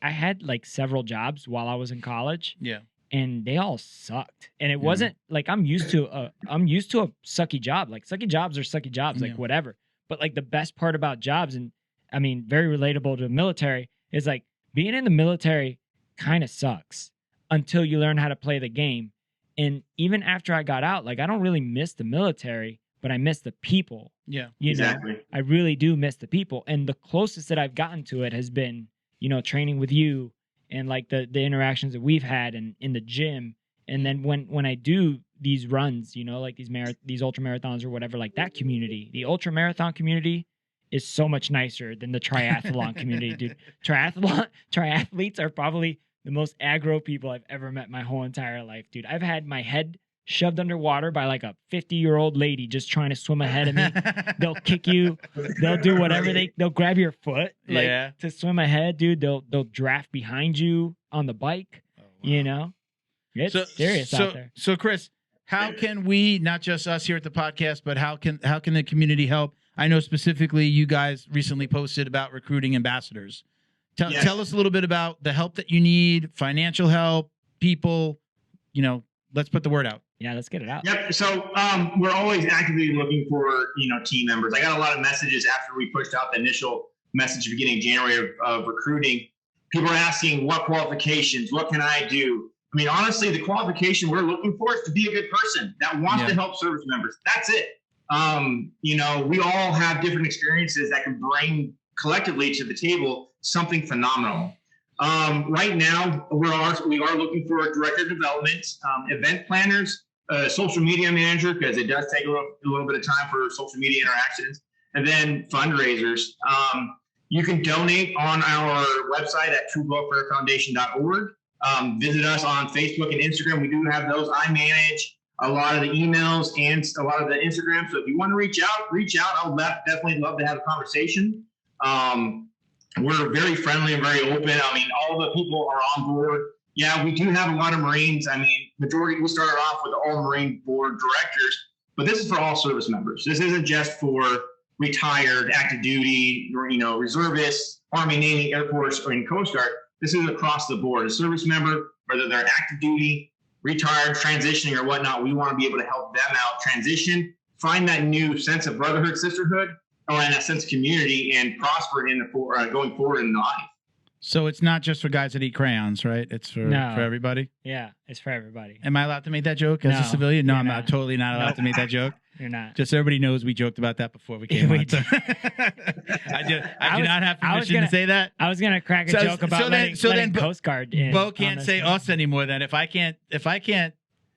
had like several jobs while I was in college. Yeah. And they all sucked. And it wasn't like I'm used to a sucky job. Like sucky jobs are sucky jobs, like whatever. But like the best part about jobs, and I mean very relatable to the military, is like being in the military kind of sucks until you learn how to play the game. And even after I got out, like I don't really miss the military, but I miss the people. Yeah. You Exactly. know, I really do miss the people. And the closest that I've gotten to it has been, you know, training with you and like the interactions that we've had in the gym. And then when I do these runs, you know, like these ultra marathons or whatever, like that community, the ultra marathon community is so much nicer than the triathlon community, dude. Triathletes are probably the most aggro people I've ever met my whole entire life, dude. I've had my head shoved underwater by like a 50-year-old lady just trying to swim ahead of me. They'll kick you. They'll do whatever they'll grab your foot like to swim ahead, dude. They'll draft behind you on the bike, you know? It's serious out there. So Chris, how can we, not just us here at the podcast, but how can the community help? I know specifically you guys recently posted about recruiting ambassadors. Tell us a little bit about the help that you need, financial help, people, you know, let's put the word out. Yeah, let's get it out. Yep. So we're always actively looking for, you know, team members. I got a lot of messages after we pushed out the initial message beginning of January of recruiting. People are asking, what qualifications? What can I do? I mean, honestly, the qualification we're looking for is to be a good person that wants to help service members. That's it. You know, we all have different experiences that can bring collectively to the table something phenomenal. Right now, we are looking for a director of development, event planners, social media manager, because it does take a little bit of time for social media interactions, and then fundraisers. You can donate on our website at truewelfarefoundation.org. Visit us on Facebook and Instagram. We do have those. I manage a lot of the emails and a lot of the Instagram. So if you want to reach out. I'll definitely love to have a conversation. We're very friendly and very open. I mean, all the people are on board. Yeah, we do have a lot of Marines. I mean, majority, we started off with all Marine board directors, but this is for all service members. This isn't just for retired, active duty, or, you know, reservists, Army, Navy, Air Force, or in Coast Guard. This is across the board. A service member, whether they're active duty, retired, transitioning, or whatnot, we want to be able to help them out transition, find that new sense of brotherhood, sisterhood, or that sense of community, and prosper in the going forward in life. So it's not just for guys that eat crayons, right? It's for everybody. Yeah, it's for everybody. Am I allowed to make that joke as a civilian? No, I'm not. Totally not allowed to make that joke. You're not. Just so everybody knows we joked about that before we came on. I do not have permission to say that. I was gonna crack a joke about letting Coast Guard in. Bo can't say us anymore. Then if I can't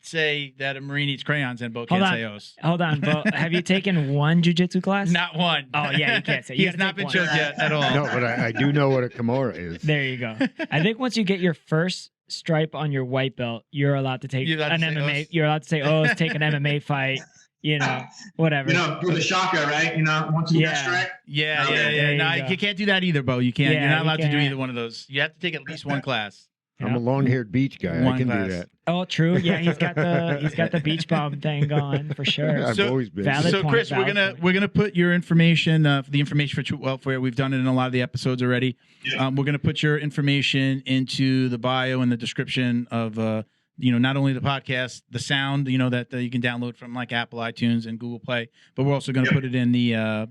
say that a Marine eats crayons, then Bo can't say us. Hold on, Bo. Have you taken one jiu-jitsu class? Not one. Oh yeah, you can't say. He has not been choked yet at all. No, but I do know what a Kimura is. There you go. I think once you get your first stripe on your white belt, you're allowed to take an MMA. You're allowed to say, take an MMA fight. You know, whatever. You know, with the shaka, right? You know, once you get strike. Yeah. No, you can't do that either, Bo. You can't. You're not allowed to do either one of those. You have to take at least one class. I'm a long-haired beach guy. I can do that. Oh, true. Yeah, he's got the beach bum thing going for sure. I've always been. So, Chris, we're gonna put your information, the information for True Welfare. We've done it in a lot of the episodes already. Yeah. We're gonna put your information into the bio and the description of not only the podcast, the sound, that you can download from like Apple, iTunes, and Google Play, but we're also gonna put it in the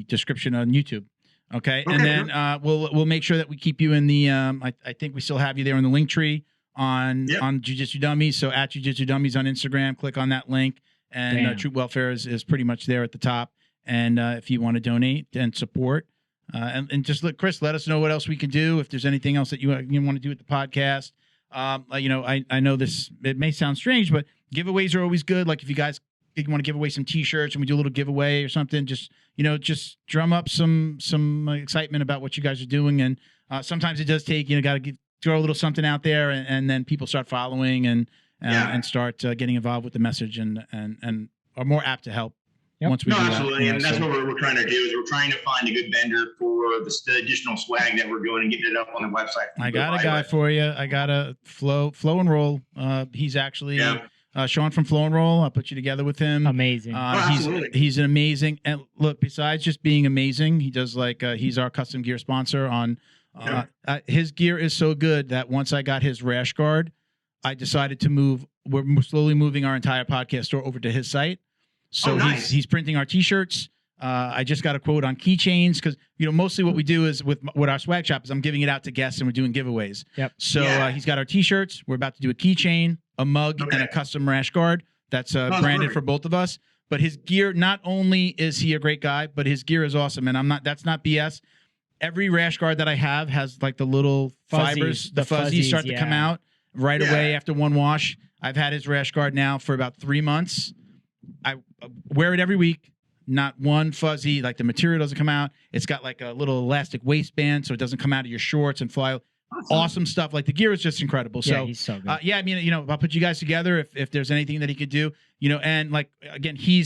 description on YouTube. Okay, and then we'll make sure that we keep you in the. I think we still have you there in the link tree on Jiu Jitsu Dummies. So at Jiu Jitsu Dummies on Instagram, click on that link, and Troop Welfare is pretty much there at the top. And if you want to donate and support, and just let us know what else we can do. If there's anything else that you want to do with the podcast, I know this. It may sound strange, but giveaways are always good. Like if you guys want to give away some T-shirts and we do a little giveaway or something, just drum up some excitement about what you guys are doing. And sometimes it does take, got to throw a little something out there, and then people start following and start getting involved with the message and are more apt to help. Once we do absolutely. that. And that's what we're trying to do is we're trying to find a good vendor for the additional swag that we're doing and getting it up on the website. I got a guy for you. I got a Flow and Roll. He's actually Sean from Flow and Roll. I'll put you together with him. Amazing. He's an amazing. And look, besides just being amazing, he does he's our custom gear sponsor on. His gear is so good that once I got his rash guard, I decided to move. We're slowly moving our entire podcast store over to his site. So he's printing our T-shirts. I just got a quote on keychains because mostly what we do is with our swag shop is I'm giving it out to guests and we're doing giveaways. Yep. So he's got our T-shirts. We're about to do a keychain, a mug, and a custom rash guard that's branded for both of us. But his gear, not only is he a great guy, but his gear is awesome. And that's not BS. Every rash guard that I have has like the little fibers, the fuzzies start to come out right away after one wash. I've had his rash guard now for about 3 months. I wear it every week. Not one fuzzy, like the material doesn't come out. It's got like a little elastic waistband so it doesn't come out of your shorts and fly. Awesome stuff. Like the gear is just incredible. So he's so good. I mean, I'll put you guys together if there's anything that he could do, and like, again, he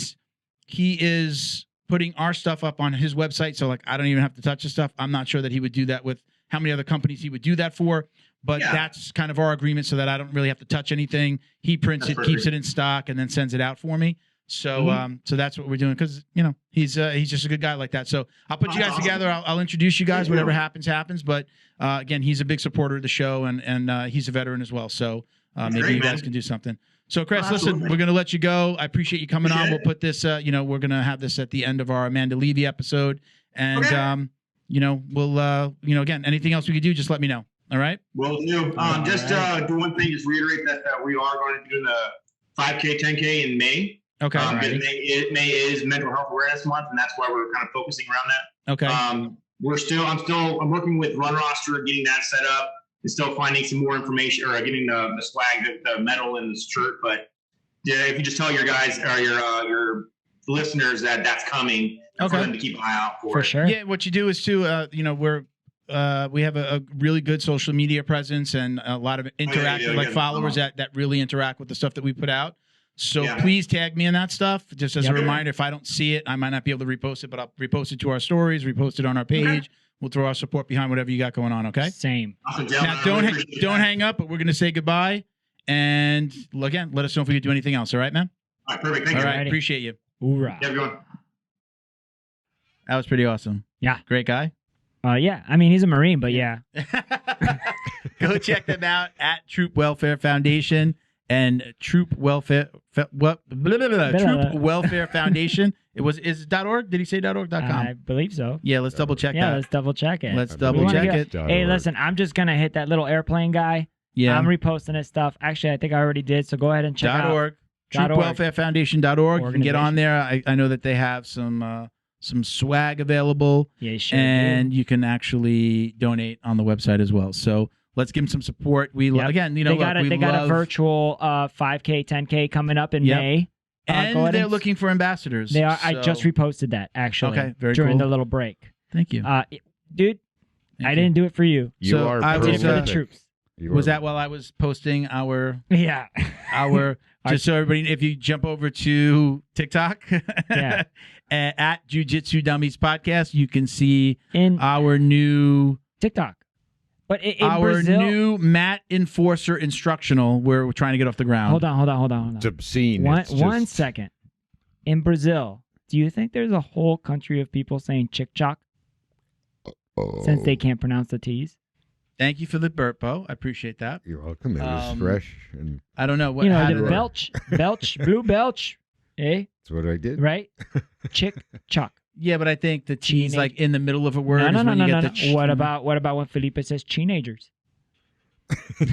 is putting our stuff up on his website. So like, I don't even have to touch the stuff. I'm not sure that he would do that with how many other companies he would do that for, but that's kind of our agreement so that I don't really have to touch anything. He prints it, keeps it in stock, and then sends it out for me. So so that's what we're doing because he's just a good guy like that. So I'll put you guys together. I'll introduce you guys. Whatever happens. But again, he's a big supporter of the show and he's a veteran as well. So maybe you guys can do something. So Chris, listen, we're gonna let you go. I appreciate you coming on. We'll put this. We're gonna have this at the end of our Amanda Leve episode, and we'll again, anything else we could do, just let me know. All right. Will do. Do one thing. Just reiterate that we are going to do the 5K, 10K in May. Okay. May is Mental Health Awareness Month, and that's why we're kind of focusing around that. Okay. I'm working with Run Roster, getting that set up, and still finding some more information or getting the swag, the medal, and the shirt. But if you just tell your guys or your listeners that that's coming, for them to keep an eye out for it. Sure. Yeah. What you do is too. We have a really good social media presence and a lot of interactive followers that really interact with the stuff that we put out. So please tag me in that stuff. Just as a reminder, if I don't see it, I might not be able to repost it, but I'll repost it to our stories, repost it on our page. We'll throw our support behind whatever you got going on. Okay. Same. Now don't hang up, but we're going to say goodbye. And again, let us know if we could do anything else. All right, man. All right. Perfect. Thank you. All right. Appreciate you. Hoorah. Yeah, everyone. That was pretty awesome. Yeah. Great guy. Yeah. I mean, he's a Marine, but yeah. Go check them out at Troop Welfare Foundation and Troop Welfare Foundation. Is it .org? Did he say .org.com? I believe so. Yeah, let's double check that. Yeah, let's double check it. Let's double check it. Hey, listen, I'm just gonna hit that little airplane guy. Yeah. I'm reposting his stuff. Actually, I think I already did. So go ahead and check out .org. TroopWelfareFoundation.org. You can get on there. I know that they have some swag available. Yeah, you sure and do. you can actually donate on the website as well. So let's give them some support. We again, they got a virtual 5K, 10K coming up in May. And they're looking for ambassadors. They are. I just reposted that actually. Okay, very during cool. the little break. Thank you, dude. I didn't do it for you. I did it for the troops. Was that while I was posting our just so everybody, if you jump over to TikTok at Jiu Jitsu Dummies Podcast, you can see our new TikTok. But in our Brazil, new mat enforcer instructional, where we're trying to get off the ground. Hold on. It's obscene. One second. In Brazil, do you think there's a whole country of people saying chick chock? Since they can't pronounce the T's? Thank you for the burp, Bo. I appreciate that. You're welcome. It was fresh. And I don't know what. The belch, blue belch. Eh? That's what I did. Right? Chick chock. Yeah, but I think the T's like in the middle of a word. No. What about when Felipe says teenagers? He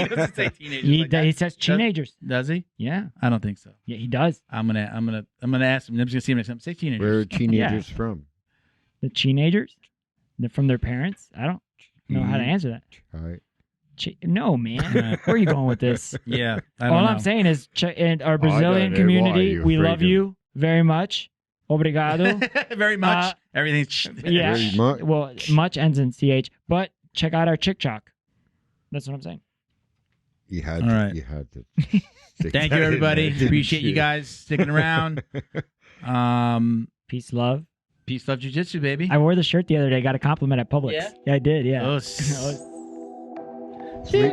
doesn't say teenagers. He says teenagers. Does he? Yeah. I don't think so. Yeah, he does. I'm gonna ask him. I'm just gonna see him next time. Say teenagers. Where are teenagers from? The teenagers? They're from their parents? I don't know how to answer that. Right. No, man. Where are you going with this? Yeah. All I'm saying is, in our Brazilian community, we love you very much. Obrigado. Very much. Everything's Very much. Well, much ends in CH, but check out our chick chock. That's what I'm saying. You had to. Thank you, everybody. Appreciate you guys sticking around. Peace, love. Peace, love, jiu-jitsu, baby. I wore the shirt the other day. Got a compliment at Publix. Yeah? Yeah, I did. Yeah. Oh, Sweet.